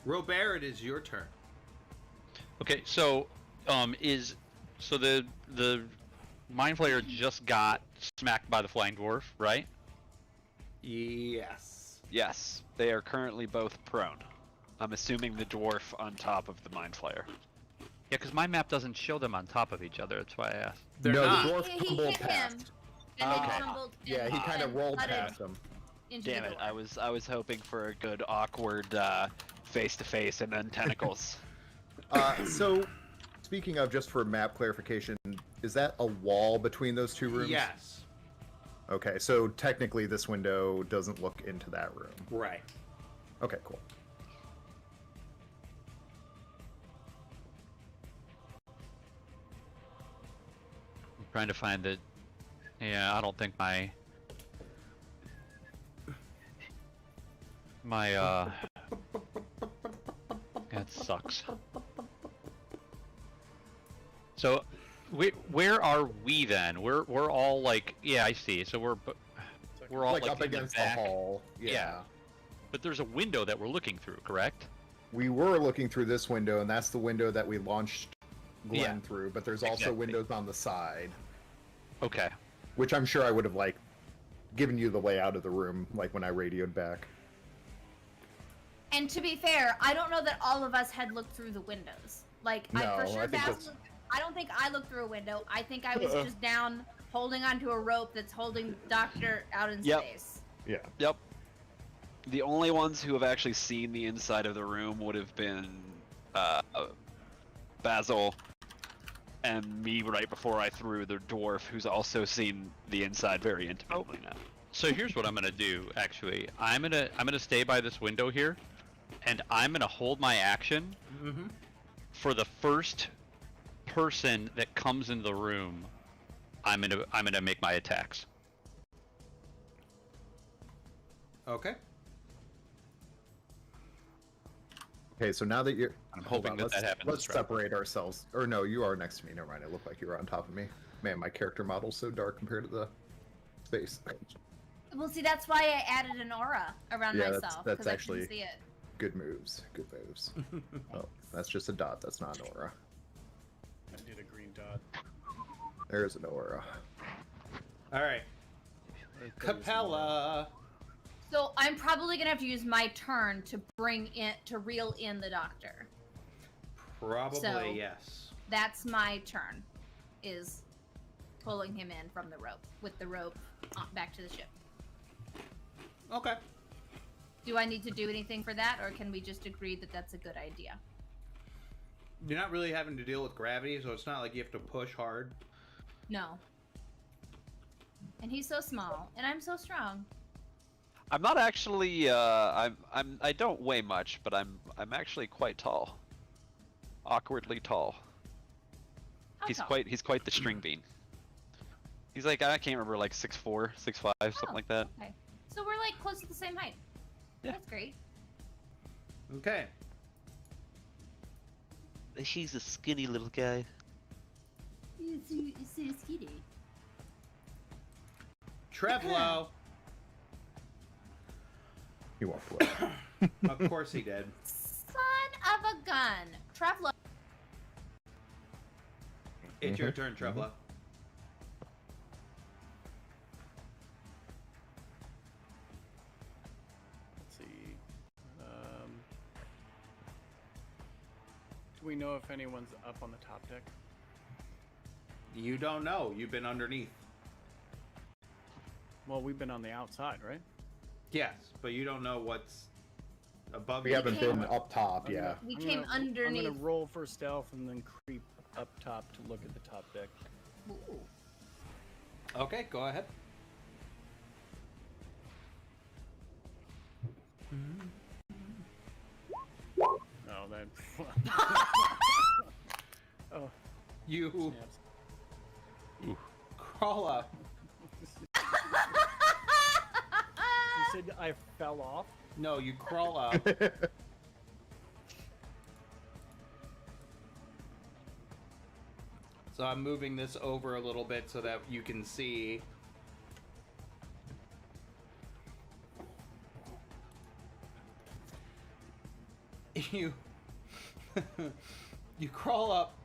[SPEAKER 1] Robert, it is your turn.
[SPEAKER 8] Okay, so the mind flayer just got smacked by the flying dwarf, right?
[SPEAKER 1] Yes.
[SPEAKER 7] Yes, they are currently both prone. I'm assuming the dwarf on top of the mind flayer.
[SPEAKER 8] Yeah, because my map doesn't show them on top of each other. That's why I asked.
[SPEAKER 1] They're
[SPEAKER 2] no,
[SPEAKER 1] not.
[SPEAKER 2] the dwarf
[SPEAKER 4] He
[SPEAKER 2] tumbled
[SPEAKER 4] hit him,
[SPEAKER 2] past.
[SPEAKER 4] and
[SPEAKER 7] Okay.
[SPEAKER 4] then tumbled.
[SPEAKER 2] Yeah, he kind of
[SPEAKER 4] and
[SPEAKER 2] rolled
[SPEAKER 4] butted
[SPEAKER 2] past him.
[SPEAKER 4] into
[SPEAKER 7] Damn
[SPEAKER 4] the
[SPEAKER 7] it!
[SPEAKER 4] door.
[SPEAKER 7] I was hoping for a good awkward face to face and then tentacles.
[SPEAKER 2] So, speaking of, just for map clarification, is that a wall between those two rooms?
[SPEAKER 1] Yes.
[SPEAKER 2] Okay, so technically this window doesn't look into that room.
[SPEAKER 1] Right.
[SPEAKER 2] Okay, cool.
[SPEAKER 8] Trying to find the. Yeah, I don't think my that sucks. So, where are we then? We're all like, yeah, I see. So we're all
[SPEAKER 2] like
[SPEAKER 8] like
[SPEAKER 2] up
[SPEAKER 8] in
[SPEAKER 2] against
[SPEAKER 8] the
[SPEAKER 2] the
[SPEAKER 8] back.
[SPEAKER 2] hall.
[SPEAKER 8] Yeah. But there's a window that we're looking through, correct?
[SPEAKER 2] We were looking through this window, and that's the window that we launched Glenn
[SPEAKER 8] Yeah.
[SPEAKER 2] through. But there's also
[SPEAKER 8] Exactly.
[SPEAKER 2] windows on the side,
[SPEAKER 8] Okay.
[SPEAKER 2] which I'm sure I would have like given you the layout of the room, like when I radioed back.
[SPEAKER 4] And to be fair, I don't know that all of us had looked through the windows. Like, I
[SPEAKER 2] No,
[SPEAKER 4] for sure
[SPEAKER 2] I think
[SPEAKER 4] Baz
[SPEAKER 2] that's-
[SPEAKER 4] looked- I don't think I looked through a window. I think I was just down holding onto a rope that's holding Doctor out in
[SPEAKER 10] Yep.
[SPEAKER 4] space.
[SPEAKER 2] Yeah.
[SPEAKER 10] Yep. The only ones who have actually seen the inside of the room would have been Basil and me right before I threw the dwarf, who's also seen the inside very intimately now.
[SPEAKER 8] So here's what I'm gonna do. Actually, I'm gonna stay by this window here, and I'm gonna hold my action
[SPEAKER 1] Mm-hmm.
[SPEAKER 8] for the first person that comes in the room. I'm gonna make my attacks.
[SPEAKER 1] Okay.
[SPEAKER 2] Okay, so now that you're,
[SPEAKER 8] I'm
[SPEAKER 2] hold
[SPEAKER 8] hoping
[SPEAKER 2] on,
[SPEAKER 8] that
[SPEAKER 2] let's,
[SPEAKER 8] that happens.
[SPEAKER 2] let's separate ourselves. Or no, you are next to me. Never mind. It looked like you were on top of me. Man, my character model's so dark compared to the space.
[SPEAKER 4] Well, see, that's why I added an aura around
[SPEAKER 2] Yeah, that's-
[SPEAKER 4] myself.
[SPEAKER 2] that's
[SPEAKER 4] 'cause
[SPEAKER 2] actually-
[SPEAKER 4] I couldn't see it.
[SPEAKER 2] Good moves. Good moves. Oh, that's just a dot. That's not an aura.
[SPEAKER 9] I did a green dot.
[SPEAKER 2] There's an aura.
[SPEAKER 1] All right. Capella.
[SPEAKER 4] So I'm probably gonna have to use my turn to reel in the doctor.
[SPEAKER 1] Probably
[SPEAKER 4] So-
[SPEAKER 1] yes.
[SPEAKER 4] That's my turn, is pulling him in from the rope with the rope back to the ship.
[SPEAKER 1] Okay.
[SPEAKER 4] Do I need to do anything for that, or can we just agree that that's a good idea?
[SPEAKER 1] You're not really having to deal with gravity, so it's not like you have to push hard.
[SPEAKER 4] No. And he's so small, and I'm so strong.
[SPEAKER 10] I'm not actually. I don't weigh much, but I'm actually quite tall. Awkwardly tall.
[SPEAKER 4] How
[SPEAKER 10] He's
[SPEAKER 4] tall?
[SPEAKER 10] quite the string bean. He's like, I can't remember, like 6'4", 6'5", something
[SPEAKER 4] Oh,
[SPEAKER 10] like that.
[SPEAKER 4] Okay. So we're like close to the same height.
[SPEAKER 10] Yeah.
[SPEAKER 4] That's great.
[SPEAKER 1] Okay.
[SPEAKER 10] He's a skinny little guy.
[SPEAKER 4] It's so skinny.
[SPEAKER 1] Trevlo.
[SPEAKER 2] He walked away.
[SPEAKER 1] Of course he did.
[SPEAKER 4] Son of a gun. Trevlo.
[SPEAKER 1] It's your turn, Trevlo.
[SPEAKER 9] Let's see. Do we know if anyone's up on the top deck?
[SPEAKER 1] You don't know. You've been underneath.
[SPEAKER 9] Well, we've been on the outside, right?
[SPEAKER 1] Yes, but you don't know what's above
[SPEAKER 2] We
[SPEAKER 1] you.
[SPEAKER 2] haven't
[SPEAKER 4] came-
[SPEAKER 2] been up top,
[SPEAKER 9] I'm
[SPEAKER 2] yeah.
[SPEAKER 9] gonna-
[SPEAKER 4] We
[SPEAKER 9] I'm
[SPEAKER 4] came
[SPEAKER 9] gonna-
[SPEAKER 4] underneath.
[SPEAKER 9] I'm gonna roll for stealth and then creep up top to look at the top deck.
[SPEAKER 4] Ooh.
[SPEAKER 1] Okay, go ahead.
[SPEAKER 9] Oh, that. Oh,
[SPEAKER 1] You
[SPEAKER 9] snaps.
[SPEAKER 1] crawl up.
[SPEAKER 9] You said I fell off?
[SPEAKER 1] No, you crawl up. So I'm moving this over a little bit so that you can see. You you crawl up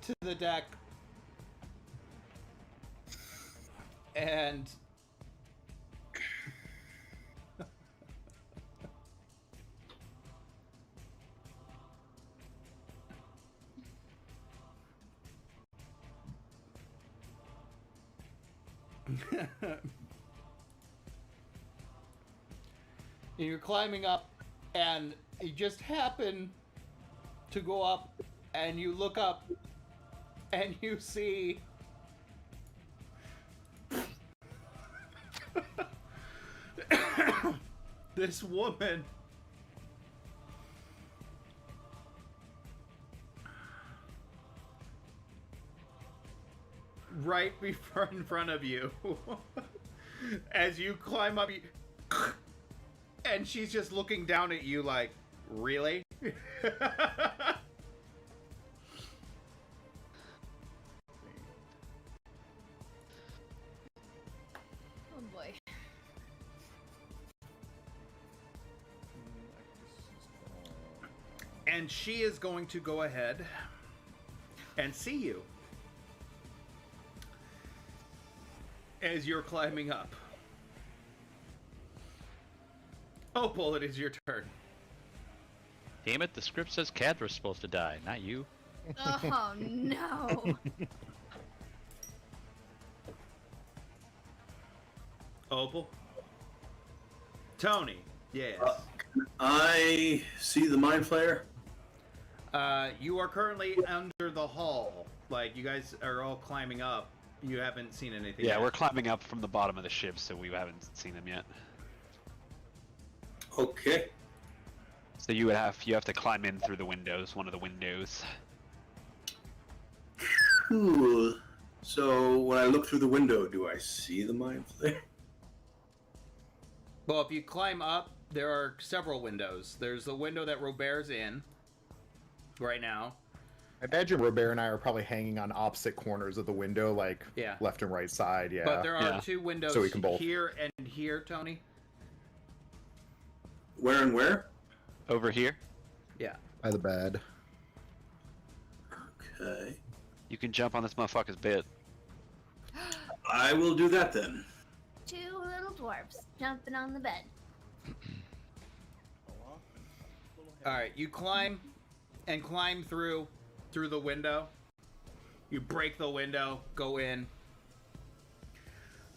[SPEAKER 1] to the deck and you're climbing up and you just happen to go up and you look up and you see this woman right before in front of you. As you climb up, and she's just looking down at you like, really?
[SPEAKER 4] Oh boy.
[SPEAKER 1] And she is going to go ahead and see you as you're climbing up. Opal, it is your turn.
[SPEAKER 8] Damn it, the script says Cadra's supposed to die, not you.
[SPEAKER 4] Oh no.
[SPEAKER 1] Opal? Tony, yes.
[SPEAKER 6] I see the mind flayer.
[SPEAKER 1] You are currently under the hall. Like, you guys are all climbing up. You haven't seen anything
[SPEAKER 7] Yeah,
[SPEAKER 1] yet.
[SPEAKER 7] we're climbing up from the bottom of the ship, so we haven't seen them yet.
[SPEAKER 6] Okay.
[SPEAKER 7] So you have to climb in through the windows, one of the windows.
[SPEAKER 6] Cool. So when I look through the window, do I see the mind flayer?
[SPEAKER 1] Well, if you climb up, there are several windows. There's the window that Robert's in right now.
[SPEAKER 2] I imagine Robert and I are probably hanging on opposite corners of the window, like
[SPEAKER 1] Yeah.
[SPEAKER 2] left and right side. Yeah.
[SPEAKER 1] But there are
[SPEAKER 7] Yeah.
[SPEAKER 1] two windows
[SPEAKER 2] So we can both.
[SPEAKER 1] here and here, Tony.
[SPEAKER 6] Where and where?
[SPEAKER 7] Over here,
[SPEAKER 1] Yeah.
[SPEAKER 2] By the bed.
[SPEAKER 6] Okay.
[SPEAKER 7] you can jump on this motherfucker's bed.
[SPEAKER 6] I will do that then.
[SPEAKER 4] Two little dwarfs jumping on the bed.
[SPEAKER 1] All right, you climb and climb through the window. You break the window, go in.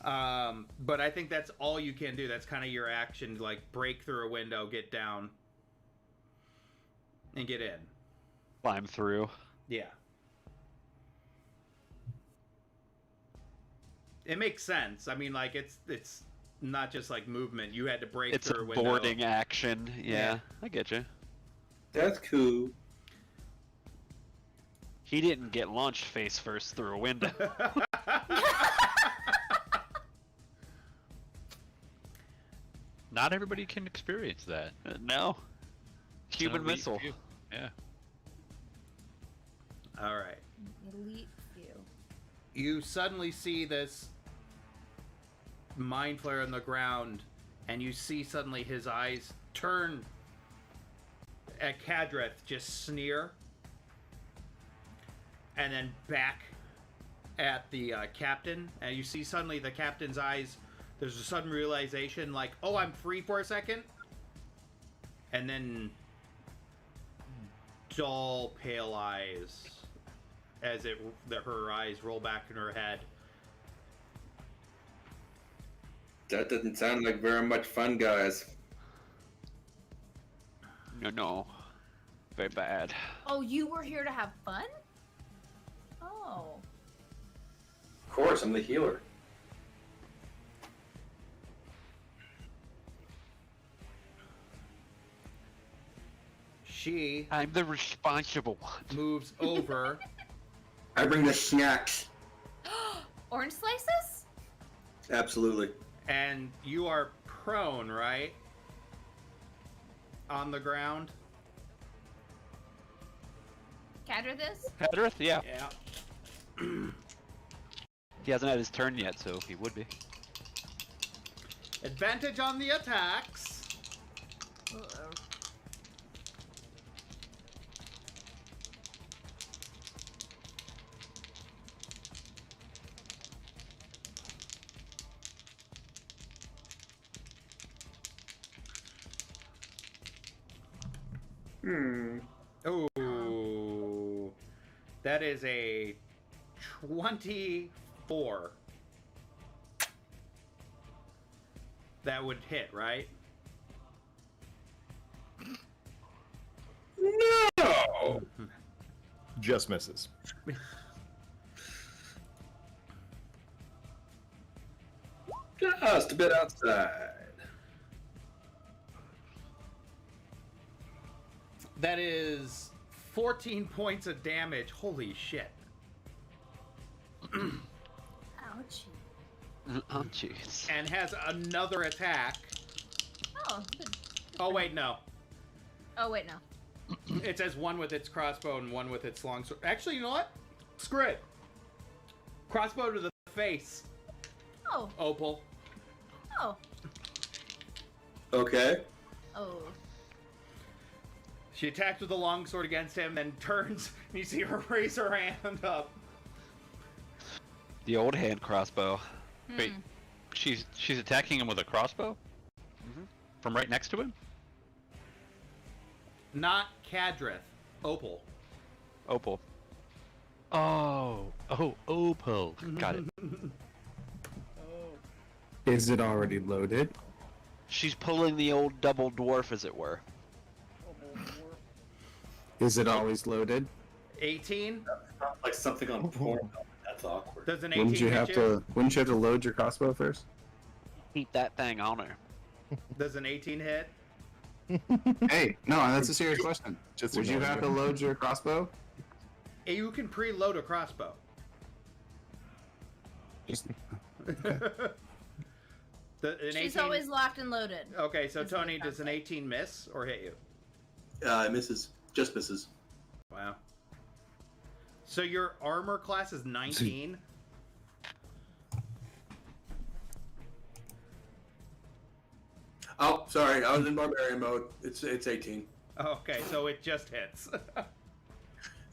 [SPEAKER 1] But I think that's all you can do. That's kind of your action, like break through a window, get down, and get in.
[SPEAKER 7] Climb through.
[SPEAKER 1] Yeah. It makes sense. I mean, like it's not just like movement. You had to break
[SPEAKER 7] It's
[SPEAKER 1] through
[SPEAKER 7] a
[SPEAKER 1] a window.
[SPEAKER 7] boarding action. Yeah,
[SPEAKER 1] Yeah.
[SPEAKER 7] I get you.
[SPEAKER 6] That's cool.
[SPEAKER 7] He didn't get launched face first through a window.
[SPEAKER 8] Not everybody can experience that.
[SPEAKER 7] No.
[SPEAKER 8] It's an
[SPEAKER 7] Human
[SPEAKER 8] elite
[SPEAKER 7] missile.
[SPEAKER 8] few. Yeah.
[SPEAKER 1] All right.
[SPEAKER 4] Elite few.
[SPEAKER 1] You suddenly see this mind flare on the ground, and you see suddenly his eyes turn at Kadrith, just sneer, and then back at the captain, and you see suddenly the captain's eyes, there's a sudden realization, like, oh, I'm free for a second, and then dull, pale eyes as her eyes roll back in her head.
[SPEAKER 6] That doesn't sound like very much fun, guys.
[SPEAKER 7] No. Very bad.
[SPEAKER 4] Oh, you were here to have fun? Oh.
[SPEAKER 6] Of course, I'm the healer.
[SPEAKER 1] She
[SPEAKER 7] I'm the responsible one.
[SPEAKER 1] moves over.
[SPEAKER 6] I bring the snacks.
[SPEAKER 4] Orange slices?
[SPEAKER 6] Absolutely.
[SPEAKER 1] And you are prone, right? On the ground?
[SPEAKER 4] Cadra this?
[SPEAKER 7] Hedrith? Yeah.
[SPEAKER 1] Yeah.
[SPEAKER 7] He hasn't had his turn yet, so he would be.
[SPEAKER 1] Advantage on the attacks.
[SPEAKER 4] Uh-oh.
[SPEAKER 1] Oh. That is a 24. That would hit, right?
[SPEAKER 6] No!
[SPEAKER 2] Just misses.
[SPEAKER 6] Just a bit outside.
[SPEAKER 1] That is 14 points of damage. Holy shit.
[SPEAKER 4] Ouchie.
[SPEAKER 10] Oh, jeez.
[SPEAKER 1] and has another attack.
[SPEAKER 4] Oh, good.
[SPEAKER 1] Oh wait, no.
[SPEAKER 4] Oh, wait, no.
[SPEAKER 1] It says one with its crossbow and one with its longsword. Actually, you know what? Screw it. Crossbow to the face.
[SPEAKER 4] Oh,
[SPEAKER 1] Opal.
[SPEAKER 4] oh,
[SPEAKER 6] Okay.
[SPEAKER 4] oh.
[SPEAKER 1] She attacks with the longsword against him, then turns, and you see her raise her hand up.
[SPEAKER 10] The old hand crossbow.
[SPEAKER 8] Wait, she's attacking him with a crossbow?
[SPEAKER 10] Mhm.
[SPEAKER 8] From right next to him?
[SPEAKER 1] Not Kadrith. Opal.
[SPEAKER 10] Opal.
[SPEAKER 8] Oh, Opal. Got it.
[SPEAKER 9] Oh,
[SPEAKER 5] Is it already loaded?
[SPEAKER 10] She's pulling the old double dwarf, as it were.
[SPEAKER 5] Is it always loaded?
[SPEAKER 1] 18?
[SPEAKER 6] Like something on porn. That's awkward.
[SPEAKER 1] Does an 18
[SPEAKER 5] Wouldn't you
[SPEAKER 1] hit
[SPEAKER 5] have
[SPEAKER 1] you?
[SPEAKER 5] to? Wouldn't you have to load your crossbow first?
[SPEAKER 10] Keep that thing on her.
[SPEAKER 1] Does an 18 hit?
[SPEAKER 5] Hey, no, that's a serious question.
[SPEAKER 2] Just
[SPEAKER 5] Would you
[SPEAKER 2] ignore
[SPEAKER 5] have
[SPEAKER 2] it.
[SPEAKER 5] to load your crossbow?
[SPEAKER 1] You can preload a crossbow.
[SPEAKER 5] Just
[SPEAKER 1] An
[SPEAKER 4] She's
[SPEAKER 1] 18
[SPEAKER 4] always locked and loaded.
[SPEAKER 1] Okay, so
[SPEAKER 4] That's what
[SPEAKER 1] Tony,
[SPEAKER 4] it
[SPEAKER 1] does
[SPEAKER 4] sounds
[SPEAKER 1] an 18 miss or hit you?
[SPEAKER 6] Misses. Just misses.
[SPEAKER 1] Wow. So your armor class is 19?
[SPEAKER 6] Oh, sorry. I was in barbarian mode. It's 18.
[SPEAKER 1] Okay, so it just hits.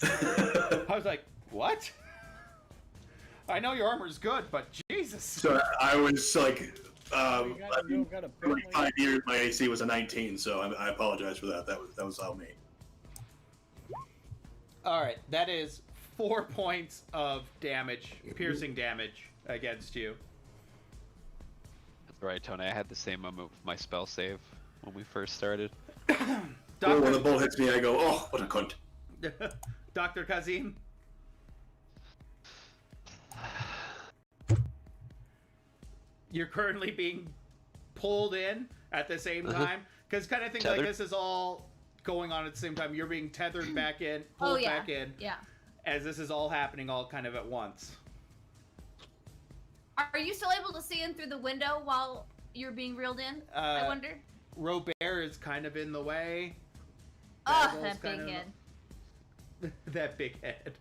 [SPEAKER 1] I was like, what? I know your armor's good, but Jesus.
[SPEAKER 6] So I was like,
[SPEAKER 9] you got a family.
[SPEAKER 6] 5 years, my AC was a 19, so I apologize for that. That was all me.
[SPEAKER 1] Alright, that is 4 points of damage, piercing damage against you.
[SPEAKER 10] That's right, Tony. I had the same moment with my spell save when we first started.
[SPEAKER 6] When the
[SPEAKER 1] Dr.
[SPEAKER 6] bullet hits me, I go, oh, what a cunt.
[SPEAKER 1] Dr. Kazim? You're currently being pulled in at the same time? Because kind of think like
[SPEAKER 10] Tethered?
[SPEAKER 1] this is all going on at the same time. You're being tethered back in, pulled
[SPEAKER 4] Oh, yeah.
[SPEAKER 1] back in,
[SPEAKER 4] Yeah.
[SPEAKER 1] as this is all happening all kind of at once.
[SPEAKER 4] Are you still able to see in through the window while you're being reeled in? I wonder.
[SPEAKER 1] Robert is kind of in the way.
[SPEAKER 4] Oh,
[SPEAKER 1] Basil's
[SPEAKER 4] that big
[SPEAKER 1] kind of-
[SPEAKER 4] head.
[SPEAKER 1] That big head.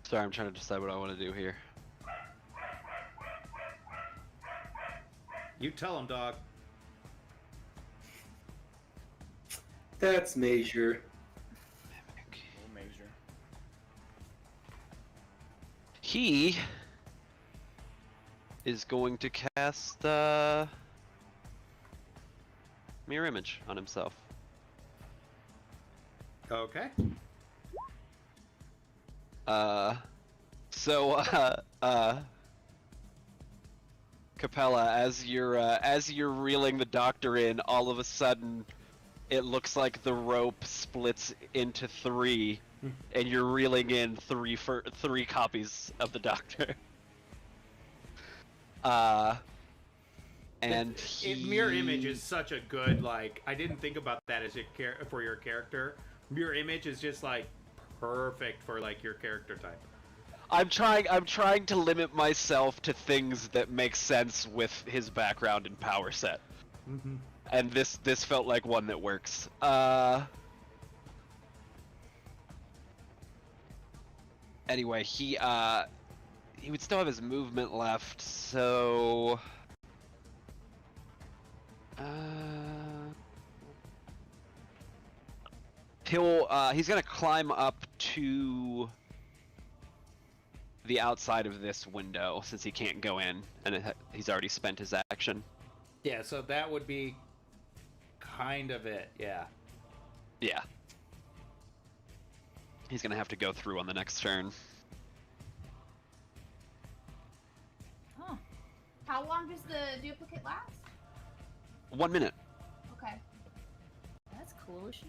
[SPEAKER 10] Sorry, I'm trying to decide what I want to do here.
[SPEAKER 1] You tell him, dog.
[SPEAKER 6] That's major.
[SPEAKER 9] We'll measure.
[SPEAKER 10] He is going to cast mirror image on himself.
[SPEAKER 1] Okay.
[SPEAKER 10] Capella, as you're reeling the doctor in, all of a sudden, it looks like the rope splits into three, and you're reeling in three copies of the doctor. And
[SPEAKER 1] Mirror image is such a good, like, I didn't think about that as for your character. Mirror image is just like perfect for like your character type.
[SPEAKER 10] I'm trying to limit myself to things that make sense with his background and power set.
[SPEAKER 1] Mm-hmm.
[SPEAKER 10] And this felt like one that works. Anyway, he would still have his movement left, so he's gonna climb up to the outside of this window since he can't go in, and he's already spent his action.
[SPEAKER 1] Yeah, so that would be kind of it, yeah.
[SPEAKER 10] Yeah. He's gonna have to go through on the next turn.
[SPEAKER 4] Huh. How long does the duplicate last?
[SPEAKER 10] 1 minute.
[SPEAKER 4] Okay. That's cool as shit.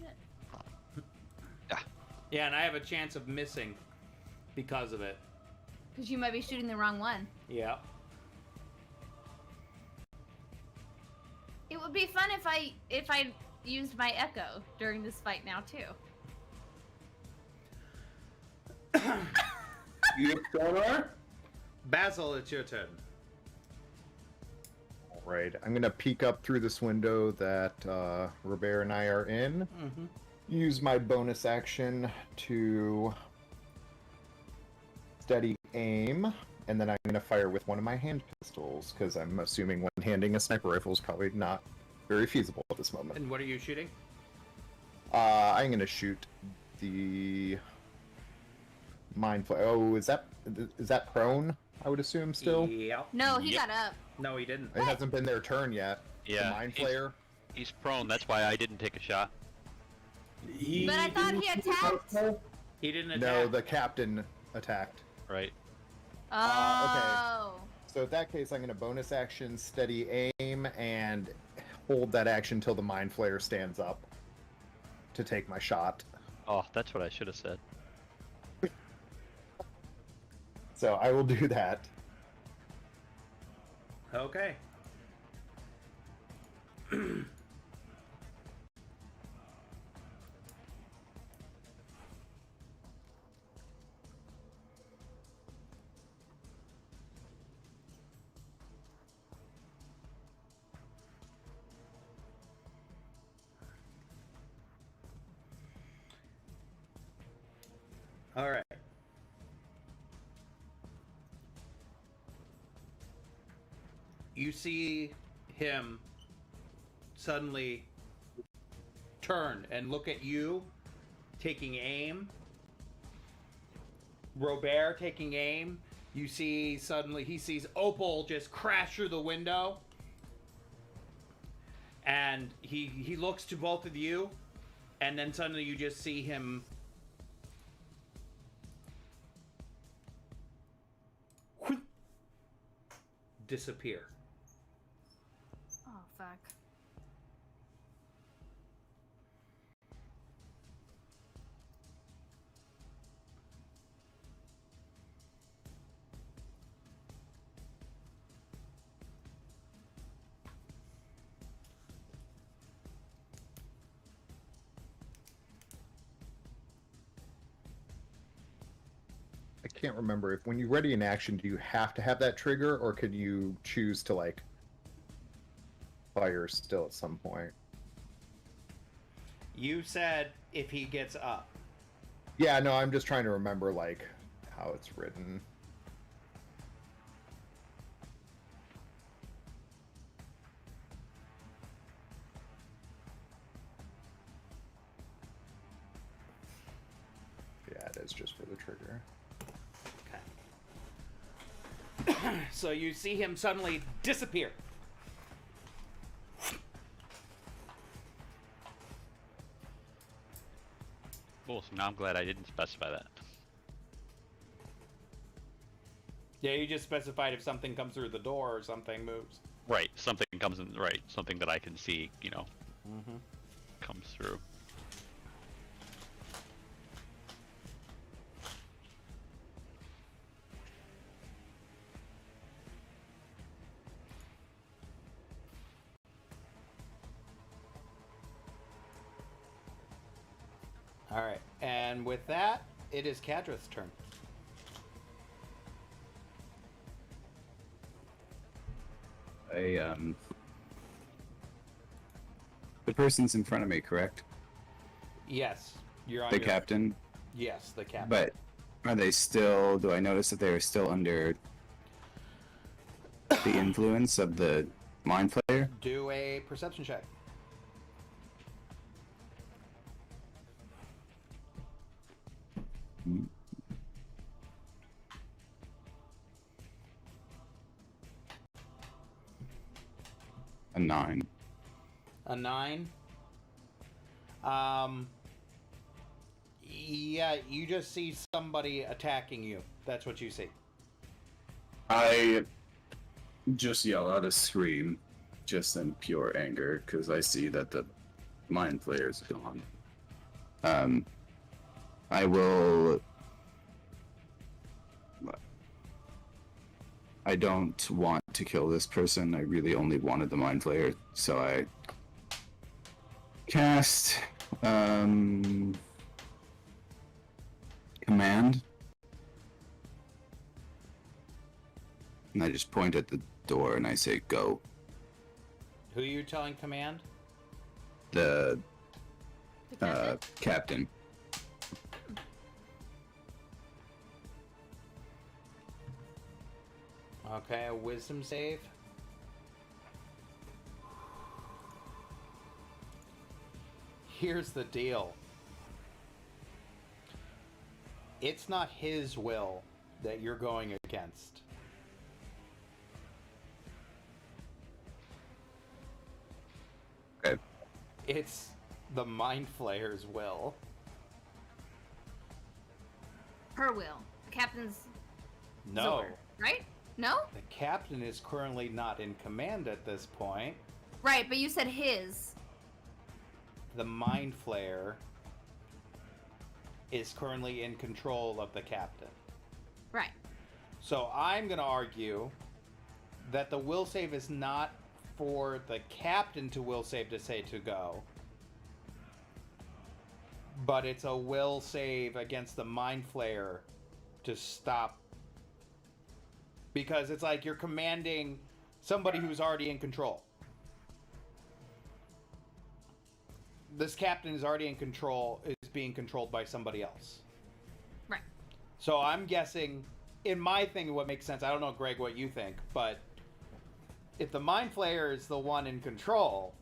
[SPEAKER 1] Yeah, and I have a chance of missing because of it.
[SPEAKER 4] Because you might be shooting the wrong one.
[SPEAKER 1] Yeah.
[SPEAKER 4] It would be fun if I used my echo during this fight now too.
[SPEAKER 6] You get sonar?
[SPEAKER 1] Basil, it's your turn.
[SPEAKER 2] All right, I'm gonna peek up through this window that Robert and I are in.
[SPEAKER 1] Mm-hmm.
[SPEAKER 2] Use my bonus action to steady aim, and then I'm gonna fire with one of my hand pistols because I'm assuming one-handing a sniper rifle is probably not very feasible at this moment.
[SPEAKER 1] And what are you shooting?
[SPEAKER 2] I'm gonna shoot the mind flare. Oh, is that prone? I would assume still.
[SPEAKER 1] Yeah.
[SPEAKER 4] No, he
[SPEAKER 8] Yep.
[SPEAKER 4] got up.
[SPEAKER 1] No, he didn't.
[SPEAKER 2] It hasn't been their turn yet.
[SPEAKER 8] Yeah,
[SPEAKER 2] The mind flare.
[SPEAKER 8] He's prone. That's why I didn't take a shot.
[SPEAKER 4] But I thought he attacked.
[SPEAKER 1] He didn't attack.
[SPEAKER 2] No, the captain attacked.
[SPEAKER 8] Right.
[SPEAKER 4] Oh.
[SPEAKER 2] So in that case, I'm going to bonus action, steady aim, and hold that action till the mind flare stands up to take my shot.
[SPEAKER 8] Oh, that's what I should have said.
[SPEAKER 2] So I will do that.
[SPEAKER 1] Okay. All right. You see him suddenly turn and look at you, taking aim. Robert taking aim. You see suddenly he sees Opal just crash through the window. And he looks to both of you, and then suddenly you just see him disappear.
[SPEAKER 4] Oh fuck.
[SPEAKER 2] I can't remember if when you ready in action, do you have to have that trigger, or could you choose to like fire still at some point?
[SPEAKER 1] You said if he gets up.
[SPEAKER 2] Yeah, no, I'm just trying to remember like how it's written. Yeah, it is just for the trigger.
[SPEAKER 1] Okay. So you see him suddenly disappear.
[SPEAKER 8] Cool. So now I'm glad I didn't specify that.
[SPEAKER 1] Yeah, you just specified if something comes through the door or something moves.
[SPEAKER 8] Right. Something comes in. Right. Something that I can see. You know,
[SPEAKER 1] Mm-hmm.
[SPEAKER 8] comes through.
[SPEAKER 1] All right, and with that, it is Kadra's turn.
[SPEAKER 5] The person's in front of me, correct?
[SPEAKER 1] Yes, you're on
[SPEAKER 5] The
[SPEAKER 1] your...
[SPEAKER 5] captain.
[SPEAKER 1] Yes, the captain.
[SPEAKER 5] But are they still? Do I notice that they are still under the influence of the mind flayer?
[SPEAKER 1] Do a perception check.
[SPEAKER 5] A 9.
[SPEAKER 1] A 9. Yeah, you just see somebody attacking you. That's what you see.
[SPEAKER 5] I just yell out a scream, just in pure anger, because I see that the mind flayer is gone. I will. I don't want to kill this person. I really only wanted the mind flayer, so cast command, and I just point at the door and I say go.
[SPEAKER 1] Who are you telling command?
[SPEAKER 5] The
[SPEAKER 4] The captain?
[SPEAKER 5] captain.
[SPEAKER 1] Okay, a wisdom save. Here's the deal. It's not his will that you're going against.
[SPEAKER 5] Okay.
[SPEAKER 1] It's the Mind Flayer's will.
[SPEAKER 4] Her will. The captain's
[SPEAKER 1] No.
[SPEAKER 4] Zord, right? No?
[SPEAKER 1] The captain is currently not in command at this point.
[SPEAKER 4] Right, but you said his.
[SPEAKER 1] The Mind Flayer is currently in control of the captain.
[SPEAKER 4] Right.
[SPEAKER 1] So I'm going to argue that the will save is not for the captain to will save to say to go, but it's a will save against the Mind Flayer to stop. Because it's like you're commanding somebody who's already in control. This captain is already in control, is being controlled by somebody else.
[SPEAKER 4] Right.
[SPEAKER 1] So I'm guessing, in my thing, what makes sense, I don't know, Greg, what you think, but if the Mind Flayer is the one in control,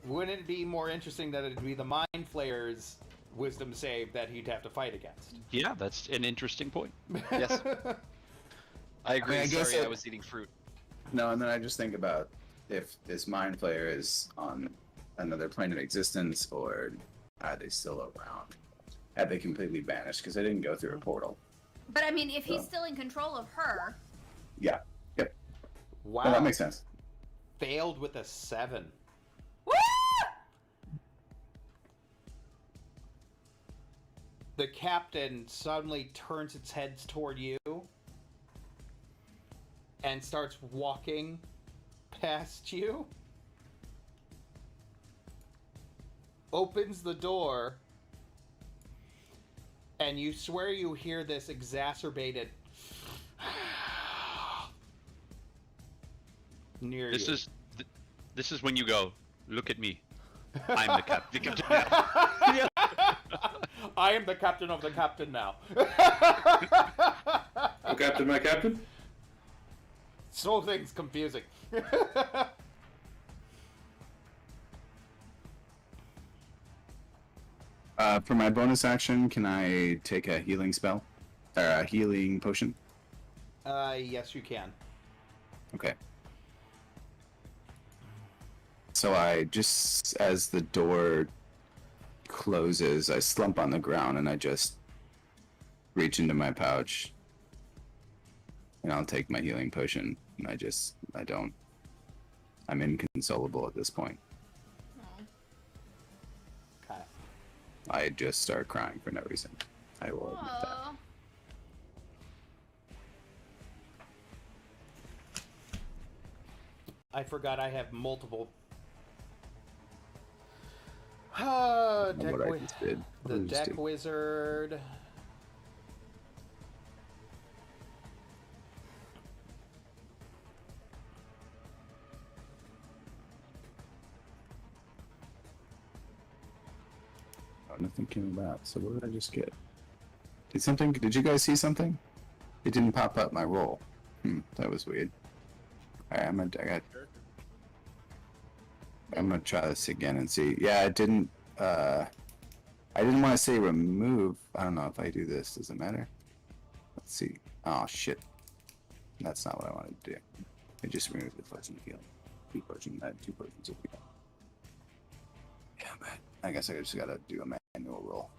[SPEAKER 1] wouldn't it be more interesting that it'd be the Mind Flayer's wisdom save that he'd have to fight against?
[SPEAKER 8] Yeah, that's an interesting point.
[SPEAKER 10] Yes. I agree.
[SPEAKER 5] I guess
[SPEAKER 10] Sorry,
[SPEAKER 5] it-
[SPEAKER 10] I was eating fruit.
[SPEAKER 5] No, and then I just think about if this mind player is on another plane of existence, or are they still around? Have they completely vanished? Because they didn't go through a portal.
[SPEAKER 4] But I mean, if he's
[SPEAKER 5] So-
[SPEAKER 4] still in control of her,
[SPEAKER 5] Yeah. Yep.
[SPEAKER 1] Wow.
[SPEAKER 5] Well, that makes sense.
[SPEAKER 1] Failed with a 7.
[SPEAKER 4] woo!
[SPEAKER 1] The captain suddenly turns its head toward you and starts walking past you, opens the door, and you swear you hear this exacerbated near
[SPEAKER 8] This
[SPEAKER 1] you.
[SPEAKER 8] this is when you go, look at me. I'm the captain.
[SPEAKER 1] I am the captain of the captain now.
[SPEAKER 6] Oh, Captain, my Captain?
[SPEAKER 1] So things confusing.
[SPEAKER 5] For my bonus action, can I take a healing spell? Or a healing potion?
[SPEAKER 1] Yes, you can.
[SPEAKER 5] Okay. So I just, as the door closes, I slump on the ground and I just reach into my pouch and I'll take my healing potion. And I'm inconsolable at this point.
[SPEAKER 1] Okay.
[SPEAKER 5] I just start crying for no reason. I will admit that.
[SPEAKER 4] Whoa.
[SPEAKER 1] I forgot I have multiple.
[SPEAKER 5] I don't know
[SPEAKER 1] Deck
[SPEAKER 5] what I
[SPEAKER 1] wi-
[SPEAKER 5] just did. What
[SPEAKER 1] the
[SPEAKER 5] did I just
[SPEAKER 1] deck
[SPEAKER 5] do?
[SPEAKER 1] wizard.
[SPEAKER 5] Oh, nothing came about. So what did I just get? Did you guys see something? It didn't pop up my roll. That was weird. Alright, I'm gonna try this again and see. Yeah, it didn't, I didn't want to say remove. I don't know if I do this. Does it matter? Let's see. Oh, shit. That's not what I wanted to do. I just removed the potion of healing. 2 potions. I had 2 potions of healing. Yeah, but I guess I just gotta do a manual roll.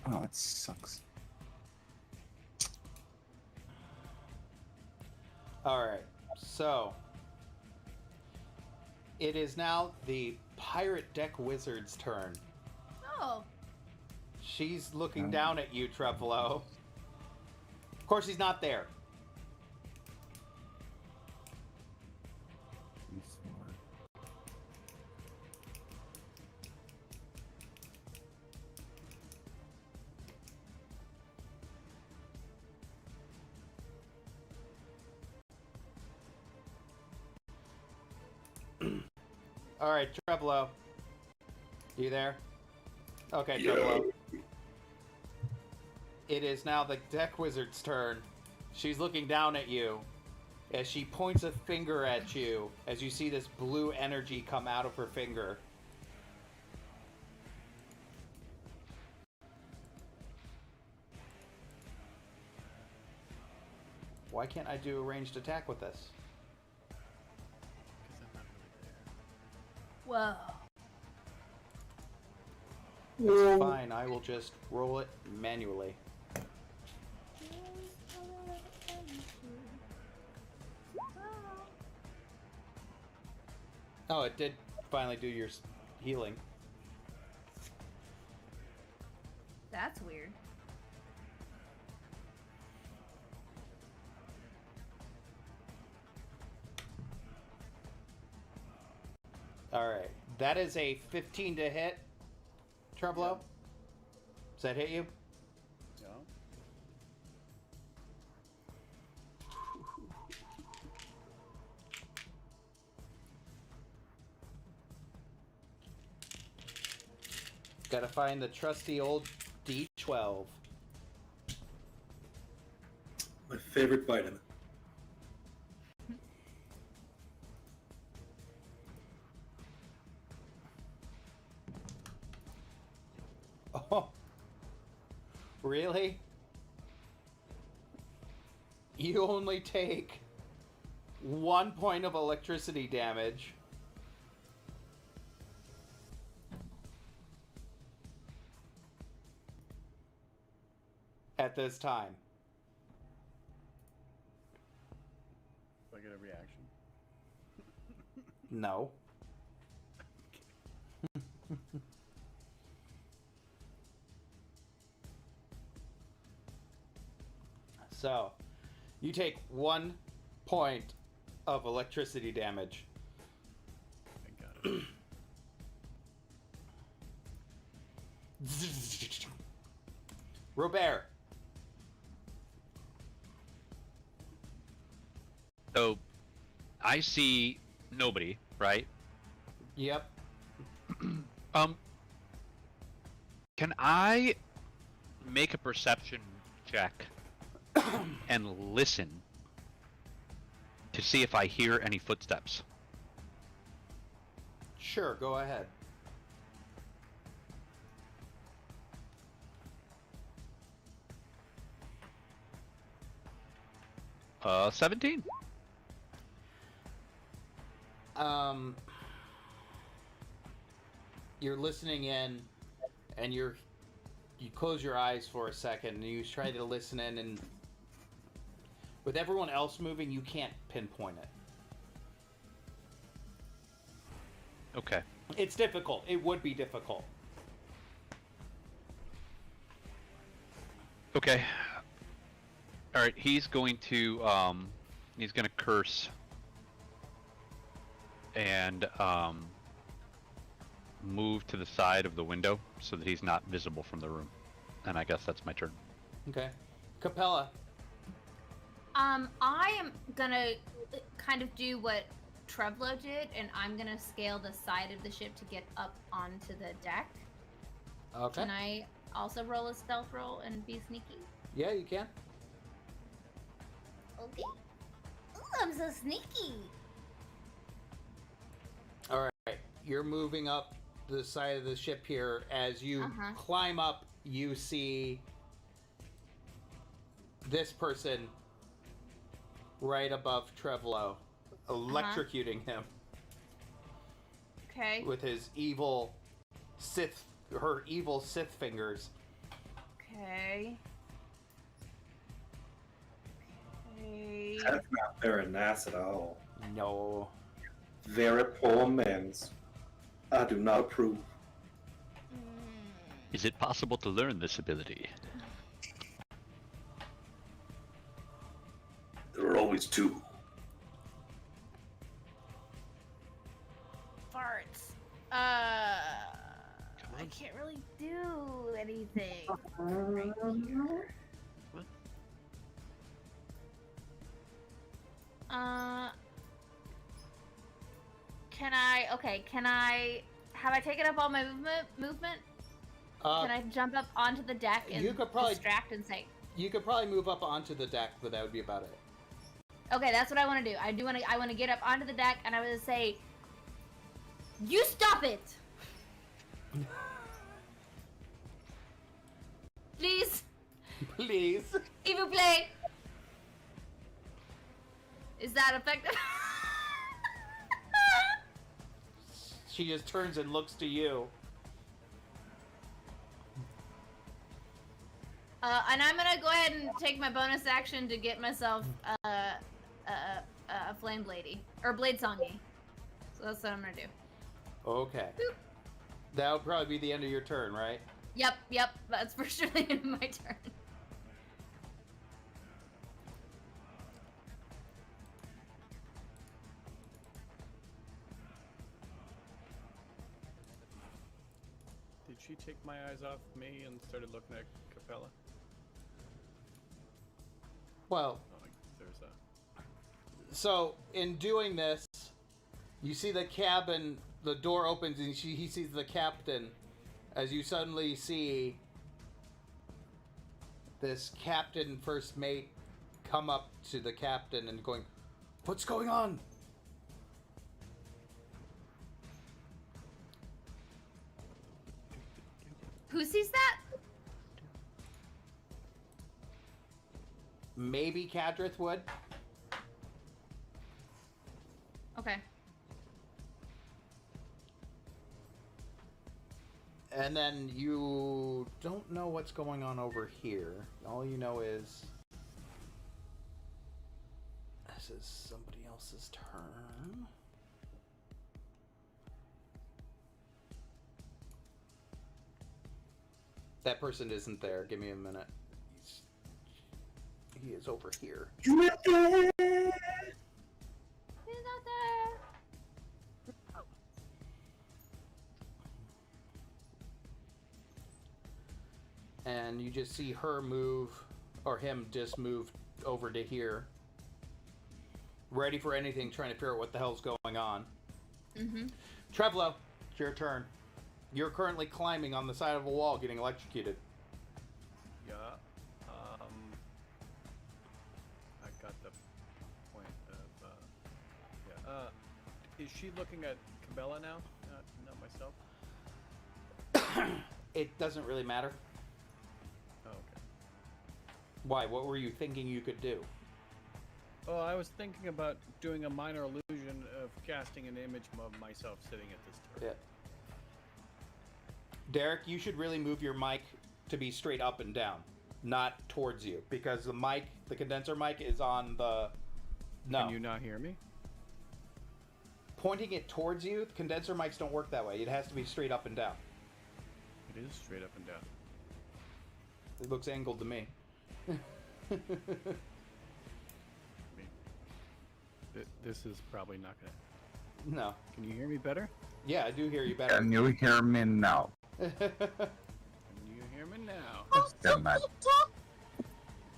[SPEAKER 5] Oh, it sucks.
[SPEAKER 1] Alright, so. It is now the pirate deck wizard's turn.
[SPEAKER 4] Oh.
[SPEAKER 1] She's looking down at you, Trevolo. Of course, he's not there. All right, Trevlo. You there? Okay, Trevlo. It is now the Deck Wizard's turn. She's looking down at you as she points a finger at you as you see this blue energy come out of her finger. Why can't I do a ranged attack with this?
[SPEAKER 4] Whoa.
[SPEAKER 1] It's fine, I will just roll it manually. Oh, it did finally do your healing.
[SPEAKER 4] That's weird.
[SPEAKER 1] Alright, that is a 15 to hit. Treblo? Does that hit you?
[SPEAKER 9] Yeah.
[SPEAKER 1] Gotta find the trusty old D12.
[SPEAKER 6] My favorite vitamin.
[SPEAKER 1] Oh. Really? You only take 1 point of electricity damage. At this time.
[SPEAKER 9] Do I get a reaction?
[SPEAKER 1] No. So, you take 1 point of electricity damage.
[SPEAKER 9] I got it.
[SPEAKER 1] Robert.
[SPEAKER 8] So, I see nobody, right?
[SPEAKER 1] Yep.
[SPEAKER 8] Can I make a perception check and listen to see if I hear any footsteps?
[SPEAKER 1] Sure, go ahead.
[SPEAKER 8] 17.
[SPEAKER 1] You're listening in, and you close your eyes for a second, and you try to listen in, and with everyone else moving, you can't pinpoint it.
[SPEAKER 8] Okay.
[SPEAKER 1] It's difficult. It would be difficult.
[SPEAKER 8] Okay. All right. He's going to curse and move to the side of the window so that he's not visible from the room. And I guess that's my turn.
[SPEAKER 1] Okay. Capella.
[SPEAKER 4] I am gonna kind of do what Treblo did, and I'm gonna scale the side of the ship to get up onto the deck.
[SPEAKER 1] Okay.
[SPEAKER 4] Can I also roll a stealth roll and be sneaky?
[SPEAKER 1] Yeah, you can.
[SPEAKER 4] Okay. Ooh, I'm so sneaky.
[SPEAKER 1] All right. You're moving up the side of the ship here. As you climb up, you see this person right above Trevlo, electrocuting him
[SPEAKER 4] Okay.
[SPEAKER 1] with his evil Sith, her evil Sith fingers.
[SPEAKER 4] Okay. Okay.
[SPEAKER 6] That's not very nice at all.
[SPEAKER 1] No.
[SPEAKER 6] Very poor man's. I do not approve.
[SPEAKER 8] Is it possible to learn this ability?
[SPEAKER 6] There are always two.
[SPEAKER 4] Farts. I can't really do anything right here.
[SPEAKER 8] What?
[SPEAKER 4] Can Can I? Okay. Can I? Have I taken up all my movement? Can I jump up onto the deck and
[SPEAKER 1] you could probably
[SPEAKER 4] distract and say?
[SPEAKER 1] You could probably move up onto the deck, but that would be about it.
[SPEAKER 4] Okay, that's what I want to do. I want to get up onto the deck and I want to say, "You stop it, please,
[SPEAKER 1] Please.
[SPEAKER 4] if you play." Is that effective?
[SPEAKER 1] She just turns and looks to you.
[SPEAKER 4] And I'm gonna go ahead and take my bonus action to get myself a flame bladey or blade songy. So that's what I'm gonna do.
[SPEAKER 1] Okay.
[SPEAKER 4] Boop.
[SPEAKER 1] That would probably be the end of your turn, right?
[SPEAKER 4] Yep. That's for sure the end of my turn.
[SPEAKER 9] Did she take my eyes off me and started looking at Capella?
[SPEAKER 1] Well,
[SPEAKER 9] Oh, there's a.
[SPEAKER 1] so in doing this, you see the cabin, the door opens and he sees the captain as you suddenly see this captain first mate come up to the captain and going, "What's going on?"
[SPEAKER 4] Who sees that?
[SPEAKER 1] Maybe Kadrith would.
[SPEAKER 4] Okay.
[SPEAKER 1] And then you don't know what's going on over here. All you know is this is somebody else's turn. That person isn't there. Give me a minute. He is over here.
[SPEAKER 4] He's not there.
[SPEAKER 1] And you just see her move, or him just move over to here. Ready for anything, trying to figure out what the hell's going on.
[SPEAKER 4] Mm-hmm.
[SPEAKER 1] Trevlo, it's your turn. You're currently climbing on the side of a wall, getting electrocuted.
[SPEAKER 9] Yeah. I got the point of. Yeah. Is she looking at Cabela now? Not myself.
[SPEAKER 1] It doesn't really matter.
[SPEAKER 9] Oh, okay.
[SPEAKER 1] Why? What were you thinking you could do?
[SPEAKER 9] Oh, I was thinking about doing a minor illusion of casting an image of myself sitting at this turret.
[SPEAKER 1] Yeah. Derek, you should really move your mic to be straight up and down, not towards you, because the mic, the condenser mic, is on the. No.
[SPEAKER 9] Can you not hear me?
[SPEAKER 1] Pointing it towards you, condenser mics don't work that way. It has to be straight up and down.
[SPEAKER 9] It is straight up and down.
[SPEAKER 1] It looks angled to me.
[SPEAKER 9] This is probably not gonna.
[SPEAKER 1] No.
[SPEAKER 9] Can you hear me better?
[SPEAKER 1] Yeah, I do hear you better.
[SPEAKER 5] Can you hear me now?
[SPEAKER 9] Can you hear me now?
[SPEAKER 5] Damn it.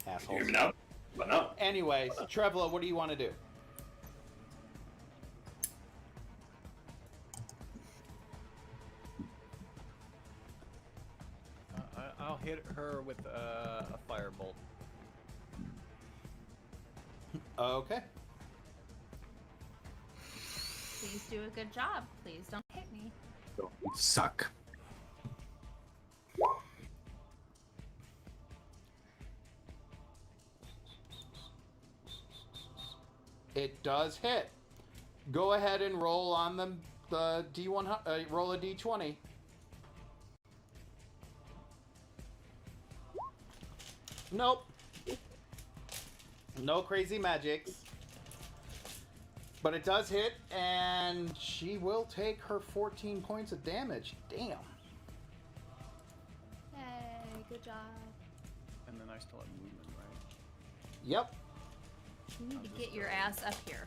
[SPEAKER 1] Asshole.
[SPEAKER 6] Hear me now? But no.
[SPEAKER 1] Anyways, Trevlo, what do you want to do?
[SPEAKER 9] I'll hit her with a firebolt.
[SPEAKER 1] Okay.
[SPEAKER 4] Please do a good job. Please don't hit me.
[SPEAKER 5] Don't suck.
[SPEAKER 1] It does hit. Go ahead and roll on the D100. Roll a D20. Nope. No crazy magics. But it does hit, and she will take her 14 points of damage. Damn.
[SPEAKER 4] Yay, good job.
[SPEAKER 9] And then I still have movement, right?
[SPEAKER 1] Yep.
[SPEAKER 4] You need to get your ass up here.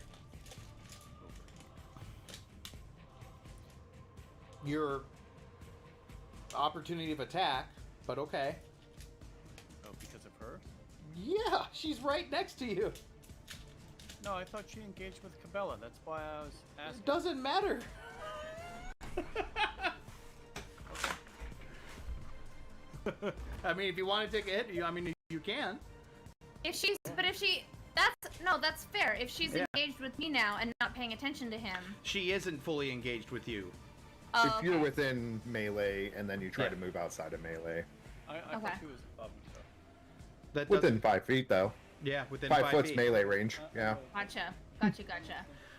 [SPEAKER 1] Your opportunity of attack, but okay.
[SPEAKER 9] Oh, because of her?
[SPEAKER 1] Yeah, she's right next to you.
[SPEAKER 9] No, I thought she engaged with Cabela. That's why I was asking.
[SPEAKER 1] It doesn't matter. I mean, if you want to take a hit, you can.
[SPEAKER 4] That's fair. If she's
[SPEAKER 1] Yeah.
[SPEAKER 4] engaged with me now and not paying attention to him.
[SPEAKER 1] She isn't fully engaged with you.
[SPEAKER 4] Oh,
[SPEAKER 2] If you're
[SPEAKER 4] okay.
[SPEAKER 2] within melee and then you try
[SPEAKER 1] Yeah.
[SPEAKER 2] to move outside of melee.
[SPEAKER 9] I
[SPEAKER 4] Okay.
[SPEAKER 9] thought she was above me, so.
[SPEAKER 1] That
[SPEAKER 2] Within 5 feet, though.
[SPEAKER 1] yeah, within
[SPEAKER 2] 5 foot's
[SPEAKER 1] feet.
[SPEAKER 2] melee range. Yeah.
[SPEAKER 4] Gotcha.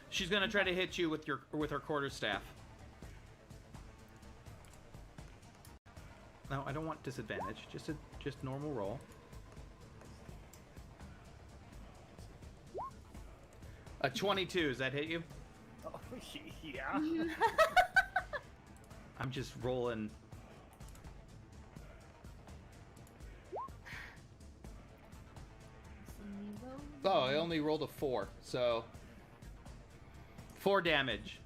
[SPEAKER 1] She's gonna try to hit you with her quarterstaff. No, I don't want disadvantage. Just normal roll. A 22. Does that hit you?
[SPEAKER 9] Oh, yeah.
[SPEAKER 1] I'm just rolling. Oh, I only rolled a 4, so 4 damage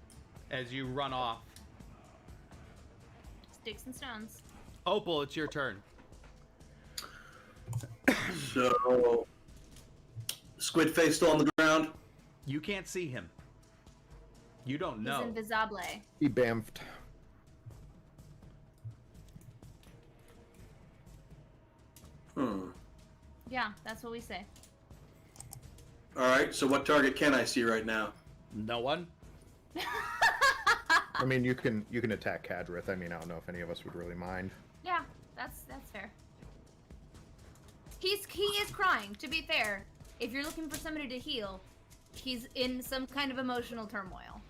[SPEAKER 1] as you run off.
[SPEAKER 4] Sticks and stones.
[SPEAKER 1] Opal, it's your turn.
[SPEAKER 6] So, Squid Face still on the ground?
[SPEAKER 1] You can't see him. You don't
[SPEAKER 4] He's
[SPEAKER 1] know.
[SPEAKER 4] invisible.
[SPEAKER 2] He bamfed.
[SPEAKER 4] Yeah, that's what we say.
[SPEAKER 6] Alright, so what target can I see right now?
[SPEAKER 1] No one?
[SPEAKER 2] I mean, you can attack Kadrith. I mean, I don't know if any of us would really mind.
[SPEAKER 4] Yeah, that's fair. He is crying. To be fair, if you're looking for somebody to heal, he's in some kind of emotional turmoil.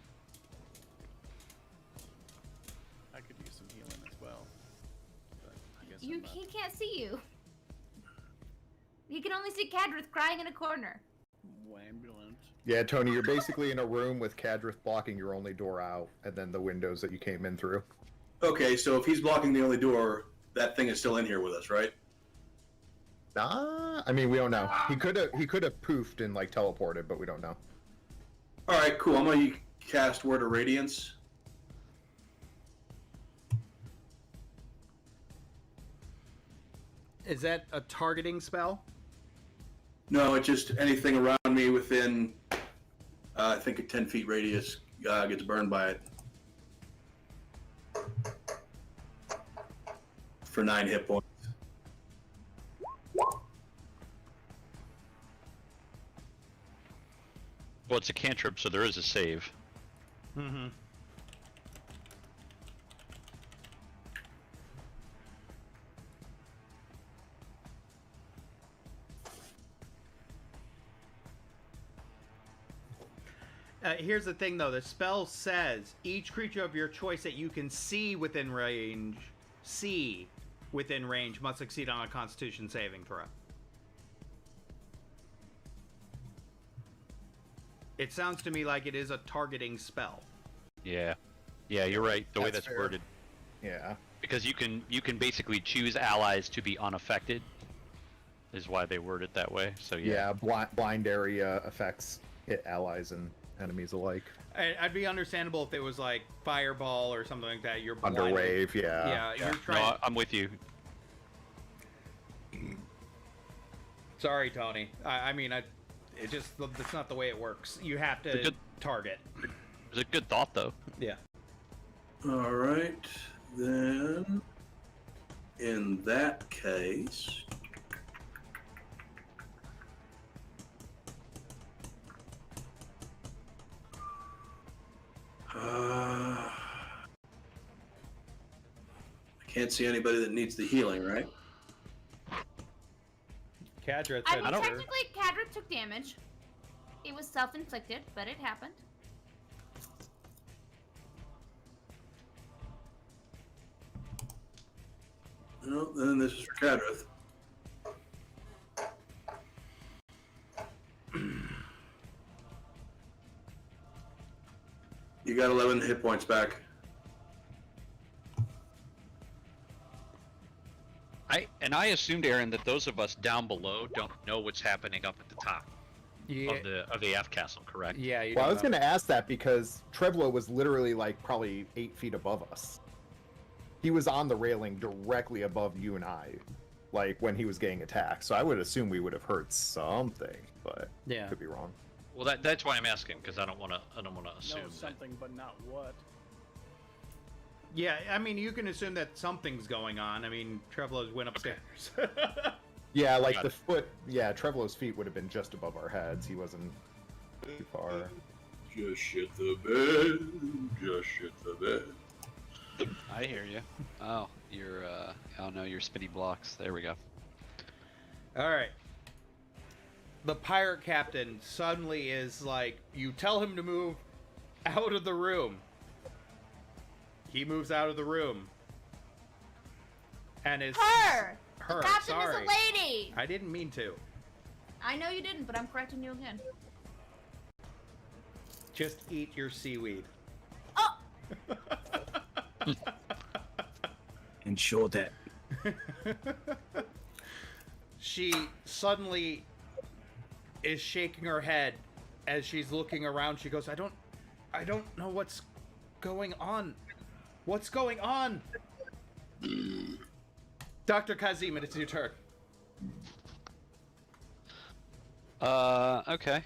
[SPEAKER 9] I could use some healing as well. But I guess
[SPEAKER 4] He can't see you. He can only see Kadrith crying in a corner.
[SPEAKER 9] Ambulance.
[SPEAKER 2] Yeah, Tony, you're basically in a room with Kadrith blocking your only door out, and then the windows that you came in through.
[SPEAKER 6] Okay, so if he's blocking the only door, that thing is still in here with us, right?
[SPEAKER 2] I mean, we don't know. He could have poofed and like teleported, but we don't know.
[SPEAKER 6] Alright, cool. I'm gonna cast Word of Radiance.
[SPEAKER 1] Is that a targeting spell?
[SPEAKER 6] No, it's just anything around me within, I think a 10 feet radius gets burned by it. For 9 hit points.
[SPEAKER 8] Well, it's a cantrip, so there is a save.
[SPEAKER 1] Mm-hmm. Here's the thing, though. The spell says each creature of your choice that you can see within range must succeed on a Constitution saving throw. It sounds to me like it is a targeting spell.
[SPEAKER 8] Yeah. Yeah, you're right. The way
[SPEAKER 2] That's
[SPEAKER 8] that's
[SPEAKER 2] fair.
[SPEAKER 8] worded.
[SPEAKER 2] Yeah.
[SPEAKER 8] Because you can basically choose allies to be unaffected. Is why they word it that way. So yeah.
[SPEAKER 2] Yeah, blind area effects hit allies and enemies alike.
[SPEAKER 1] I'd be understandable if it was like fireball or something like that. You're
[SPEAKER 2] Under
[SPEAKER 1] blinded.
[SPEAKER 2] wave, yeah.
[SPEAKER 1] Yeah,
[SPEAKER 8] Yeah.
[SPEAKER 1] you're
[SPEAKER 8] No,
[SPEAKER 1] trying.
[SPEAKER 8] I'm with you.
[SPEAKER 1] Sorry, Tony. It's not the way it works. You have
[SPEAKER 8] It's a
[SPEAKER 1] to
[SPEAKER 8] good-
[SPEAKER 1] target.
[SPEAKER 8] It's a good thought though.
[SPEAKER 1] Yeah.
[SPEAKER 6] Alright, then in that case, I can't see anybody that needs the healing, right?
[SPEAKER 1] Kadrith
[SPEAKER 4] I
[SPEAKER 1] said
[SPEAKER 4] mean,
[SPEAKER 1] sure.
[SPEAKER 4] technically, Kadrith took damage. It was self-inflicted, but it happened.
[SPEAKER 6] No, then this is for Kadrith. You got 11 hit points back.
[SPEAKER 8] I assumed, Aaron, that those of us down below don't know what's happening up at the top
[SPEAKER 1] Yeah.
[SPEAKER 8] of the F castle, correct?
[SPEAKER 1] Yeah. You
[SPEAKER 2] Well, I
[SPEAKER 1] don't
[SPEAKER 2] was
[SPEAKER 1] know.
[SPEAKER 2] going to ask that because Trevlo was literally like probably 8 feet above us. He was on the railing directly above you and I, like when he was getting attacked. So I would assume we would have heard something, but
[SPEAKER 1] Yeah.
[SPEAKER 2] could be wrong.
[SPEAKER 8] Well, that's why I'm asking, because I don't want to assume
[SPEAKER 9] Know something, but not what.
[SPEAKER 1] Yeah, I mean, you can assume that something's going on. I mean, Trevorrow's went upstairs.
[SPEAKER 2] Yeah, like
[SPEAKER 8] Got
[SPEAKER 2] the
[SPEAKER 8] it.
[SPEAKER 2] foot. Yeah, Trevorrow's feet would have been just above our heads. He wasn't too far.
[SPEAKER 6] Just shit the bed. Just shit the bed.
[SPEAKER 10] I hear you. Oh, you're oh no, you're spinny blocks. There we go.
[SPEAKER 1] All right. The pirate captain suddenly is like, you tell him to move out of the room. He moves out of the room. And is
[SPEAKER 4] Her!
[SPEAKER 1] her.
[SPEAKER 4] The captain
[SPEAKER 1] Sorry.
[SPEAKER 4] is a lady!
[SPEAKER 1] I didn't mean to.
[SPEAKER 4] I know you didn't, but I'm correcting you again.
[SPEAKER 1] Just eat your seaweed.
[SPEAKER 4] Oh!
[SPEAKER 5] Ensure that.
[SPEAKER 1] She suddenly is shaking her head as she's looking around. She goes, I don't know what's going on. What's going on? Dr. Kazim, it's your turn.
[SPEAKER 10] Okay.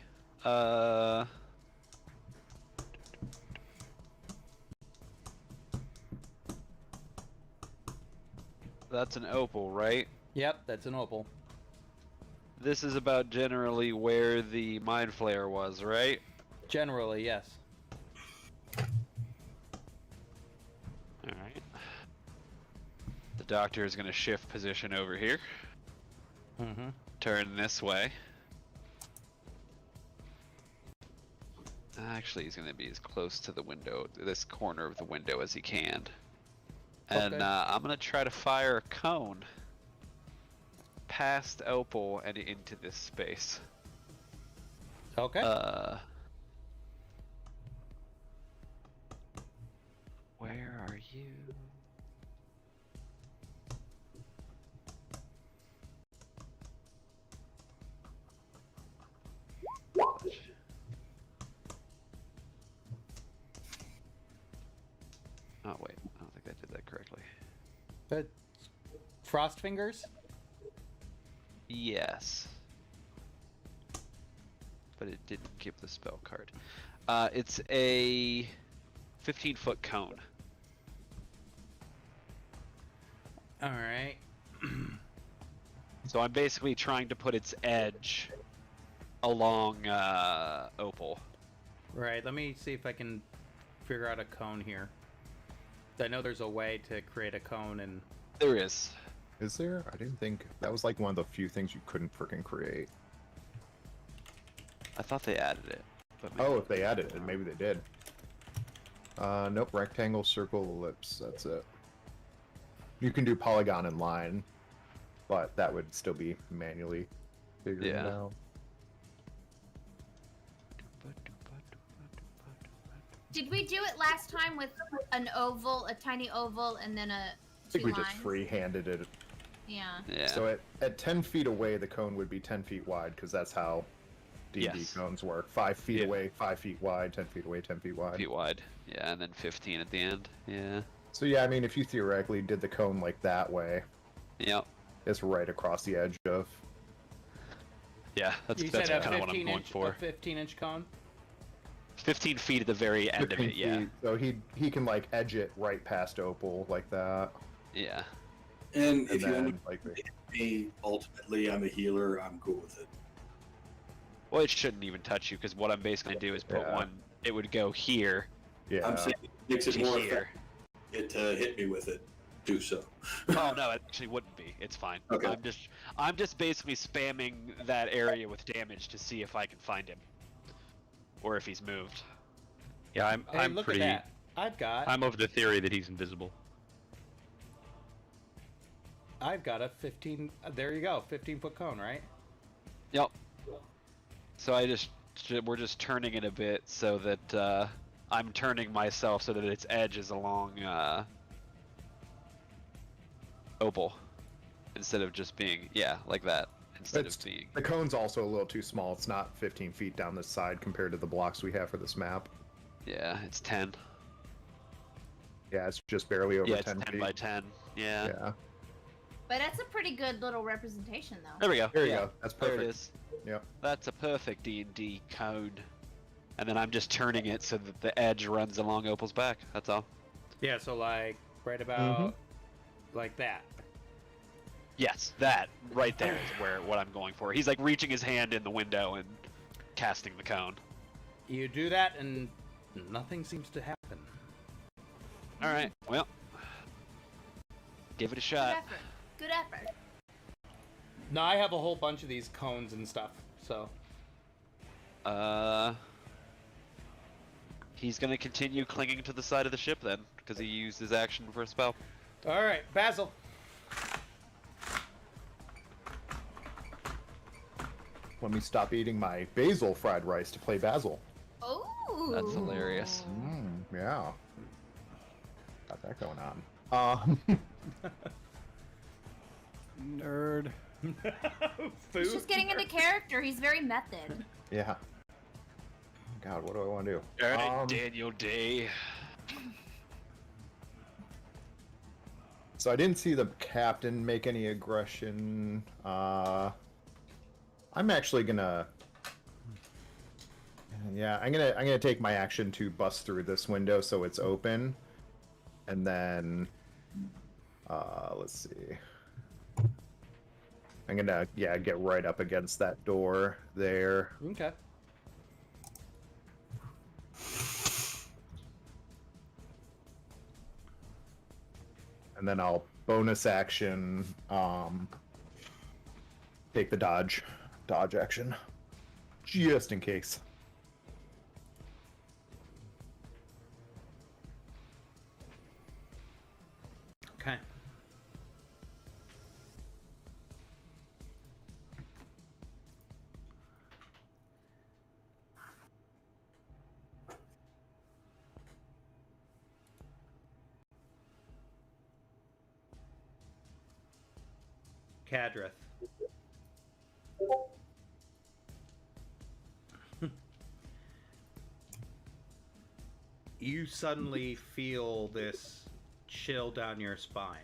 [SPEAKER 10] That's an opal, right?
[SPEAKER 1] Yep, that's an opal.
[SPEAKER 10] This is about generally where the mind flayer was, right?
[SPEAKER 1] Generally, yes.
[SPEAKER 10] Alright. The doctor is going to shift position over here.
[SPEAKER 1] Mm-hmm.
[SPEAKER 10] Turn this way. Actually, he's going to be as close to the window, this corner of the window, as he can. And
[SPEAKER 1] Okay.
[SPEAKER 10] I'm going to try to fire a cone past Opal and into this space.
[SPEAKER 1] Okay.
[SPEAKER 10] Where are you? Oh wait, I don't think I did that correctly.
[SPEAKER 1] But Frost Fingers?
[SPEAKER 10] Yes. But it didn't give the spell card. It's a 15-foot cone.
[SPEAKER 1] Alright.
[SPEAKER 10] So I'm basically trying to put its edge along Opal.
[SPEAKER 1] Right, let me see if I can figure out a cone here. I know there's a way to create a cone and...
[SPEAKER 10] There is.
[SPEAKER 2] Is there? I didn't think that was like one of the few things you couldn't freaking create.
[SPEAKER 10] I thought they added it. But maybe
[SPEAKER 2] Oh, if they added it, maybe they did. Nope. Rectangle, circle, ellipse. That's it. You can do polygon and line, but that would still be manually figuring it
[SPEAKER 10] Yeah.
[SPEAKER 2] out.
[SPEAKER 4] Did we do it last time with an oval, a tiny oval, and then
[SPEAKER 2] I
[SPEAKER 4] two
[SPEAKER 2] think we
[SPEAKER 4] lines?
[SPEAKER 2] just free-handed it.
[SPEAKER 4] Yeah.
[SPEAKER 10] Yeah.
[SPEAKER 2] So at 10 feet away, the cone would be 10 feet wide, because that's how D&D
[SPEAKER 10] Yes.
[SPEAKER 2] cones work. 5 feet
[SPEAKER 10] Yeah.
[SPEAKER 2] away, 5 feet wide, 10 feet away, 10 feet wide.
[SPEAKER 10] feet wide. Yeah, and then 15 at the end. Yeah.
[SPEAKER 2] So yeah, I mean, if you theoretically did the cone like that way,
[SPEAKER 10] Yep.
[SPEAKER 2] it's right across the edge of...
[SPEAKER 10] Yeah, that's
[SPEAKER 1] You
[SPEAKER 10] that's
[SPEAKER 1] said a
[SPEAKER 10] kind of what I'm
[SPEAKER 1] 15
[SPEAKER 10] going
[SPEAKER 1] inch,
[SPEAKER 10] for.
[SPEAKER 1] a 15-inch cone?
[SPEAKER 10] 15 feet at the very end of
[SPEAKER 2] 15
[SPEAKER 10] it. Yeah.
[SPEAKER 2] feet. So he can like edge it right past Opal like that.
[SPEAKER 10] Yeah.
[SPEAKER 6] And
[SPEAKER 2] And
[SPEAKER 6] if you
[SPEAKER 2] then
[SPEAKER 6] want
[SPEAKER 2] like
[SPEAKER 6] me, ultimately, I'm a healer. I'm cool with it.
[SPEAKER 10] Well, it shouldn't even touch you because what I'm basically gonna do is put
[SPEAKER 2] Yeah.
[SPEAKER 10] one. It would go here
[SPEAKER 2] yeah.
[SPEAKER 6] I'm saying it makes it
[SPEAKER 10] to
[SPEAKER 6] more
[SPEAKER 10] here.
[SPEAKER 6] effective to hit me with it. Do so.
[SPEAKER 10] Oh no, it actually wouldn't be. It's fine.
[SPEAKER 6] Okay.
[SPEAKER 10] I'm just basically spamming that area with damage to see if I can find him, or if he's moved.
[SPEAKER 8] Yeah, I'm
[SPEAKER 1] Hey,
[SPEAKER 8] I'm
[SPEAKER 1] look
[SPEAKER 8] pretty.
[SPEAKER 1] at that.
[SPEAKER 8] I'm of the theory that he's invisible.
[SPEAKER 1] I've got a 15... There you go, 15-foot cone, right?
[SPEAKER 10] Yep. So we're just turning it a bit so that I'm turning myself so that its edge is along Opal instead of just being like that instead
[SPEAKER 2] It's-
[SPEAKER 10] of being
[SPEAKER 2] The cone's also a little too small. It's not 15 feet down the side compared to the blocks we have for this map.
[SPEAKER 10] it's 10.
[SPEAKER 2] Yeah, it's just barely over
[SPEAKER 10] Yeah, it's
[SPEAKER 2] 10
[SPEAKER 10] 10
[SPEAKER 2] feet.
[SPEAKER 10] by 10. Yeah.
[SPEAKER 2] Yeah.
[SPEAKER 4] But that's a pretty good little representation, though.
[SPEAKER 10] There we go.
[SPEAKER 2] There you
[SPEAKER 10] Yeah,
[SPEAKER 2] go. That's
[SPEAKER 10] there
[SPEAKER 2] perfect.
[SPEAKER 10] it is.
[SPEAKER 2] Yep.
[SPEAKER 10] That's a perfect D&D cone. And then I'm just turning it so that the edge runs along Opal's back. That's all.
[SPEAKER 1] Yeah, so like right about like that.
[SPEAKER 10] Yes, that right there is what I'm going for. He's like reaching his hand in the window and casting the cone.
[SPEAKER 1] You do that, and nothing seems to happen.
[SPEAKER 10] All right. Well, give it a
[SPEAKER 4] Good
[SPEAKER 10] shot.
[SPEAKER 4] effort. Good effort.
[SPEAKER 1] No, I have a whole bunch of these cones and stuff, so.
[SPEAKER 10] He's gonna continue clinging to the side of the ship then, because he used his action for a spell.
[SPEAKER 1] All right, Basil.
[SPEAKER 2] Let me stop eating my basil fried rice to play Basil.
[SPEAKER 4] Oh.
[SPEAKER 10] That's hilarious.
[SPEAKER 2] Yeah. Got that going on.
[SPEAKER 9] Nerd.
[SPEAKER 4] He's just getting into character. He's very method.
[SPEAKER 2] Yeah. God, what do I want to do?
[SPEAKER 10] All right, Daniel Day.
[SPEAKER 2] So I didn't see the captain make any aggression. I'm actually gonna. Yeah, I'm gonna take my action to bust through this window so it's open, and then, let's see. I'm gonna get right up against that door there.
[SPEAKER 1] Okay.
[SPEAKER 2] And then I'll bonus action, take the dodge action, just in case.
[SPEAKER 1] Okay. Cadrith. You suddenly feel this chill down your spine.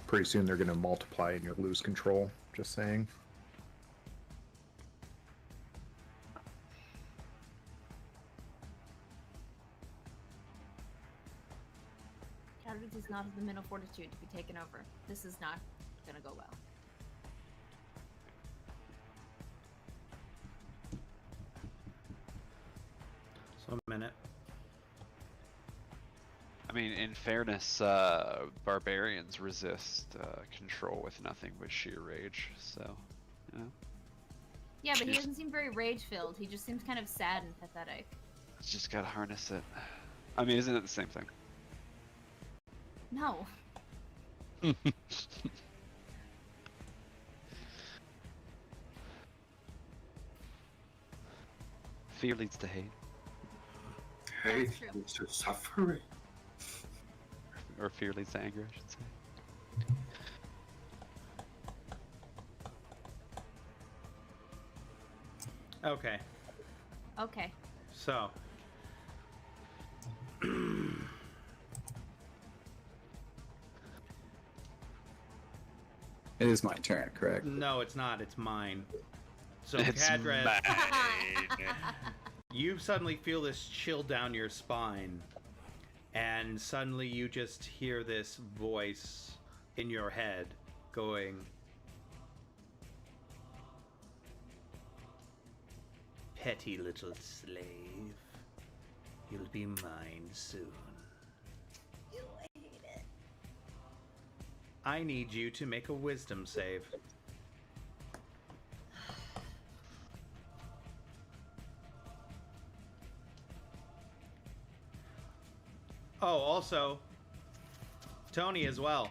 [SPEAKER 2] Pretty soon they're gonna multiply and you'll lose control. Just saying.
[SPEAKER 4] Cadric does not have the mental fortitude to be taken over. This is not gonna go well.
[SPEAKER 1] So a minute.
[SPEAKER 10] I mean, in fairness, barbarians resist control with nothing but sheer rage. So, you know,
[SPEAKER 4] Yeah, but he doesn't seem very rage-filled. He just seems kind of sad and pathetic.
[SPEAKER 10] just gotta harness it. I mean, isn't it the same thing?
[SPEAKER 4] No.
[SPEAKER 10] Fear leads to hate,
[SPEAKER 6] Hate
[SPEAKER 4] true.
[SPEAKER 6] leads to suffering.
[SPEAKER 10] or fear leads to anger, I should say.
[SPEAKER 1] Okay.
[SPEAKER 4] Okay.
[SPEAKER 1] So.
[SPEAKER 5] It is my turn, correct?
[SPEAKER 1] No, it's not. It's mine. So,
[SPEAKER 10] It's
[SPEAKER 1] Cadrith,
[SPEAKER 10] mine.
[SPEAKER 1] you suddenly feel this chill down your spine, and suddenly you just hear this voice in your head going, "Petty little slave, you'll be mine soon. I need you to make a wisdom save." Oh, also, Tony as well.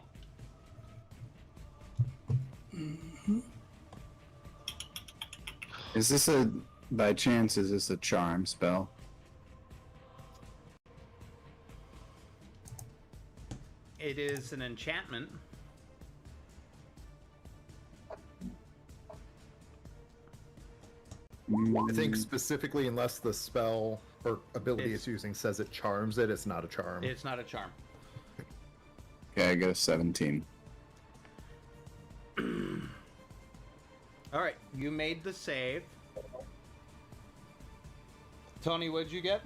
[SPEAKER 5] Is this by chance, is this a charm spell?
[SPEAKER 1] it is an enchantment.
[SPEAKER 2] I think specifically, unless the spell or ability it's using says it charms it, it's not a charm.
[SPEAKER 1] It's not a charm.
[SPEAKER 5] Okay, I got a 17.
[SPEAKER 1] All right, you made the save. Tony, what'd you get?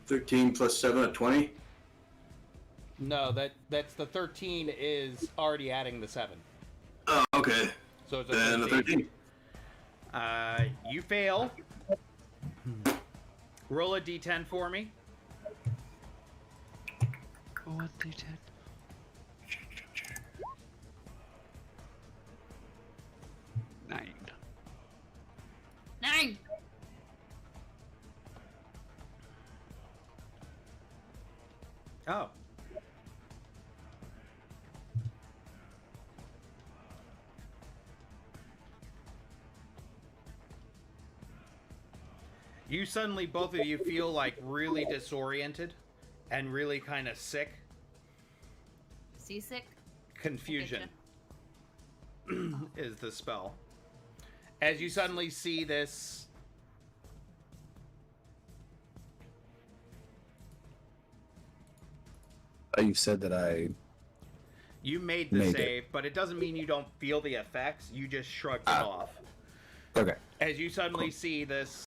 [SPEAKER 6] 13 plus 7 at 20.
[SPEAKER 1] No, that's the 13 is already adding the 7.
[SPEAKER 6] Oh, okay.
[SPEAKER 1] So it's a
[SPEAKER 6] Then
[SPEAKER 1] 13.
[SPEAKER 6] a 13.
[SPEAKER 1] You fail. Roll a d10 for me.
[SPEAKER 10] Oh, 1d10. 9.
[SPEAKER 4] 9.
[SPEAKER 1] Oh. You suddenly, both of you, feel like really disoriented and really kind of sick.
[SPEAKER 4] Seasick?
[SPEAKER 1] Confusion is the spell. As you suddenly see this
[SPEAKER 5] You said that I...
[SPEAKER 1] You made the
[SPEAKER 5] Made
[SPEAKER 1] save, but it doesn't mean you don't feel the effects. You just shrugged it off.
[SPEAKER 5] Okay.
[SPEAKER 1] As you suddenly see this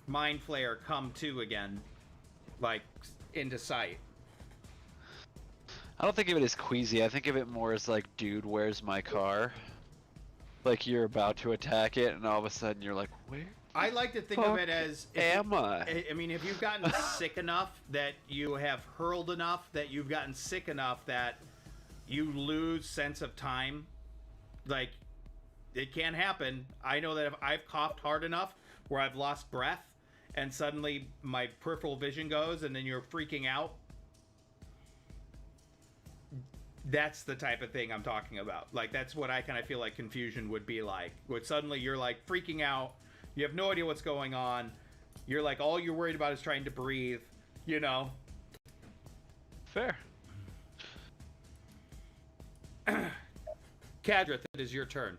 [SPEAKER 1] mind flare come to again, like into sight.
[SPEAKER 10] I don't think of it as queasy. I think of it more as like, dude, where's my car? Like you're about to attack it, and all of a sudden you're like, where?
[SPEAKER 1] I like to think of it as
[SPEAKER 10] Am I?
[SPEAKER 1] I mean, if you've gotten sick enough that you have hurled enough that you've gotten sick enough that you lose sense of time, like it can happen. I know that if I've coughed hard enough where I've lost breath and suddenly my peripheral vision goes and then you're freaking out. That's the type of thing I'm talking about. Like that's what I kind of feel like confusion would be like. Where suddenly you're like freaking out. You have no idea what's going on. You're like, all you're worried about is trying to breathe, you know?
[SPEAKER 10] Fair.
[SPEAKER 1] Kadrith, it is your turn.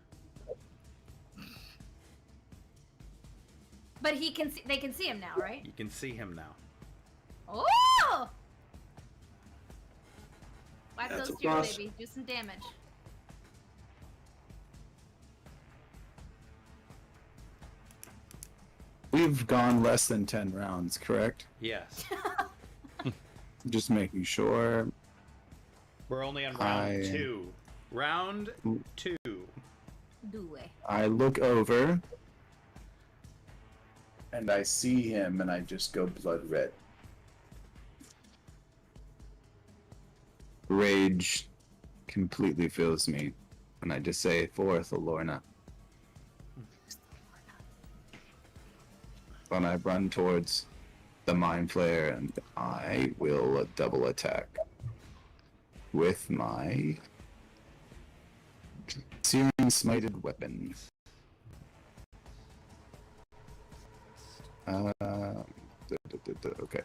[SPEAKER 4] But he can see, they can see him now, right?
[SPEAKER 1] You can see him now.
[SPEAKER 4] Oh! Wipe
[SPEAKER 6] That's
[SPEAKER 4] those
[SPEAKER 6] a
[SPEAKER 4] tears,
[SPEAKER 6] plus.
[SPEAKER 4] baby. Do some damage.
[SPEAKER 5] We've gone less than 10 rounds, correct?
[SPEAKER 1] Yes.
[SPEAKER 5] Just making sure.
[SPEAKER 1] We're only on round
[SPEAKER 5] I-
[SPEAKER 1] 2. Round 2.
[SPEAKER 4] Do it.
[SPEAKER 5] I look over and I see him and I just go blood red. Rage completely fills me and I just say, "Forth, Lorna." And I run towards the mind flare and I will double attack with my searing smited weapon. Okay.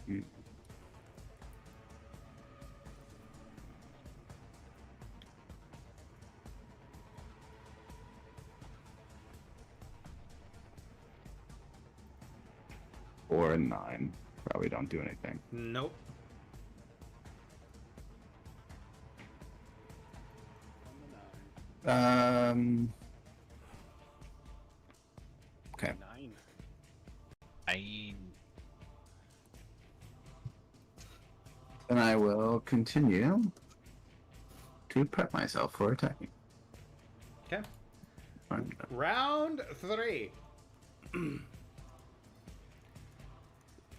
[SPEAKER 5] Hmm. Or a 9. Probably don't do anything.
[SPEAKER 1] Nope.
[SPEAKER 5] Okay.
[SPEAKER 9] 9.
[SPEAKER 5] Then I will continue to prep myself for attacking.
[SPEAKER 1] Okay.
[SPEAKER 5] Fine.
[SPEAKER 1] Round 3.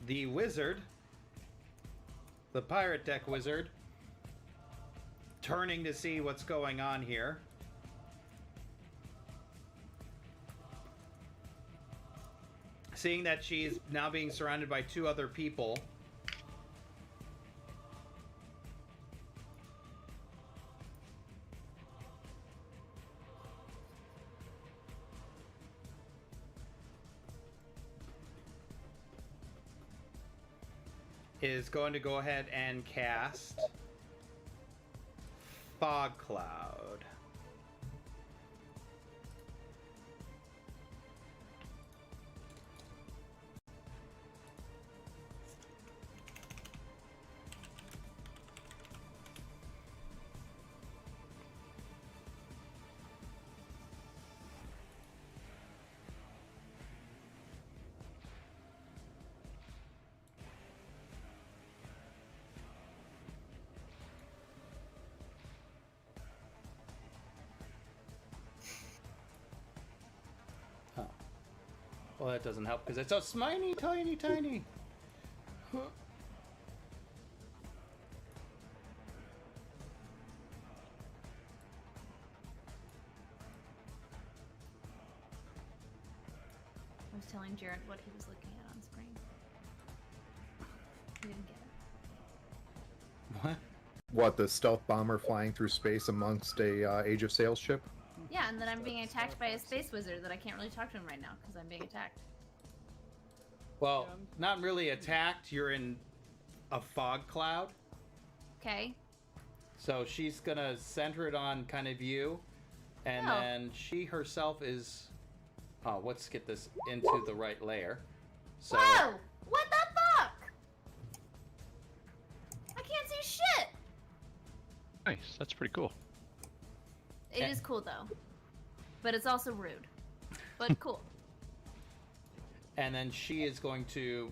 [SPEAKER 1] The wizard, the pirate deck wizard, turning to see what's going on here. Seeing that she's now being surrounded by 2 other people. is going to go ahead and cast Fog Cloud. Well, that doesn't help because it's so sminy, tiny, tiny. Huh.
[SPEAKER 4] I was telling Jared what he was looking at on screen. He didn't get it.
[SPEAKER 1] What?
[SPEAKER 2] What, the stealth bomber flying through space amongst a Age of Sail ship?
[SPEAKER 4] Yeah, and then I'm being attacked by a space wizard that I can't really talk to him right now because I'm being attacked.
[SPEAKER 1] Well, not really attacked. You're in a fog cloud.
[SPEAKER 4] Okay.
[SPEAKER 1] So she's gonna center it on kind of you, and
[SPEAKER 4] Oh.
[SPEAKER 1] then she herself is. Oh, let's get this into the right layer. So.
[SPEAKER 4] Whoa! What the fuck? I can't see shit!
[SPEAKER 8] Nice. That's pretty cool.
[SPEAKER 4] It is cool though. But it's also rude. But cool.
[SPEAKER 1] And then she is going to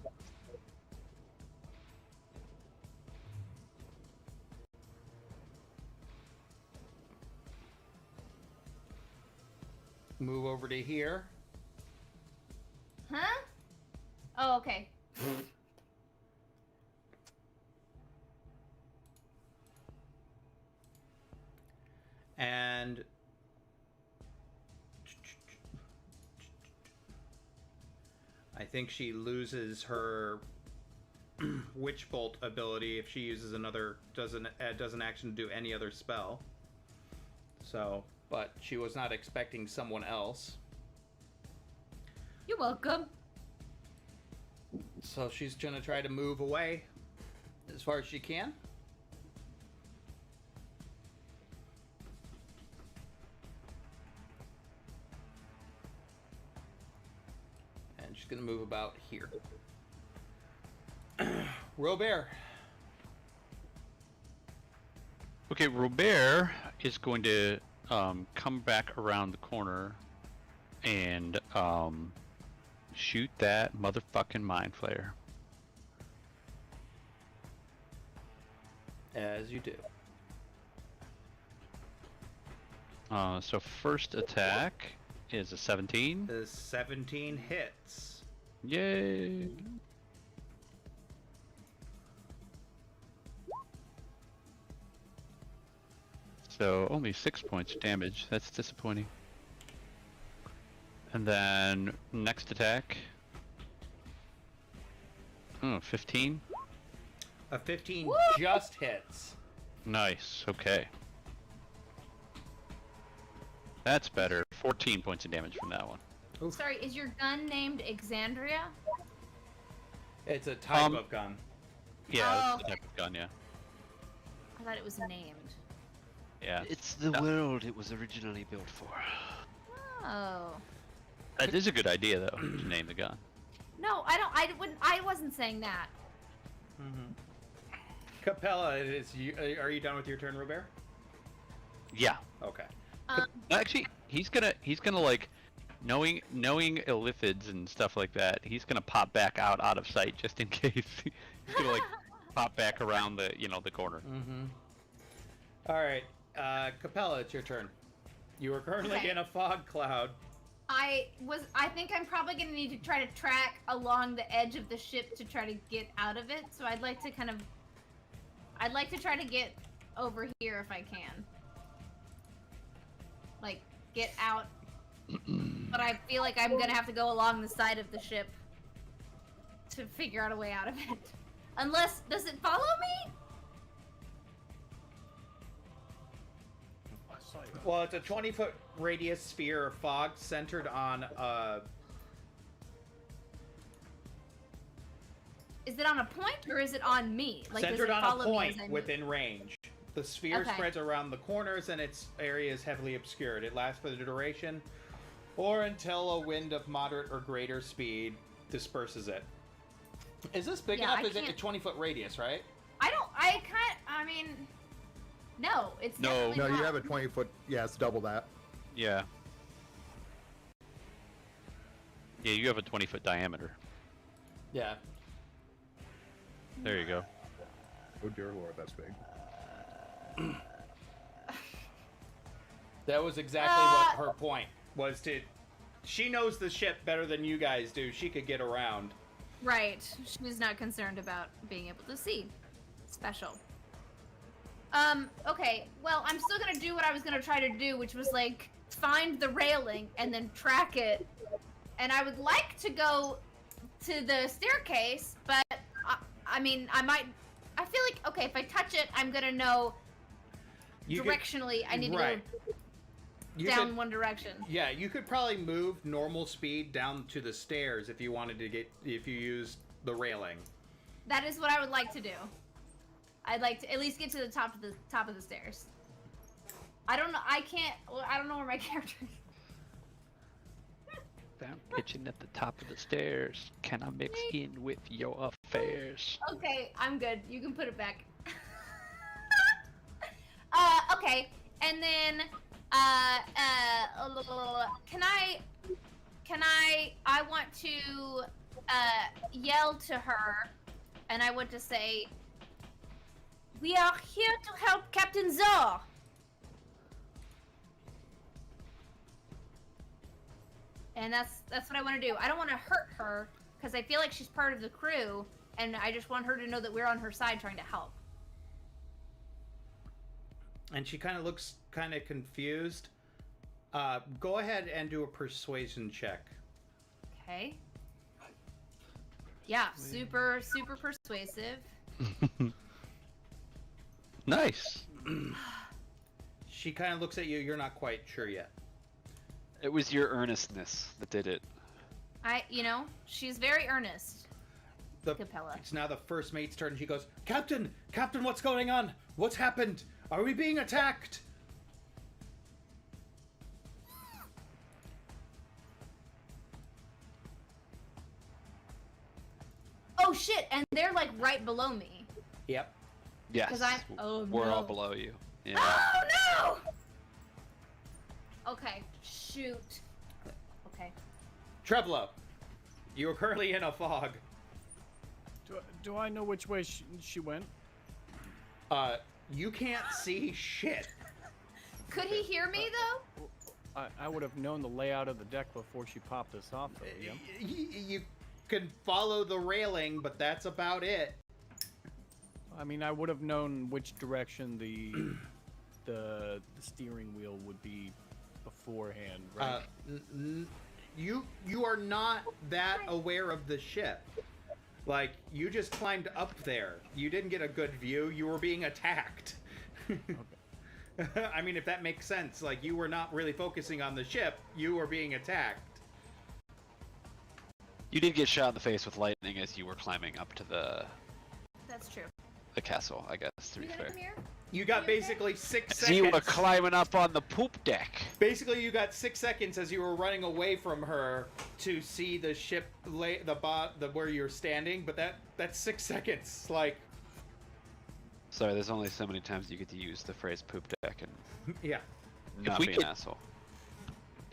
[SPEAKER 1] move over to here.
[SPEAKER 4] Huh? Oh, okay.
[SPEAKER 1] And I think she loses her Witch Bolt ability if she uses another doesn't action to do any other spell. So, but she was not expecting someone else.
[SPEAKER 4] You're welcome.
[SPEAKER 1] So she's gonna try to move away as far as she can. And she's gonna move about here. Robert.
[SPEAKER 8] Okay, Robert is going to come back around the corner and shoot that motherfucking mind flayer.
[SPEAKER 1] As you do.
[SPEAKER 8] So first attack is a 17.
[SPEAKER 1] The 17 hits.
[SPEAKER 8] Yay! So only 6 points of damage. That's disappointing. And then next attack. Oh, 15.
[SPEAKER 1] A 15 just hits.
[SPEAKER 8] Nice. Okay. That's better. 14 points of damage from that one.
[SPEAKER 1] Oof.
[SPEAKER 4] Sorry, is your gun named Exandria?
[SPEAKER 1] It's a type of gun.
[SPEAKER 8] Yeah,
[SPEAKER 4] Oh.
[SPEAKER 8] that's the type of gun, yeah.
[SPEAKER 4] I thought it was named.
[SPEAKER 8] Yeah.
[SPEAKER 10] It's the
[SPEAKER 8] Yeah.
[SPEAKER 10] world it was originally built for.
[SPEAKER 4] Oh.
[SPEAKER 8] That is a good idea, though, to name the gun.
[SPEAKER 4] No, I wasn't saying that.
[SPEAKER 1] Mm-hmm. Capella, it is you. Are you done with your turn, Robert?
[SPEAKER 8] Yeah.
[SPEAKER 1] Okay.
[SPEAKER 8] Actually, he's gonna like, knowing illithids and stuff like that, he's gonna pop back out of sight just in case. He's gonna like pop back around the the corner.
[SPEAKER 1] Mm-hmm. All right, Capella, it's your turn. You are currently
[SPEAKER 4] Okay.
[SPEAKER 1] in a fog cloud.
[SPEAKER 4] I think I'm probably gonna need to try to track along the edge of the ship to try to get out of it. So I'd like to try to get over here if I can. Like, get out. But I feel like I'm gonna have to go along the side of the ship to figure out a way out of it. Unless, does it follow me?
[SPEAKER 1] Well, it's a 20-foot radius sphere of fog centered on
[SPEAKER 4] Is Is it on a point or is it on me? Like, does
[SPEAKER 1] Centered
[SPEAKER 4] it
[SPEAKER 1] on
[SPEAKER 4] follow
[SPEAKER 1] a
[SPEAKER 4] me
[SPEAKER 1] point
[SPEAKER 4] as I move?
[SPEAKER 1] within range. The sphere
[SPEAKER 4] Okay.
[SPEAKER 1] spreads around the corners and its area is heavily obscured. It lasts for the duration or until a wind of moderate or greater speed disperses it. Is this big
[SPEAKER 4] Yeah,
[SPEAKER 1] enough?
[SPEAKER 4] I
[SPEAKER 1] Is it a
[SPEAKER 4] can't-
[SPEAKER 1] 20-foot radius, right?
[SPEAKER 4] I mean, no, it's
[SPEAKER 8] No.
[SPEAKER 4] definitely
[SPEAKER 2] No, you
[SPEAKER 4] not.
[SPEAKER 2] have a 20-foot. Yeah, it's double that.
[SPEAKER 8] Yeah. Yeah, you have a 20-foot diameter.
[SPEAKER 1] Yeah.
[SPEAKER 8] There you go.
[SPEAKER 2] Oh dear lord, that's big.
[SPEAKER 1] That was exactly what her point was to... She knows the ship better than you guys do. She could get around.
[SPEAKER 4] Right. She's not concerned about being able to see. Special. Okay. Well, I'm still gonna do what I was gonna try to do, which was, like, find the railing and then track it. And I would like to go to the staircase, but, I mean, I feel like, okay, if I touch it, I'm gonna know
[SPEAKER 1] You could-
[SPEAKER 4] directionally I need
[SPEAKER 1] right.
[SPEAKER 4] to go
[SPEAKER 1] You
[SPEAKER 4] down
[SPEAKER 1] could-
[SPEAKER 4] one direction.
[SPEAKER 1] Yeah, you could probably move normal speed down to the stairs if you wanted to get... If you used the railing.
[SPEAKER 4] That is what I would like to do. I'd like to at least get to the top of the stairs. I don't know. I don't know where my character is.
[SPEAKER 8] Found kitchen at the top of the stairs. Can I mix in with your affairs?
[SPEAKER 4] Okay, I'm good. You can put it back. Okay, and then I want to yell to her, and I want to say, "We are here to help Captain Zor." And that's what I want to do. I don't want to hurt her because I feel like she's part of the crew, and I just want her to know that we're on her side trying to help.
[SPEAKER 1] And she kind of looks kind of confused. Go ahead and do a persuasion check.
[SPEAKER 4] Okay. Yeah, super persuasive.
[SPEAKER 8] Nice.
[SPEAKER 1] She kind of looks at you. You're not quite sure yet.
[SPEAKER 10] It was your earnestness that did it.
[SPEAKER 4] She's very earnest.
[SPEAKER 1] The,
[SPEAKER 4] Capella.
[SPEAKER 1] It's now the first mate's turn. And she goes, Captain, what's going on? What's happened? Are we being attacked?
[SPEAKER 4] Oh shit! And they're like right below me.
[SPEAKER 1] Yep.
[SPEAKER 10] Yes.
[SPEAKER 4] 'Cause I'm- oh,
[SPEAKER 10] We're all
[SPEAKER 4] no.
[SPEAKER 10] below you. Yeah.
[SPEAKER 4] Oh no! Okay, shoot. Okay.
[SPEAKER 1] Treblo, you are currently in a fog.
[SPEAKER 9] Do I know which way she went?
[SPEAKER 1] You can't see shit.
[SPEAKER 4] Could he hear me though?
[SPEAKER 9] I would have known the layout of the deck before she popped us off, though. Yeah.
[SPEAKER 1] You can follow the railing, but that's about it.
[SPEAKER 9] I mean, I would have known which direction the steering wheel would be beforehand, right?
[SPEAKER 1] You are not that aware of the ship. Like, you just climbed up there. You didn't get a good view. You were being attacked. I mean, if that makes sense. Like, you were not really focusing on the ship. You were being attacked.
[SPEAKER 10] You did get shot in the face with lightning as you were climbing up to the
[SPEAKER 4] That's true.
[SPEAKER 10] castle, I guess, to be
[SPEAKER 4] You
[SPEAKER 10] fair.
[SPEAKER 4] gonna come here?
[SPEAKER 1] You got
[SPEAKER 4] You okay?
[SPEAKER 1] basically 6
[SPEAKER 10] So you were
[SPEAKER 1] seconds.
[SPEAKER 10] climbing up on the poop deck.
[SPEAKER 1] Basically, you got 6 seconds as you were running away from her to see the ship lay where you're standing. But that's 6 seconds. Like,
[SPEAKER 10] Sorry, there's only so many times you get to use the phrase poop deck and
[SPEAKER 1] yeah.
[SPEAKER 10] not
[SPEAKER 8] we
[SPEAKER 10] be
[SPEAKER 8] could-
[SPEAKER 10] an asshole.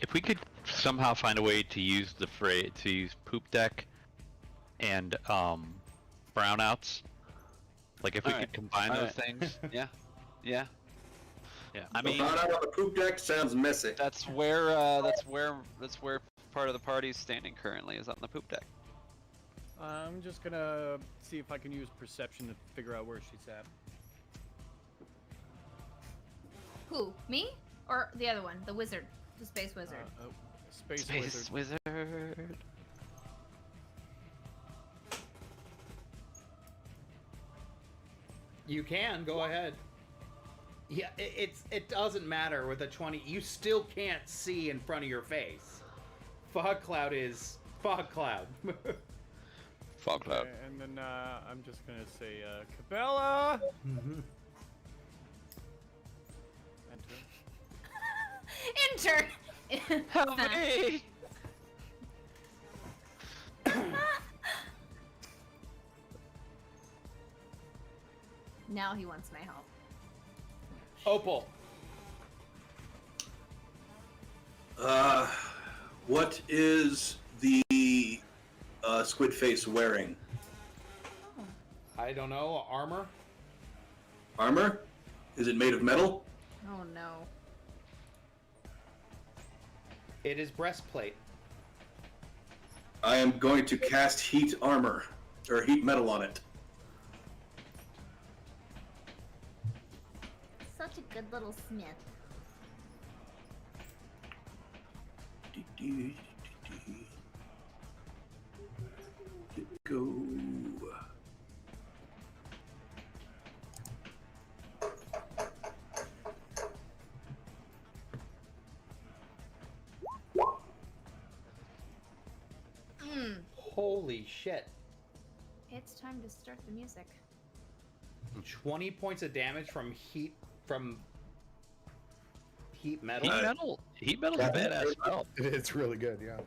[SPEAKER 8] If we could somehow find a way to use the phrase to use poop deck and brownouts, like if we
[SPEAKER 10] Alright,
[SPEAKER 8] could combine those
[SPEAKER 10] alright.
[SPEAKER 8] things.
[SPEAKER 10] Yeah. Yeah.
[SPEAKER 8] Yeah, I
[SPEAKER 6] The
[SPEAKER 8] mean,
[SPEAKER 6] brown out on the poop deck sounds messy.
[SPEAKER 10] That's where part of the party's standing currently, is on the poop deck.
[SPEAKER 9] I'm just gonna see if I can use perception to figure out where she's at.
[SPEAKER 4] Who? Me? Or the other one? The wizard. The space wizard.
[SPEAKER 9] Space
[SPEAKER 10] Space
[SPEAKER 9] wizard.
[SPEAKER 10] wizard.
[SPEAKER 1] You can go ahead. Yeah, it doesn't matter with a 20. You still can't see in front of your face. Fog cloud is fog cloud.
[SPEAKER 8] Fog Cloud.
[SPEAKER 9] Okay, and then I'm just gonna say Capella.
[SPEAKER 1] Mhm.
[SPEAKER 9] Enter.
[SPEAKER 4] Enter.
[SPEAKER 10] Help me!
[SPEAKER 4] Now he wants my help.
[SPEAKER 1] Opal.
[SPEAKER 6] What is the squid face wearing?
[SPEAKER 1] I don't know. Armor?
[SPEAKER 6] Armor? Is it made of metal?
[SPEAKER 4] Oh no.
[SPEAKER 1] It is breastplate.
[SPEAKER 6] I am going to cast heat armor, or heat metal on it.
[SPEAKER 4] Such a good little smith.
[SPEAKER 6] Go.
[SPEAKER 1] Holy shit.
[SPEAKER 4] It's time to start the music.
[SPEAKER 1] 20 points of damage from heat metal.
[SPEAKER 8] Heat metal's a badass spell.
[SPEAKER 2] It's really good, yeah.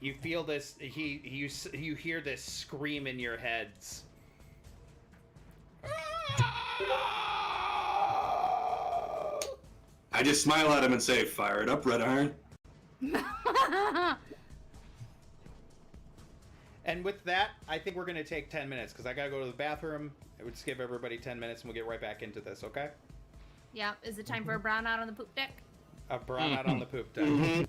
[SPEAKER 1] You feel this. You hear this scream in your heads.
[SPEAKER 6] I just smile at him and say, "Fire it up, Red Iron."
[SPEAKER 1] And with that, I think we're gonna take 10 minutes because I gotta go to the bathroom. I would just give everybody 10 minutes and we'll get right back into this. Okay?
[SPEAKER 4] Yeah, is it time for a brown out on the poop deck?
[SPEAKER 1] A brown out on the poop deck.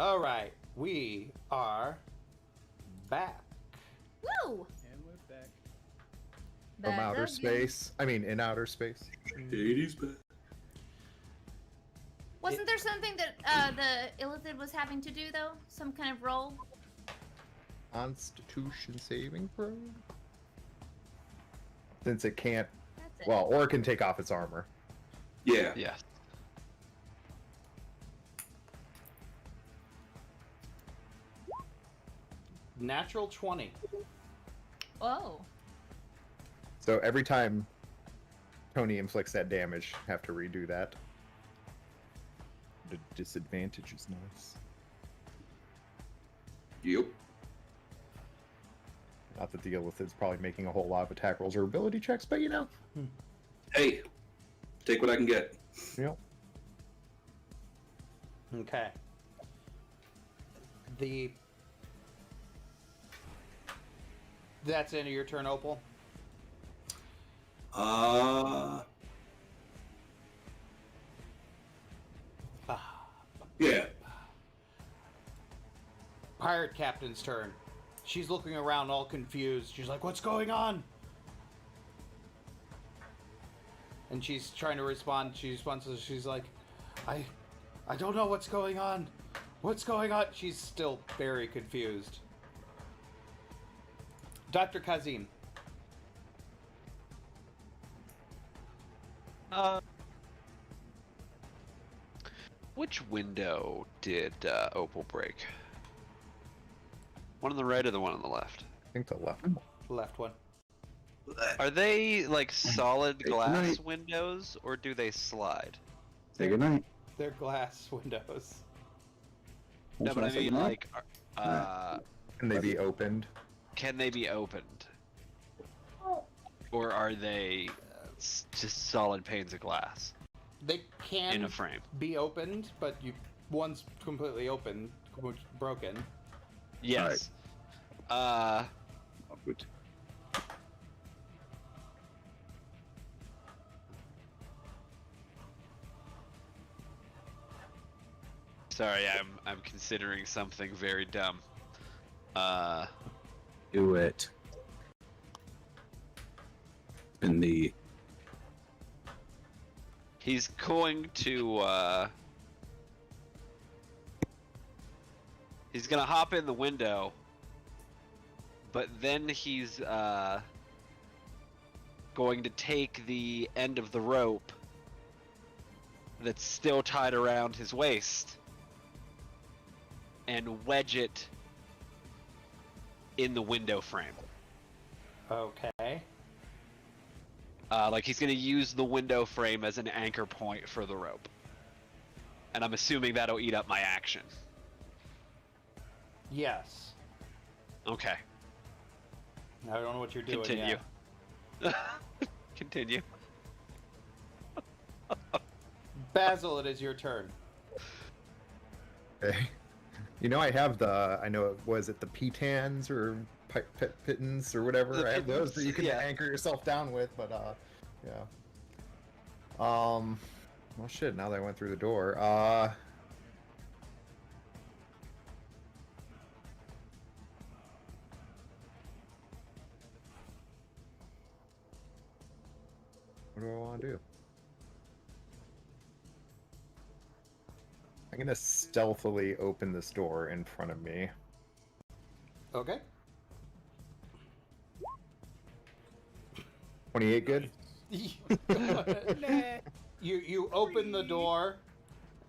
[SPEAKER 1] All right, we are back.
[SPEAKER 4] Woo!
[SPEAKER 9] And we're back.
[SPEAKER 2] From
[SPEAKER 4] Back
[SPEAKER 2] outer
[SPEAKER 4] again.
[SPEAKER 2] space. I mean, in outer space.
[SPEAKER 6] 80s back.
[SPEAKER 4] Wasn't there something that the Illithid was having to do though? Some kind of roll?
[SPEAKER 2] Constitution saving throw? Since it can't,
[SPEAKER 4] That's it.
[SPEAKER 2] well, or it can take off its armor.
[SPEAKER 6] Yeah.
[SPEAKER 10] Yes.
[SPEAKER 1] Natural 20.
[SPEAKER 4] Oh.
[SPEAKER 2] So every time Tony inflicts that damage, have to redo that. The disadvantage is nice.
[SPEAKER 6] Yep.
[SPEAKER 2] Not that the Illithid's probably making a whole lot of attack rolls or ability checks, but you know.
[SPEAKER 6] Hey, take what I can get.
[SPEAKER 2] Yep.
[SPEAKER 1] Okay. That's the end of your turn, Opal.
[SPEAKER 6] Yeah.
[SPEAKER 1] Pirate Captain's turn. She's looking around all confused. She's like, what's going on? And she's trying to respond. She responds, she's like, I don't know what's going on. What's going on? She's still very confused. Dr. Kazim.
[SPEAKER 10] Which window did Opal break? One on the right or the one on the left?
[SPEAKER 2] I think the left.
[SPEAKER 1] Left one.
[SPEAKER 10] Are they like solid
[SPEAKER 5] Good
[SPEAKER 10] glass
[SPEAKER 5] night.
[SPEAKER 10] windows or do they slide?
[SPEAKER 5] Say goodnight.
[SPEAKER 1] They're glass windows.
[SPEAKER 10] No, but I mean like,
[SPEAKER 2] Can they be opened?
[SPEAKER 10] can they be opened? Or are they just solid panes of glass
[SPEAKER 1] They
[SPEAKER 10] in
[SPEAKER 1] can
[SPEAKER 10] a frame?
[SPEAKER 1] be opened, but one's completely open, broken.
[SPEAKER 10] Yes.
[SPEAKER 5] Oh, good.
[SPEAKER 10] Sorry, I'm considering something very dumb.
[SPEAKER 5] Do it. In the
[SPEAKER 10] He's going to he's gonna hop in the window, but then he's going to take the end of the rope that's still tied around his waist and wedge it in the window frame.
[SPEAKER 1] Okay.
[SPEAKER 10] Like he's gonna use the window frame as an anchor point for the rope. And I'm assuming that'll eat up my action.
[SPEAKER 1] Yes.
[SPEAKER 10] Okay.
[SPEAKER 1] I don't know what you're doing
[SPEAKER 10] Continue.
[SPEAKER 1] yet.
[SPEAKER 10] Continue.
[SPEAKER 1] Basil, it is your turn.
[SPEAKER 2] Okay. You know, I have I know it was it the pitans or pittons or whatever.
[SPEAKER 10] The
[SPEAKER 2] I have those
[SPEAKER 10] pitons,
[SPEAKER 2] that you can
[SPEAKER 10] yeah.
[SPEAKER 2] anchor yourself down with, but yeah. Well, shit. Now that I went through the door, what do I want to do? I'm gonna stealthily open this door in front of me.
[SPEAKER 1] Okay.
[SPEAKER 2] 28 good?
[SPEAKER 1] You open the door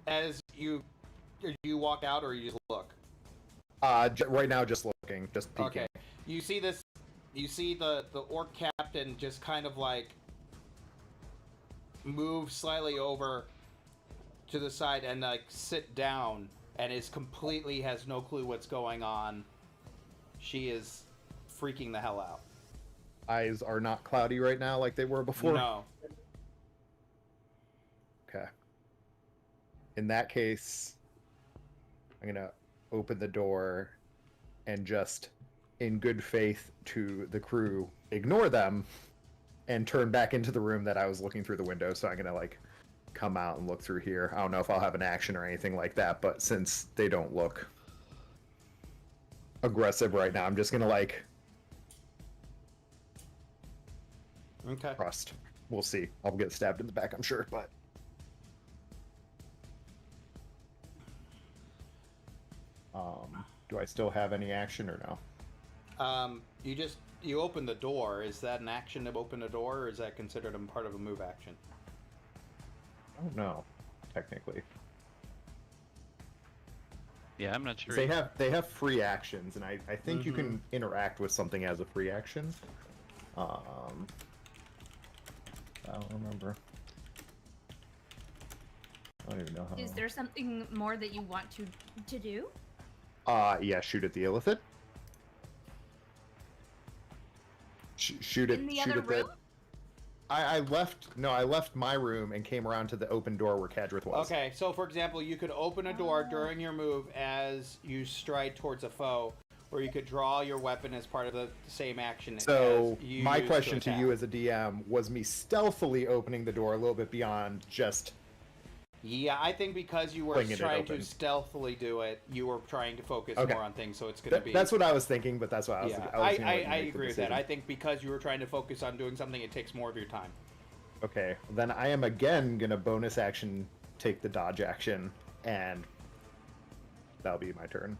[SPEAKER 1] as you walk out, or you just look.
[SPEAKER 2] Right now, just looking, just peeking.
[SPEAKER 1] Okay. You see this. You see the orc captain just kind of like move slightly over to the side and like sit down, and has no clue what's going on. She is freaking the hell out.
[SPEAKER 2] Eyes are not cloudy right now like they were before.
[SPEAKER 1] No.
[SPEAKER 2] Okay. In that case, I'm gonna open the door and just, in good faith to the crew, ignore them and turn back into the room that I was looking through the window. So I'm gonna like come out and look through here. I don't know if I'll have an action or anything like that, but since they don't look aggressive right now, I'm just gonna like
[SPEAKER 1] Okay.
[SPEAKER 2] trust. We'll see. I'll get stabbed in the back, I'm sure, but do I still have any action or no?
[SPEAKER 1] You open the door. Is that an action to open a door, or is that considered a part of a move action?
[SPEAKER 2] I don't know, technically.
[SPEAKER 8] Yeah, I'm not sure.
[SPEAKER 2] They have free actions, and I think you can interact with something as a free action. I don't remember. I don't even know how.
[SPEAKER 4] Is there something more that you want to do?
[SPEAKER 2] Yeah, shoot at the illithid. Shoot at
[SPEAKER 4] In the
[SPEAKER 2] shoot
[SPEAKER 4] other
[SPEAKER 2] at the.
[SPEAKER 4] room?
[SPEAKER 2] I left my room and came around to the open door where Kadrith was.
[SPEAKER 1] Okay, so for example, you could open a door during your move as you stride towards a foe, or you could draw your weapon as part of the same action.
[SPEAKER 2] So
[SPEAKER 1] as you
[SPEAKER 2] my
[SPEAKER 1] use
[SPEAKER 2] question to
[SPEAKER 1] attack.
[SPEAKER 2] you as a DM was me stealthily opening the door a little bit beyond just.
[SPEAKER 1] Yeah, I think because you were
[SPEAKER 2] Flinging it
[SPEAKER 1] trying to
[SPEAKER 2] open.
[SPEAKER 1] stealthily do it, you were trying to focus
[SPEAKER 2] Okay.
[SPEAKER 1] more on things, so it's going to be...
[SPEAKER 2] That's what I was thinking, but that's what I was.
[SPEAKER 1] Yeah,
[SPEAKER 2] I
[SPEAKER 1] I
[SPEAKER 2] agree
[SPEAKER 1] agree with that. I think because you were trying to focus on doing something, it takes more of your time.
[SPEAKER 2] Okay, then I am again gonna bonus action take the dodge action, and that'll be my turn.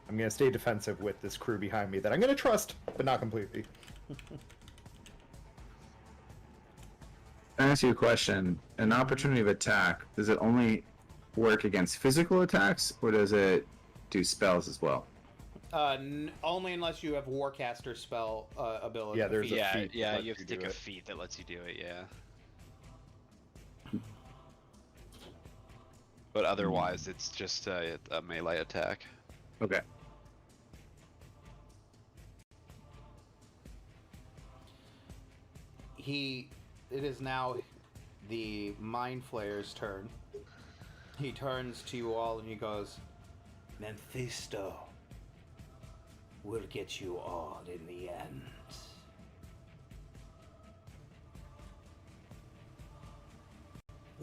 [SPEAKER 2] I'm gonna stay defensive with this crew behind me that I'm gonna trust, but not completely.
[SPEAKER 5] I ask you a question. An opportunity of attack, does it only work against physical attacks, or does it do spells as well?
[SPEAKER 1] Only unless you have Warcaster spell ability.
[SPEAKER 2] Yeah, there's a
[SPEAKER 10] Yeah,
[SPEAKER 2] feat that
[SPEAKER 10] yeah,
[SPEAKER 2] lets
[SPEAKER 10] you have to
[SPEAKER 2] you do
[SPEAKER 10] take a
[SPEAKER 2] it.
[SPEAKER 10] feat that lets you do it, yeah. But otherwise, it's just a melee attack.
[SPEAKER 5] Okay.
[SPEAKER 1] It is now the Mind Flayer's turn. He turns to you all and he goes, Mephisto will get you all in the end.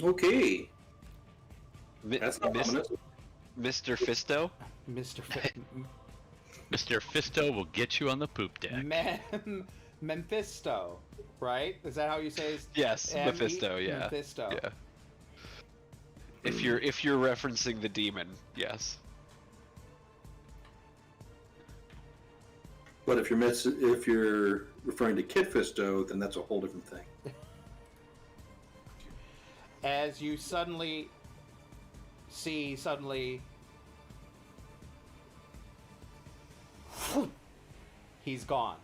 [SPEAKER 6] Okay.
[SPEAKER 10] Mi-
[SPEAKER 6] That's not
[SPEAKER 10] Mis-
[SPEAKER 6] ominous.
[SPEAKER 10] Mr. Fisto?
[SPEAKER 1] Mr.
[SPEAKER 8] Mr. Fisto will get you on the poop deck.
[SPEAKER 1] Mephisto, right? Is that how you say his
[SPEAKER 10] Yes,
[SPEAKER 1] M-E-
[SPEAKER 10] Mephisto, yeah.
[SPEAKER 1] Mephisto.
[SPEAKER 10] Yeah. If you're referencing the demon, yes.
[SPEAKER 6] But if you're referring to Kid Fisto, then that's a whole different thing.
[SPEAKER 1] As you suddenly see, he's gone.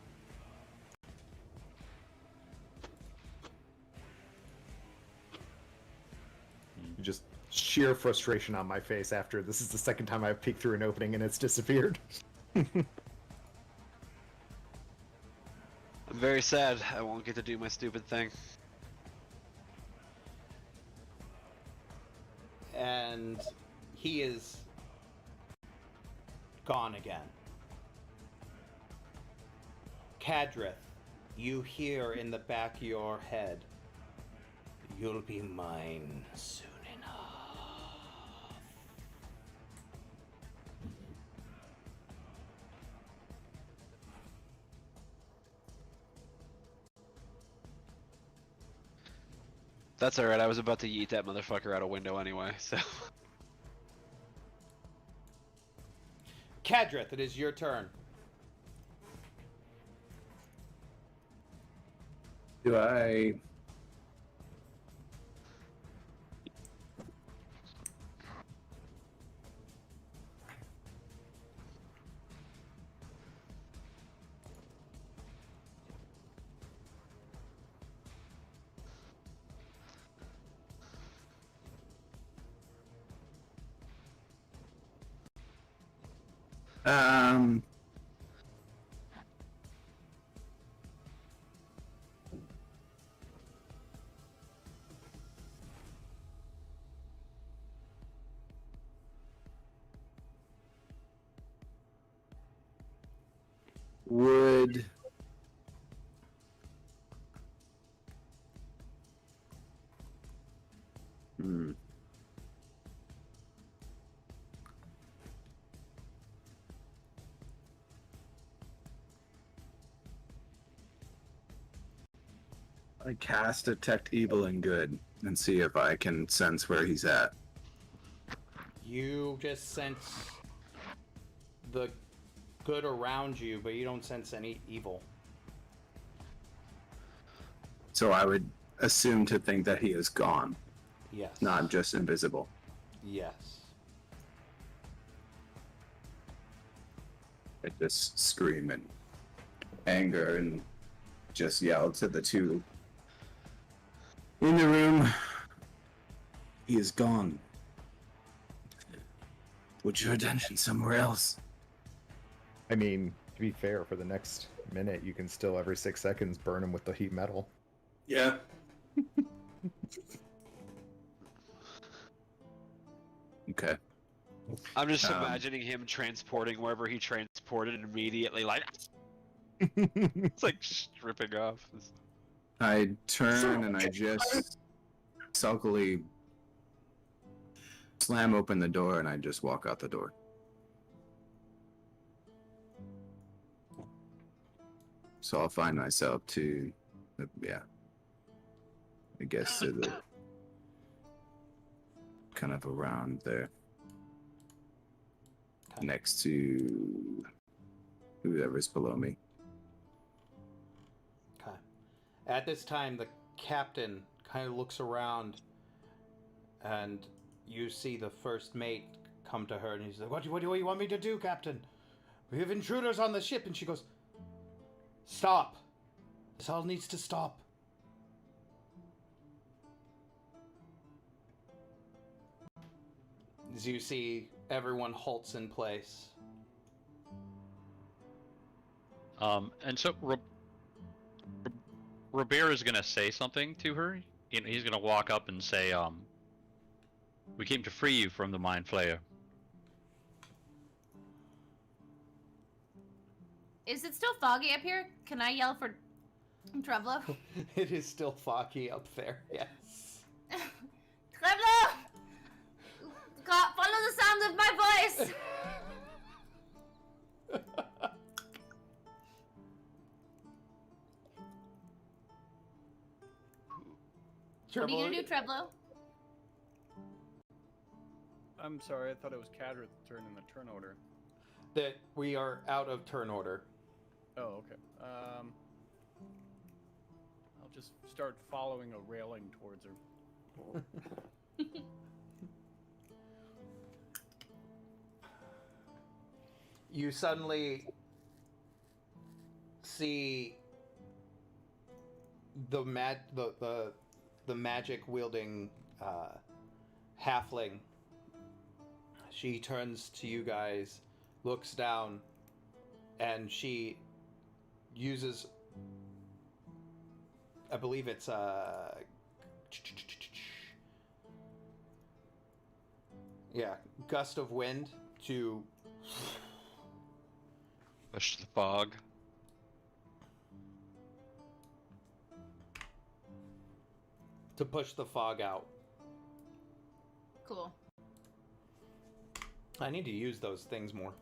[SPEAKER 2] Just sheer frustration on my face after this is the second time I've peeked through an opening and it's disappeared.
[SPEAKER 10] I'm very sad I won't get to do my stupid thing.
[SPEAKER 1] And he is gone again. Kadrith, you hear in the back of your head, you'll be mine soon enough.
[SPEAKER 10] That's alright, I was about to yeet that motherfucker out a window anyway, so.
[SPEAKER 1] Kadrith, it is your turn.
[SPEAKER 5] Do I... Um... Would I cast Detect Evil and Good and see if I can sense where he's at.
[SPEAKER 1] You just sense the good around you, but you don't sense any evil.
[SPEAKER 5] So I would assume to think that he is gone,
[SPEAKER 1] Yes.
[SPEAKER 5] not just invisible.
[SPEAKER 1] Yes.
[SPEAKER 5] I just scream in anger and just yell to the two in the room. He is gone. Put your attention somewhere else.
[SPEAKER 2] I mean, to be fair, for the next minute, you can still every 6 seconds burn him with the heat metal.
[SPEAKER 6] Yeah.
[SPEAKER 5] Okay.
[SPEAKER 10] I'm just
[SPEAKER 5] Um,
[SPEAKER 10] imagining him transporting wherever he transported and immediately, like, it's like stripping off.
[SPEAKER 5] I turn and I just sulkily slam open the door and I just walk out the door. So I'll find myself to, yeah, I guess to the kind of around there, next to whoever's below me.
[SPEAKER 1] Okay. At this time, the captain kind of looks around, and you see the first mate come to her, and he's like, what do you want me to do, Captain? We have intruders on the ship. And she goes, stop. This all needs to stop. As you see, everyone halts in place.
[SPEAKER 8] And so Robert is gonna say something to her. You know, he's gonna walk up and say, "We came to free you from the Mind Flayer."
[SPEAKER 4] Is it still foggy up here? Can I yell for Trevlo?
[SPEAKER 1] It is still foggy up there, yes.
[SPEAKER 4] Trevlo! Follow the sound of my voice! What are you gonna do, Trevlo?
[SPEAKER 9] I'm sorry, I thought it was Cadrith's turn in the turn order.
[SPEAKER 1] That we are out of turn order.
[SPEAKER 9] Oh, okay. I'll just start following a railing towards her.
[SPEAKER 1] You suddenly see the magic wielding halfling. She turns to you guys, looks down, and she uses, I believe it's gust of wind to
[SPEAKER 7] Push the fog.
[SPEAKER 1] push the fog out.
[SPEAKER 4] Cool.
[SPEAKER 1] I need to use those things more.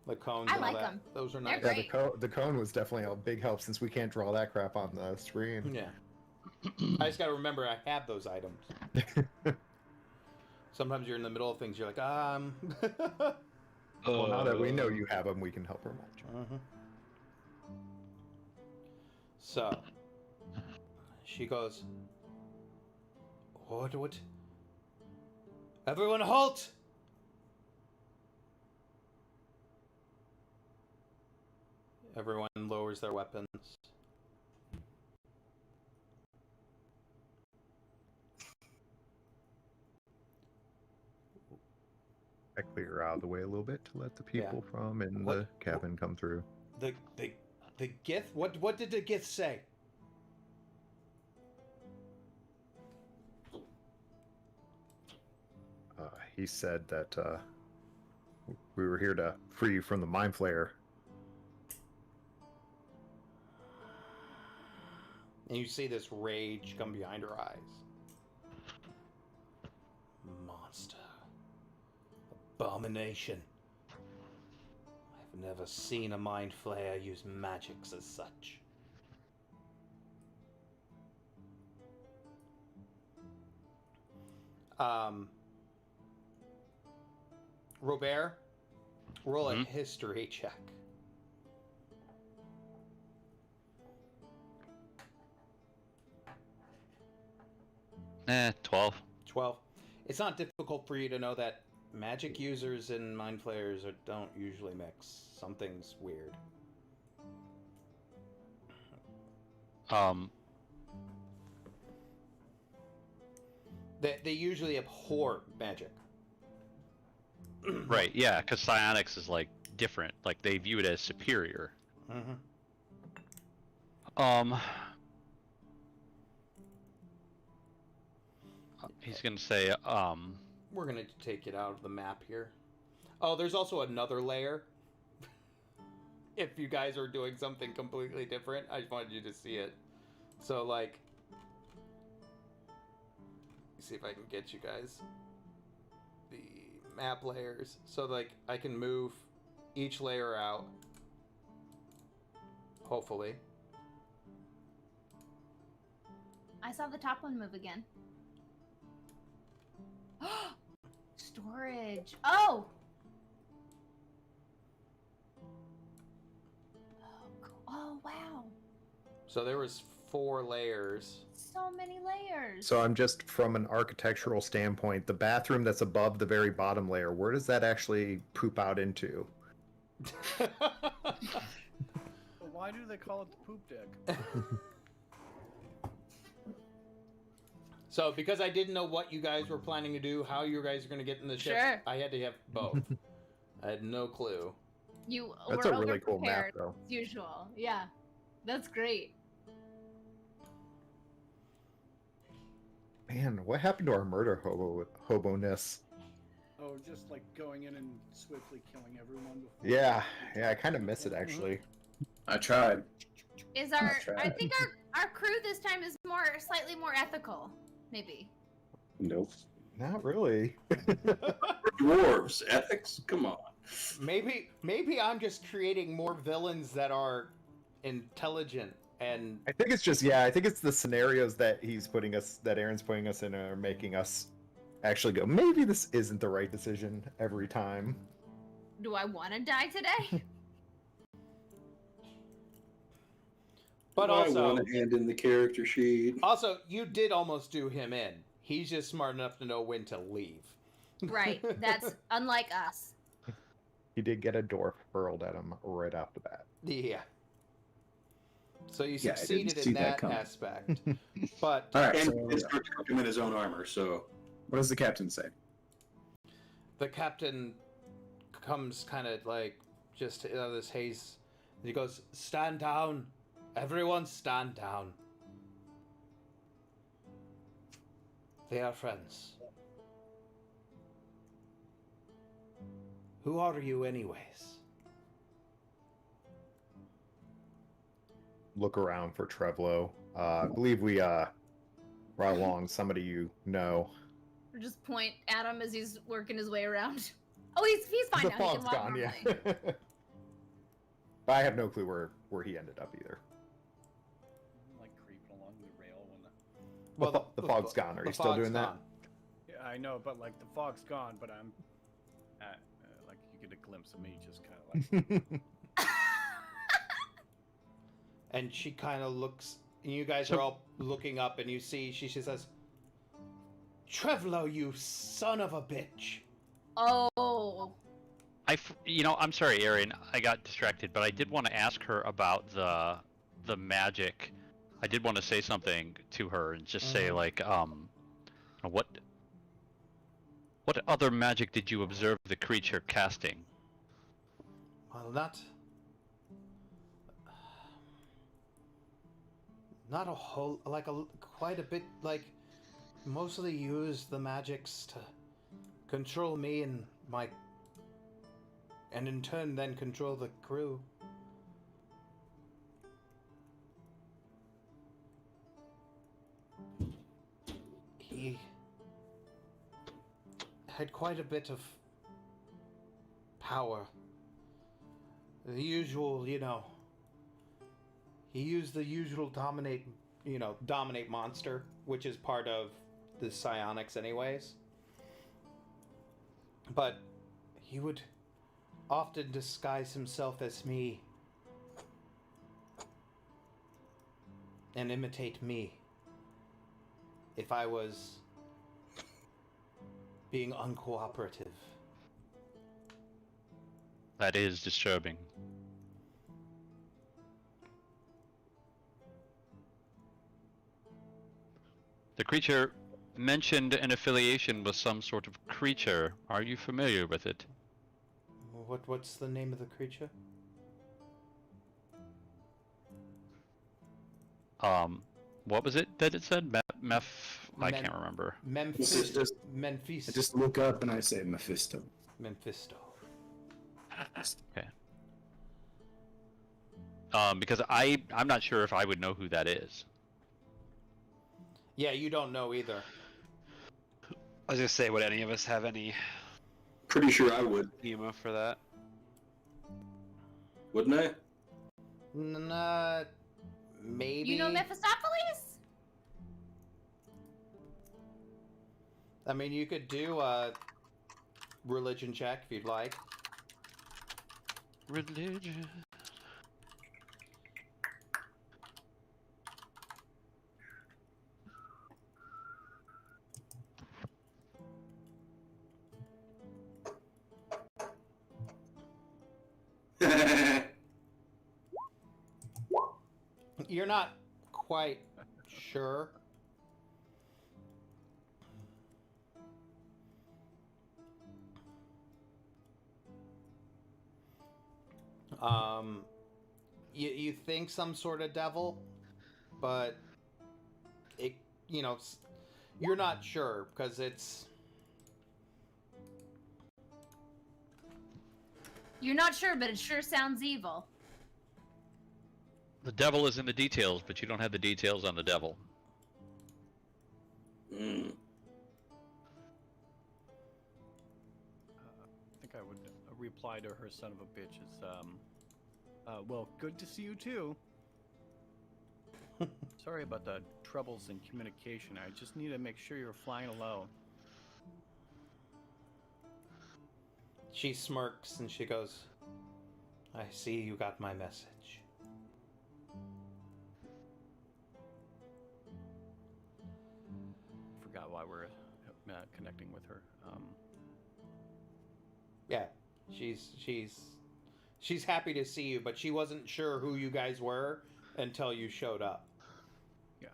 [SPEAKER 1] The cones
[SPEAKER 4] I
[SPEAKER 1] and all
[SPEAKER 4] like
[SPEAKER 1] that.
[SPEAKER 4] them.
[SPEAKER 1] Those are
[SPEAKER 4] They're
[SPEAKER 1] nice.
[SPEAKER 2] Yeah, the cone was definitely a big help since we can't draw that crap on the screen.
[SPEAKER 1] Yeah. I just gotta remember I have those items. Sometimes you're in the middle of things, you're like,
[SPEAKER 2] Well, now that we know you have them, we can help remind you.
[SPEAKER 1] So, she goes, what? Everyone halt! Everyone lowers their weapons.
[SPEAKER 2] I clear out of the way a little bit to let the people from in the cabin come through.
[SPEAKER 1] The Gith? What did the Gith say?
[SPEAKER 2] He said that we were here to free you from the Mind Flayer.
[SPEAKER 1] And you see this rage come behind her eyes. Monster. Abomination. I've never seen a Mind Flayer use magics as such. Robert, roll a history check.
[SPEAKER 8] 12.
[SPEAKER 1] 12. It's not difficult for you to know that magic users and mind flayers don't usually mix. Something's weird. They usually abhor magic.
[SPEAKER 8] Right, yeah, because psionics is like different. Like they view it as superior.
[SPEAKER 1] Mm-hmm.
[SPEAKER 8] He's gonna say,
[SPEAKER 1] We're gonna take it out of the map here. Oh, there's also another layer. If you guys are doing something completely different, I just wanted you to see it. So, like, see if I can get you guys the map layers. So, like, I can move each layer out. Hopefully.
[SPEAKER 4] I saw the top one move again. Storage. Oh! Oh, wow.
[SPEAKER 1] So there was 4 layers.
[SPEAKER 4] So many layers.
[SPEAKER 2] So I'm just from an architectural standpoint, the bathroom that's above the very bottom layer, where does that actually poop out into?
[SPEAKER 9] Why do they call it the poop deck?
[SPEAKER 1] So, because I didn't know what you guys were planning to do, how you guys are going to get in the ship,
[SPEAKER 4] Sure.
[SPEAKER 1] I had to have both. I had no clue.
[SPEAKER 4] You
[SPEAKER 2] That's
[SPEAKER 4] were
[SPEAKER 2] a really cool map,
[SPEAKER 4] overprepared,
[SPEAKER 2] though.
[SPEAKER 4] as usual. Yeah. That's great.
[SPEAKER 2] Man, what happened to our murder hobo-ness?
[SPEAKER 9] Oh, just like going in and swiftly killing everyone before.
[SPEAKER 2] Yeah, I kind of miss it actually.
[SPEAKER 5] I tried.
[SPEAKER 4] Is our
[SPEAKER 5] That's right.
[SPEAKER 4] I think our crew this time is slightly more ethical, maybe.
[SPEAKER 5] Nope.
[SPEAKER 2] Not really.
[SPEAKER 6] Dwarves, ethics? Come on.
[SPEAKER 1] Maybe I'm just creating more villains that are intelligent and
[SPEAKER 2] I think it's just, I think it's the scenarios that Aaron's putting us in are making us actually go, maybe this isn't the right decision every time.
[SPEAKER 4] Do I want to die today?
[SPEAKER 1] but
[SPEAKER 6] I
[SPEAKER 1] also
[SPEAKER 6] want to hand in the character sheet.
[SPEAKER 1] also you did almost do him in. He's just smart enough to know when to leave.
[SPEAKER 4] Right. That's unlike us.
[SPEAKER 2] He did get a dwarf hurled at him right off the bat.
[SPEAKER 1] Yeah. So you
[SPEAKER 5] Yeah, I didn't
[SPEAKER 1] succeeded
[SPEAKER 5] see
[SPEAKER 1] in
[SPEAKER 5] that
[SPEAKER 1] that
[SPEAKER 5] coming.
[SPEAKER 1] aspect. But
[SPEAKER 5] All right.
[SPEAKER 6] And
[SPEAKER 5] So,
[SPEAKER 6] it's hard to cook him in his own armor, so
[SPEAKER 5] what does the captain say?
[SPEAKER 1] the captain comes kind of like just out of this haze. And he goes, "Stand down. Everyone stand down. They are friends. Who are you anyways?"
[SPEAKER 2] Look around for Trevlo. I believe we ride along somebody you know.
[SPEAKER 4] Or just point at him as he's working his way around. Oh, he's fine
[SPEAKER 2] The
[SPEAKER 4] now. He can
[SPEAKER 2] fog's
[SPEAKER 4] walk
[SPEAKER 2] gone, yeah.
[SPEAKER 4] normally.
[SPEAKER 2] I have no clue where he ended up either.
[SPEAKER 9] Like creeping along the rail when the...
[SPEAKER 2] Well, the fog's gone. Are
[SPEAKER 1] the
[SPEAKER 2] you still
[SPEAKER 1] fog's
[SPEAKER 2] doing that?
[SPEAKER 1] gone.
[SPEAKER 9] Yeah, I know, but like the fog's gone, but I'm like you get a glimpse of me just kind of like
[SPEAKER 1] And she kind of looks, and you guys are all looking up, and you see, she says, "Trevlo, you son of a bitch."
[SPEAKER 4] Oh.
[SPEAKER 8] I'm sorry, Aaron. I got distracted, but I did want to ask her about the magic. I did want to say something to her and just say like, what other magic did you observe the creature casting?
[SPEAKER 1] Well, not a whole, quite a bit, mostly use the magics to control me and in turn then control the crew. He had quite a bit of power. The usual, he used the usual dominate monster, which is part of the psionics anyways. But he would often disguise himself as me and imitate me if I was being uncooperative.
[SPEAKER 8] That is disturbing. The creature mentioned an affiliation with some sort of creature. Are you familiar with it?
[SPEAKER 1] What's the name of the creature?
[SPEAKER 8] What was it that it said? I can't remember.
[SPEAKER 1] Memphisto.
[SPEAKER 5] I just look up and I say Mephisto.
[SPEAKER 1] Memphisto.
[SPEAKER 8] Okay. Because I'm not sure if I would know who that is.
[SPEAKER 1] Yeah, you don't know either.
[SPEAKER 10] I was gonna say, would any of us have any
[SPEAKER 6] Pretty sure I would,
[SPEAKER 10] schema for that?
[SPEAKER 6] wouldn't I?
[SPEAKER 1] Maybe.
[SPEAKER 4] You know Mephistopheles?
[SPEAKER 1] I mean, you could do a religion check if you'd like.
[SPEAKER 7] Religion.
[SPEAKER 1] You're not quite sure. You think some sort of devil, but it, you're not sure because it's.
[SPEAKER 4] You're not sure, but it sure sounds evil.
[SPEAKER 8] The devil is in the details, but you don't have the details on the devil.
[SPEAKER 6] Mm.
[SPEAKER 9] I think I would reply to her son of a bitch as, well, good to see you too. Sorry about the troubles in communication. I just need to make sure you're flying alone.
[SPEAKER 1] She smirks and she goes, I see you got my message.
[SPEAKER 9] Forgot why we're connecting with her.
[SPEAKER 1] Yeah, she's happy to see you, but she wasn't sure who you guys were until you showed up.
[SPEAKER 9] Yeah.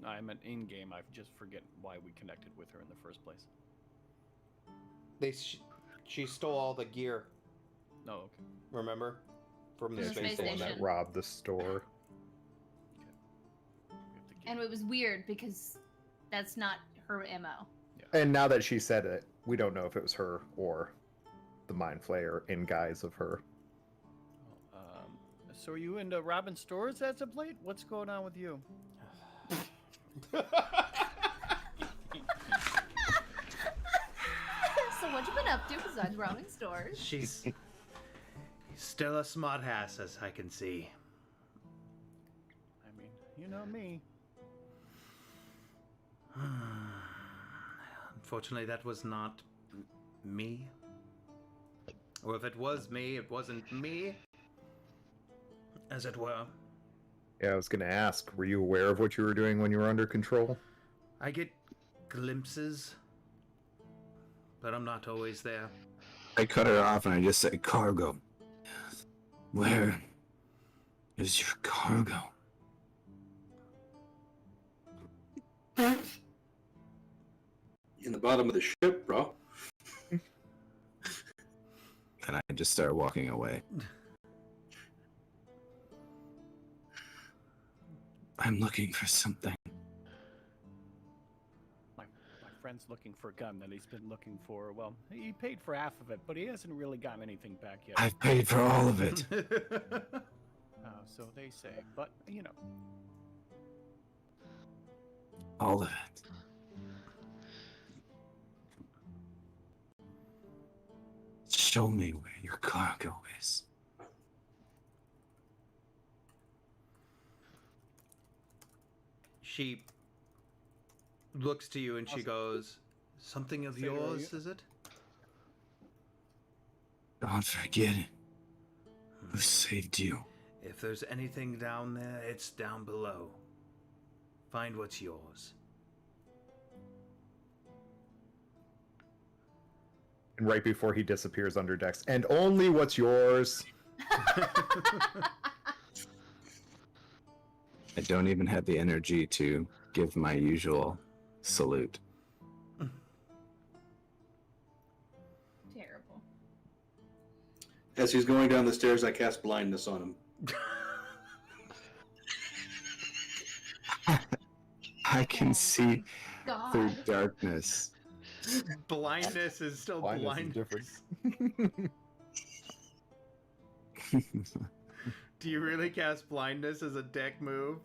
[SPEAKER 9] I meant in game. I just forget why we connected with her in the first place.
[SPEAKER 1] She stole all the gear.
[SPEAKER 9] Oh, okay.
[SPEAKER 1] Remember, from the
[SPEAKER 2] Yeah,
[SPEAKER 1] space
[SPEAKER 2] she's the one
[SPEAKER 1] station.
[SPEAKER 2] that robbed the store.
[SPEAKER 4] And it was weird because that's not her MO.
[SPEAKER 2] And now that she said it, we don't know if it was her or the Mind Flayer in guise of her.
[SPEAKER 9] So are you into robbing stores as of late? What's going on with you?
[SPEAKER 4] So what you been up to besides robbing stores?
[SPEAKER 1] She's still a smart ass, as I can see.
[SPEAKER 9] I mean, you know me.
[SPEAKER 1] Unfortunately, that was not me. Or if it was me, it wasn't me, as it were.
[SPEAKER 2] Yeah, I was gonna ask, were you aware of what you were doing when you were under control?
[SPEAKER 1] I get glimpses, but I'm not always there.
[SPEAKER 5] I cut her off and I just say, cargo. Where is your cargo?
[SPEAKER 6] In the bottom of the ship, bro.
[SPEAKER 5] And I just start walking away. I'm looking for something.
[SPEAKER 9] My friend's looking for a gun that he's been looking for. Well, he paid for half of it, but he hasn't really gotten anything back yet.
[SPEAKER 5] I've paid for all of it.
[SPEAKER 9] So they say. But, you know.
[SPEAKER 5] All of it. Show me where your cargo is.
[SPEAKER 1] She looks to you and she goes, Something of
[SPEAKER 9] Sarah,
[SPEAKER 1] yours, is it?
[SPEAKER 5] Don't forget it. Who saved you?
[SPEAKER 1] If there's anything down there, it's down below. Find what's yours.
[SPEAKER 2] And right before he disappears under decks, and only what's yours.
[SPEAKER 5] I don't even have the energy to give my usual salute.
[SPEAKER 4] Terrible.
[SPEAKER 6] As he's going down the stairs, I cast blindness on him.
[SPEAKER 5] I can see
[SPEAKER 4] God.
[SPEAKER 5] through darkness.
[SPEAKER 1] Blindness is still
[SPEAKER 2] Blindness
[SPEAKER 1] blindness.
[SPEAKER 2] is different.
[SPEAKER 1] Do you really cast blindness as a deck move?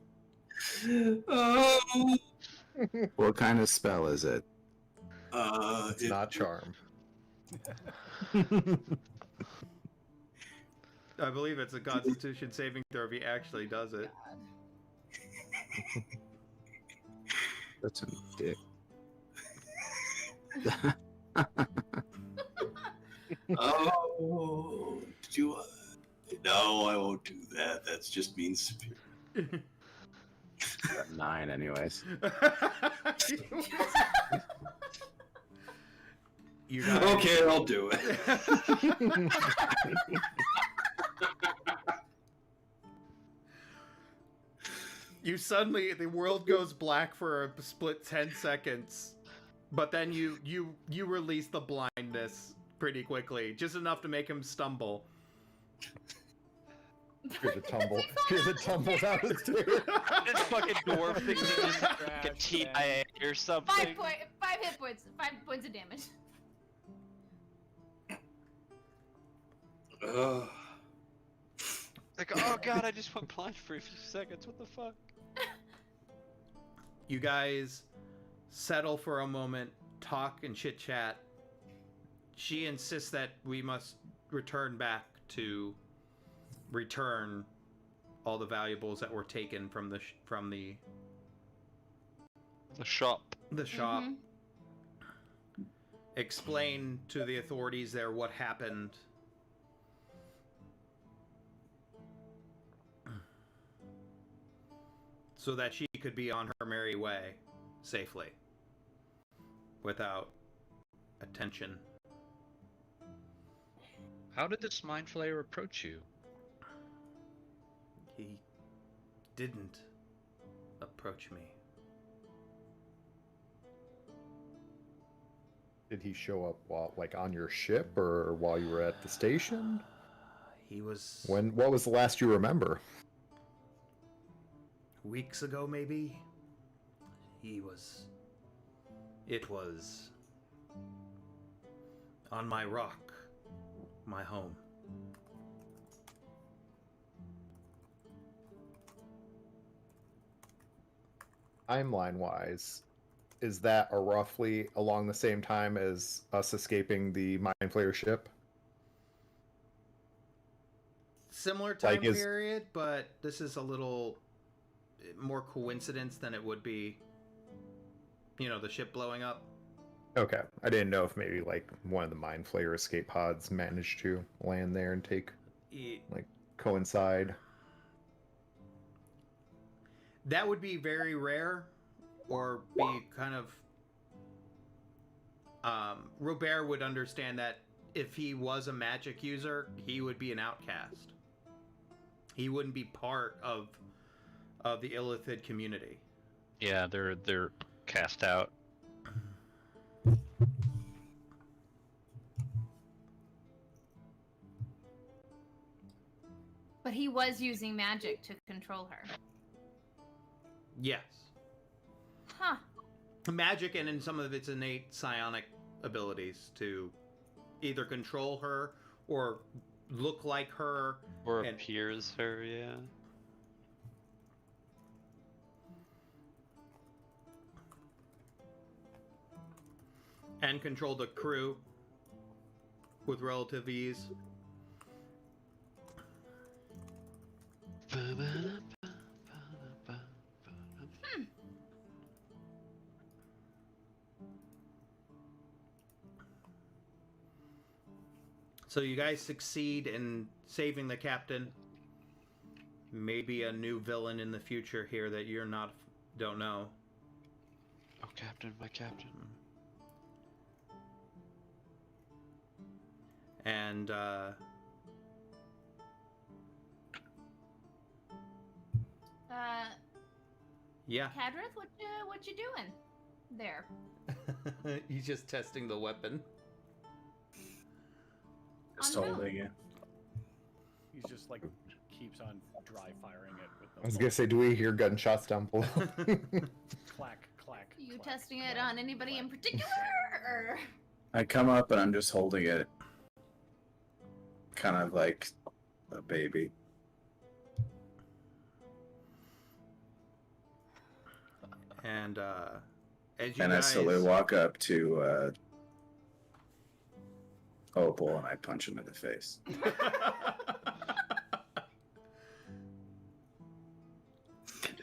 [SPEAKER 6] Oh,
[SPEAKER 5] What kind of spell is it?
[SPEAKER 2] It's not charm.
[SPEAKER 1] I believe it's a Constitution saving throw if he actually does it.
[SPEAKER 5] That's a dick.
[SPEAKER 6] Oh, did you? No, I won't do that. That's just mean spirit.
[SPEAKER 5] Got 9 anyways.
[SPEAKER 1] You guys,
[SPEAKER 6] Okay, I'll do it.
[SPEAKER 1] you suddenly the world goes black for a split 10 seconds, but then you release the blindness pretty quickly, just enough to make him stumble.
[SPEAKER 2] Here's a tumble. Here's a tumble down the stairs.
[SPEAKER 10] This fucking dwarf thinks he just like a
[SPEAKER 9] Trash
[SPEAKER 10] TIA or something.
[SPEAKER 4] 5 hit points. 5 points of damage.
[SPEAKER 10] Like, oh god, I just went blind for a few seconds. What the fuck?
[SPEAKER 1] You guys settle for a moment, talk and chit chat. She insists that we must return back to return all the valuables that were taken from the
[SPEAKER 10] The shop.
[SPEAKER 1] shop.
[SPEAKER 4] Mhm.
[SPEAKER 1] Explain to the authorities there what happened. So that she could be on her merry way safely without attention.
[SPEAKER 8] How did this mind flayer approach you?
[SPEAKER 1] He didn't approach me.
[SPEAKER 2] Did he show up while, like, on your ship or while you were at the station?
[SPEAKER 1] He was
[SPEAKER 2] What was the last you remember?
[SPEAKER 1] weeks ago, maybe. It was on my rock, my home.
[SPEAKER 2] Timeline-wise, is that a roughly along the same time as us escaping the Mind Flayer ship?
[SPEAKER 1] Similar time
[SPEAKER 2] Like, is-
[SPEAKER 1] period, but this is a little more coincidence than it would be, the ship blowing up.
[SPEAKER 2] Okay, I didn't know if maybe like one of the Mind Flayer escape pods managed to land there and coincide.
[SPEAKER 1] That would be very rare, or be kind of. Robert would understand that if he was a magic user, he would be an outcast. He wouldn't be part of the Illithid community.
[SPEAKER 8] Yeah, they're cast out.
[SPEAKER 4] But he was using magic to control her.
[SPEAKER 1] Yes.
[SPEAKER 4] Huh.
[SPEAKER 1] Magic and in some of its innate psionic abilities to either control her or look like her.
[SPEAKER 10] Or
[SPEAKER 1] And-
[SPEAKER 10] appears her, yeah.
[SPEAKER 1] And control the crew with relative ease. So you guys succeed in saving the captain. Maybe a new villain in the future here that you're don't know.
[SPEAKER 10] Oh, Captain, my Captain.
[SPEAKER 1] And yeah.
[SPEAKER 4] Cadrith, what you doing there?
[SPEAKER 1] He's just testing the weapon.
[SPEAKER 5] Just
[SPEAKER 4] Oh, no.
[SPEAKER 5] holding it.
[SPEAKER 9] He's just like keeps on dry firing it with
[SPEAKER 2] I was gonna say, do we hear gunshots down below?
[SPEAKER 9] clack, clack.
[SPEAKER 4] Are you
[SPEAKER 9] clack,
[SPEAKER 4] testing it
[SPEAKER 9] clack,
[SPEAKER 4] on anybody in
[SPEAKER 9] clack.
[SPEAKER 4] particular, or?
[SPEAKER 5] I come up and I'm just holding it, kind of like a baby.
[SPEAKER 1] And as you
[SPEAKER 5] And
[SPEAKER 1] guys
[SPEAKER 5] I slowly walk up to Opal and I punch him in the face.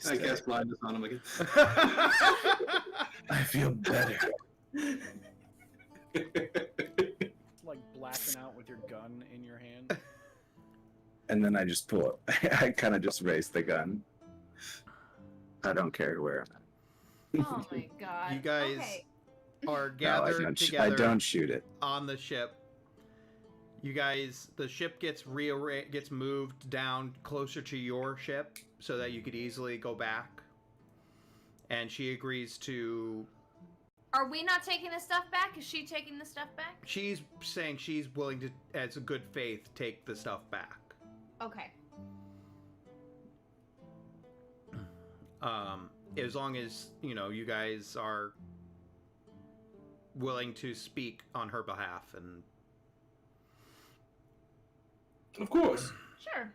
[SPEAKER 6] I cast blindness on him again.
[SPEAKER 5] I feel better.
[SPEAKER 9] It's like blacking out with your gun in your hand.
[SPEAKER 5] And then I just pull it. I kind of just raise the gun. I don't care where I'm at.
[SPEAKER 4] Oh my god.
[SPEAKER 1] You guys
[SPEAKER 4] Okay.
[SPEAKER 1] are
[SPEAKER 5] No,
[SPEAKER 1] gathered
[SPEAKER 5] I
[SPEAKER 1] together
[SPEAKER 5] don't shoot it.
[SPEAKER 1] on the ship. You guys, the ship gets moved down closer to your ship so that you could easily go back. And she agrees to.
[SPEAKER 4] Are we not taking the stuff back? Is she taking the stuff back?
[SPEAKER 1] She's saying she's willing to, as a good faith, take the stuff back.
[SPEAKER 4] Okay.
[SPEAKER 1] As long as, you guys are willing to speak on her behalf. And
[SPEAKER 6] Of course.
[SPEAKER 4] Sure.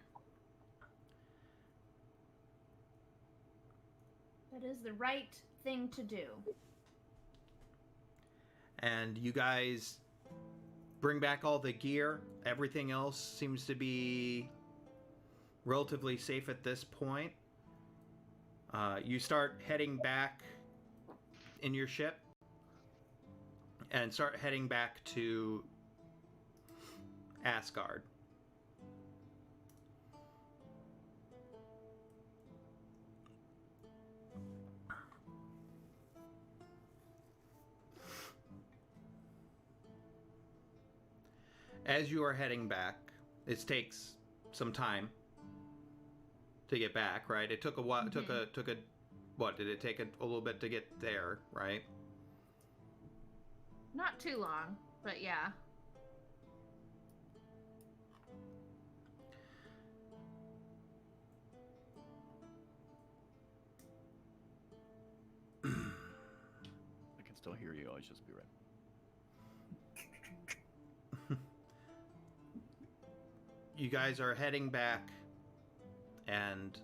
[SPEAKER 4] That is the right thing to do.
[SPEAKER 1] And you guys bring back all the gear. Everything else seems to be relatively safe at this point. You start heading back in your ship and start heading back to Asgard. As you are heading back, it takes some time to get back, right? It took a while.
[SPEAKER 4] Mhm.
[SPEAKER 1] What did it take a little bit to get there, right?
[SPEAKER 4] Not too long, but yeah.
[SPEAKER 9] I can still hear you. I'll just be right.
[SPEAKER 1] You guys are heading back, and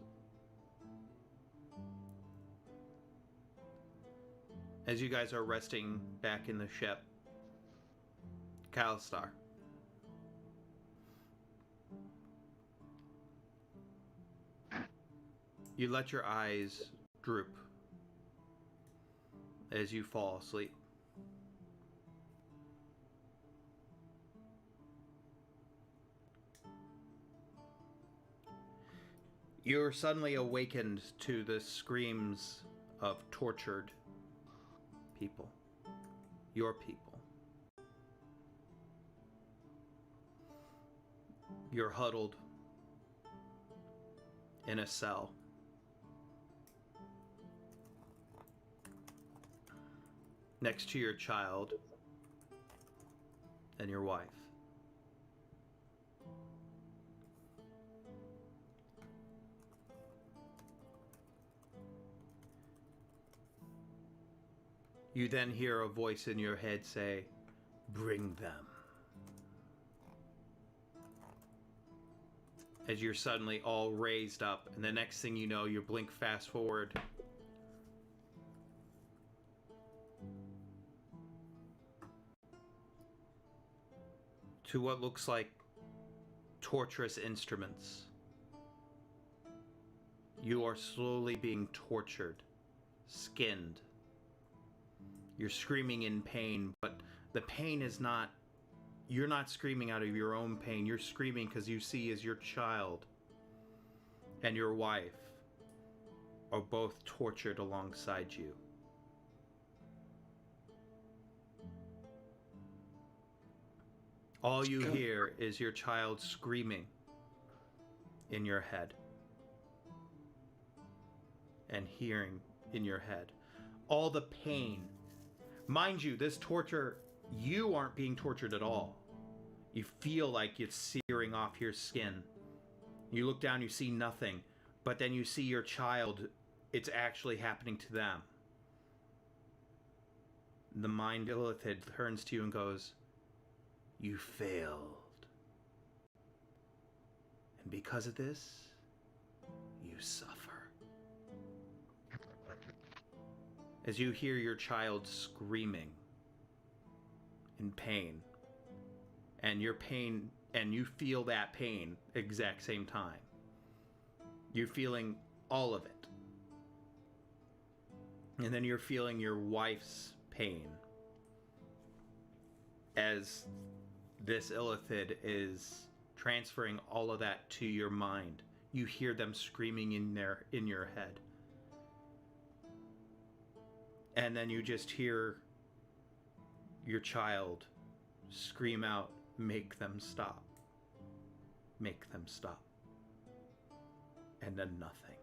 [SPEAKER 1] as you guys are resting back in the ship, Kalistar. You let your eyes droop as you fall asleep. You're suddenly awakened to the screams of tortured people. Your people. You're huddled in a cell. Next to your child and your wife. You then hear a voice in your head say, "Bring them." As you're suddenly all raised up, and the next thing you know, you blink fast forward. To what looks like torturous instruments. You are slowly being tortured, skinned. You're screaming in pain, but the pain is not you're not screaming out of your own pain. You're screaming because you see as your child and your wife are both tortured alongside you. All you hear is your child screaming in your head and hearing in your head all the pain. Mind you, this torture, you aren't being tortured at all. You feel like it's searing off your skin. You look down, you see nothing, but then you see your child, it's actually happening to them. The mind Illithid turns to you and goes, "You failed. And because of this, you suffer." As you hear your child screaming in pain, and your pain, and you feel that pain exact same time. You're feeling all of it. And then you're feeling your wife's pain as this Illithid is transferring all of that to your mind. You hear them screaming in your head. And then you just hear your child scream out, "Make them stop. Make them stop." And then nothing.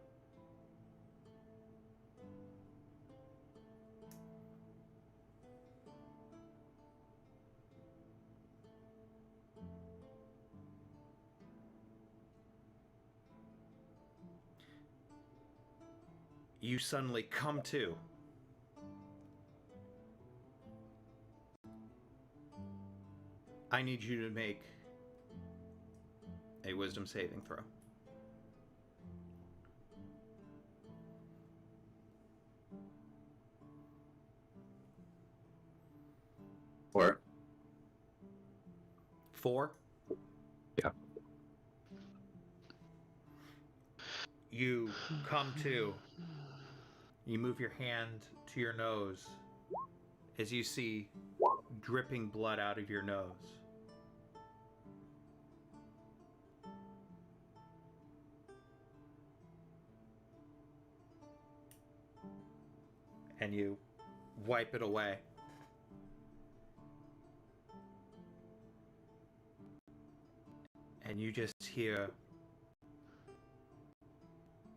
[SPEAKER 1] You suddenly come to. I need you to make a wisdom saving throw.
[SPEAKER 5] Or
[SPEAKER 1] 4?
[SPEAKER 5] Yeah.
[SPEAKER 1] You come to. You move your hand to your nose as you see dripping blood out of your nose. And you wipe it away. And you just hear,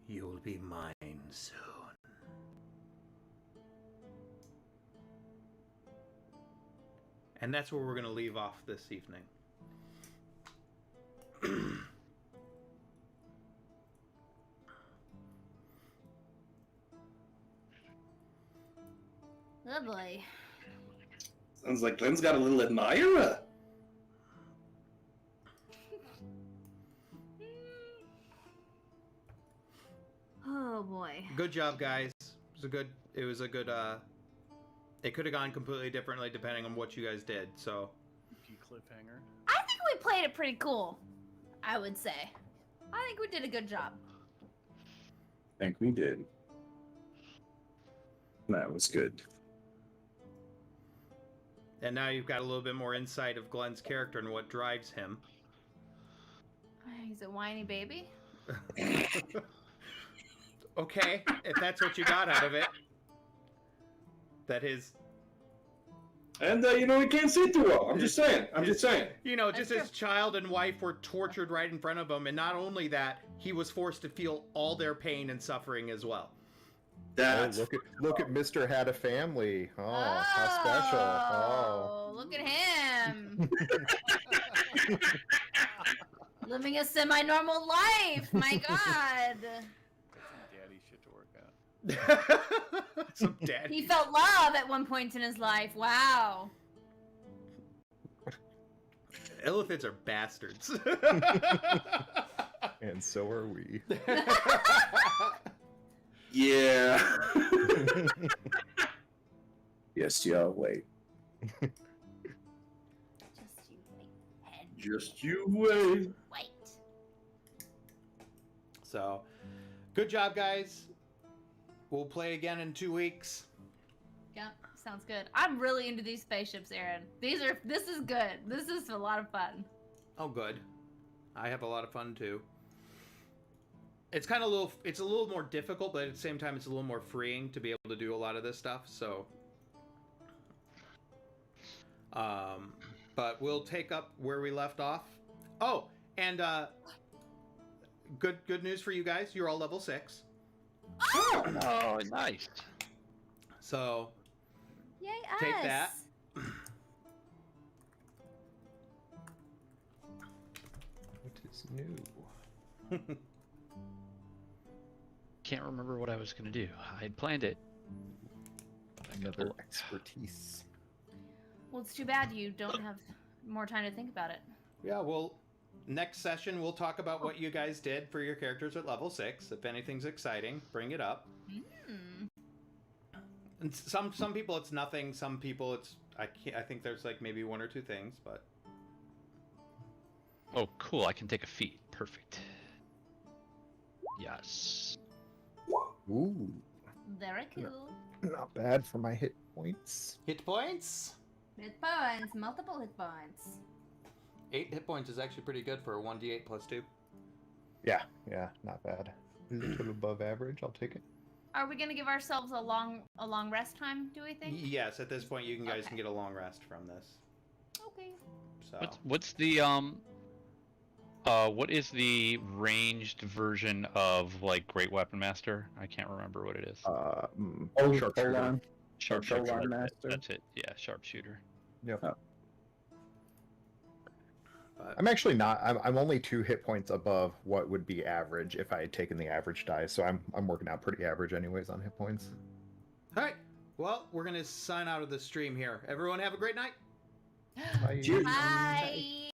[SPEAKER 1] "You'll be mine soon." And that's where we're going to leave off this evening.
[SPEAKER 4] Oh boy.
[SPEAKER 6] Sounds like Glenn's got a little admirer.
[SPEAKER 4] Oh boy.
[SPEAKER 1] Good job, guys. It was a good, it could have gone completely differently depending on what you guys did, so.
[SPEAKER 9] Cliffhanger.
[SPEAKER 4] I think we played it pretty cool, I would say. I think we did a good job.
[SPEAKER 5] I think we did. That was good.
[SPEAKER 1] And now you've got a little bit more insight of Glenn's character and what drives him.
[SPEAKER 4] He's a whiny baby.
[SPEAKER 1] Okay, if that's what you got out of it. That his...
[SPEAKER 6] And, he can't see too well. I'm just saying.
[SPEAKER 1] You know, just his child and wife were tortured right in front of him, and not only that, he was forced to feel all their pain and suffering as well.
[SPEAKER 6] That's
[SPEAKER 2] look at Mr. Had a Family. Oh, how special. Oh.
[SPEAKER 4] Look at him. Living a semi-normal life. My God.
[SPEAKER 9] Daddy shit to work out.
[SPEAKER 1] Some daddy.
[SPEAKER 4] He felt love at one point in his life. Wow.
[SPEAKER 1] Illithids are bastards.
[SPEAKER 2] And so are we.
[SPEAKER 6] Yeah.
[SPEAKER 5] Yes, y'all. Wait.
[SPEAKER 6] Just you wait.
[SPEAKER 4] Wait.
[SPEAKER 1] So, good job, guys. We'll play again in 2 weeks.
[SPEAKER 4] Yeah. Sounds good. I'm really into these spaceships, Aaron. This is good. This is a lot of fun.
[SPEAKER 1] Oh, good. I have a lot of fun too. It's kind of it's a little more difficult, but at the same time, it's a little more freeing to be able to do a lot of this stuff. So, but we'll take up where we left off. Oh, and good news for you guys. You're all level 6.
[SPEAKER 8] Oh, nice.
[SPEAKER 1] So
[SPEAKER 4] Yay,
[SPEAKER 1] take
[SPEAKER 4] us.
[SPEAKER 1] that.
[SPEAKER 2] What is new?
[SPEAKER 8] Can't remember what I was gonna do. I had planned it.
[SPEAKER 2] Another expertise.
[SPEAKER 4] Well, it's too bad you don't have more time to think about it.
[SPEAKER 1] Yeah, well, next session we'll talk about what you guys did for your characters at level 6. If anything's exciting, bring it up. And some people it's nothing. Some people it's I think there's like maybe 1 or 2 things, but
[SPEAKER 8] Oh, cool. I can take a feat. Perfect. Yes.
[SPEAKER 2] Ooh,
[SPEAKER 4] Very cool.
[SPEAKER 2] not bad for my hit points.
[SPEAKER 1] hit points.
[SPEAKER 4] Hit points, multiple hit points.
[SPEAKER 1] 8 hit points is actually pretty good for a 1d8 plus 2.
[SPEAKER 2] Yeah, not bad. A little above average. I'll take it.
[SPEAKER 4] Are we gonna give ourselves a long rest time? Do we think?
[SPEAKER 1] Yes, at this point you guys
[SPEAKER 4] Okay.
[SPEAKER 1] can get a long rest from this.
[SPEAKER 4] Okay.
[SPEAKER 1] So
[SPEAKER 8] What's the what is the ranged version of like Great Weapon Master? I can't remember what it is.
[SPEAKER 2] Sharpshooter.
[SPEAKER 8] Sharpshooter.
[SPEAKER 5] Master.
[SPEAKER 8] That's it. Yeah, sharpshooter.
[SPEAKER 2] Yep.
[SPEAKER 5] Oh.
[SPEAKER 1] but,
[SPEAKER 2] I'm actually not. I'm only 2 hit points above what would be average if I had taken the average die. So I'm working out pretty average anyways on hit points.
[SPEAKER 1] all right. Well, we're gonna sign out of the stream here. Everyone have a great night.
[SPEAKER 2] Bye.
[SPEAKER 5] Cheers.
[SPEAKER 4] Bye.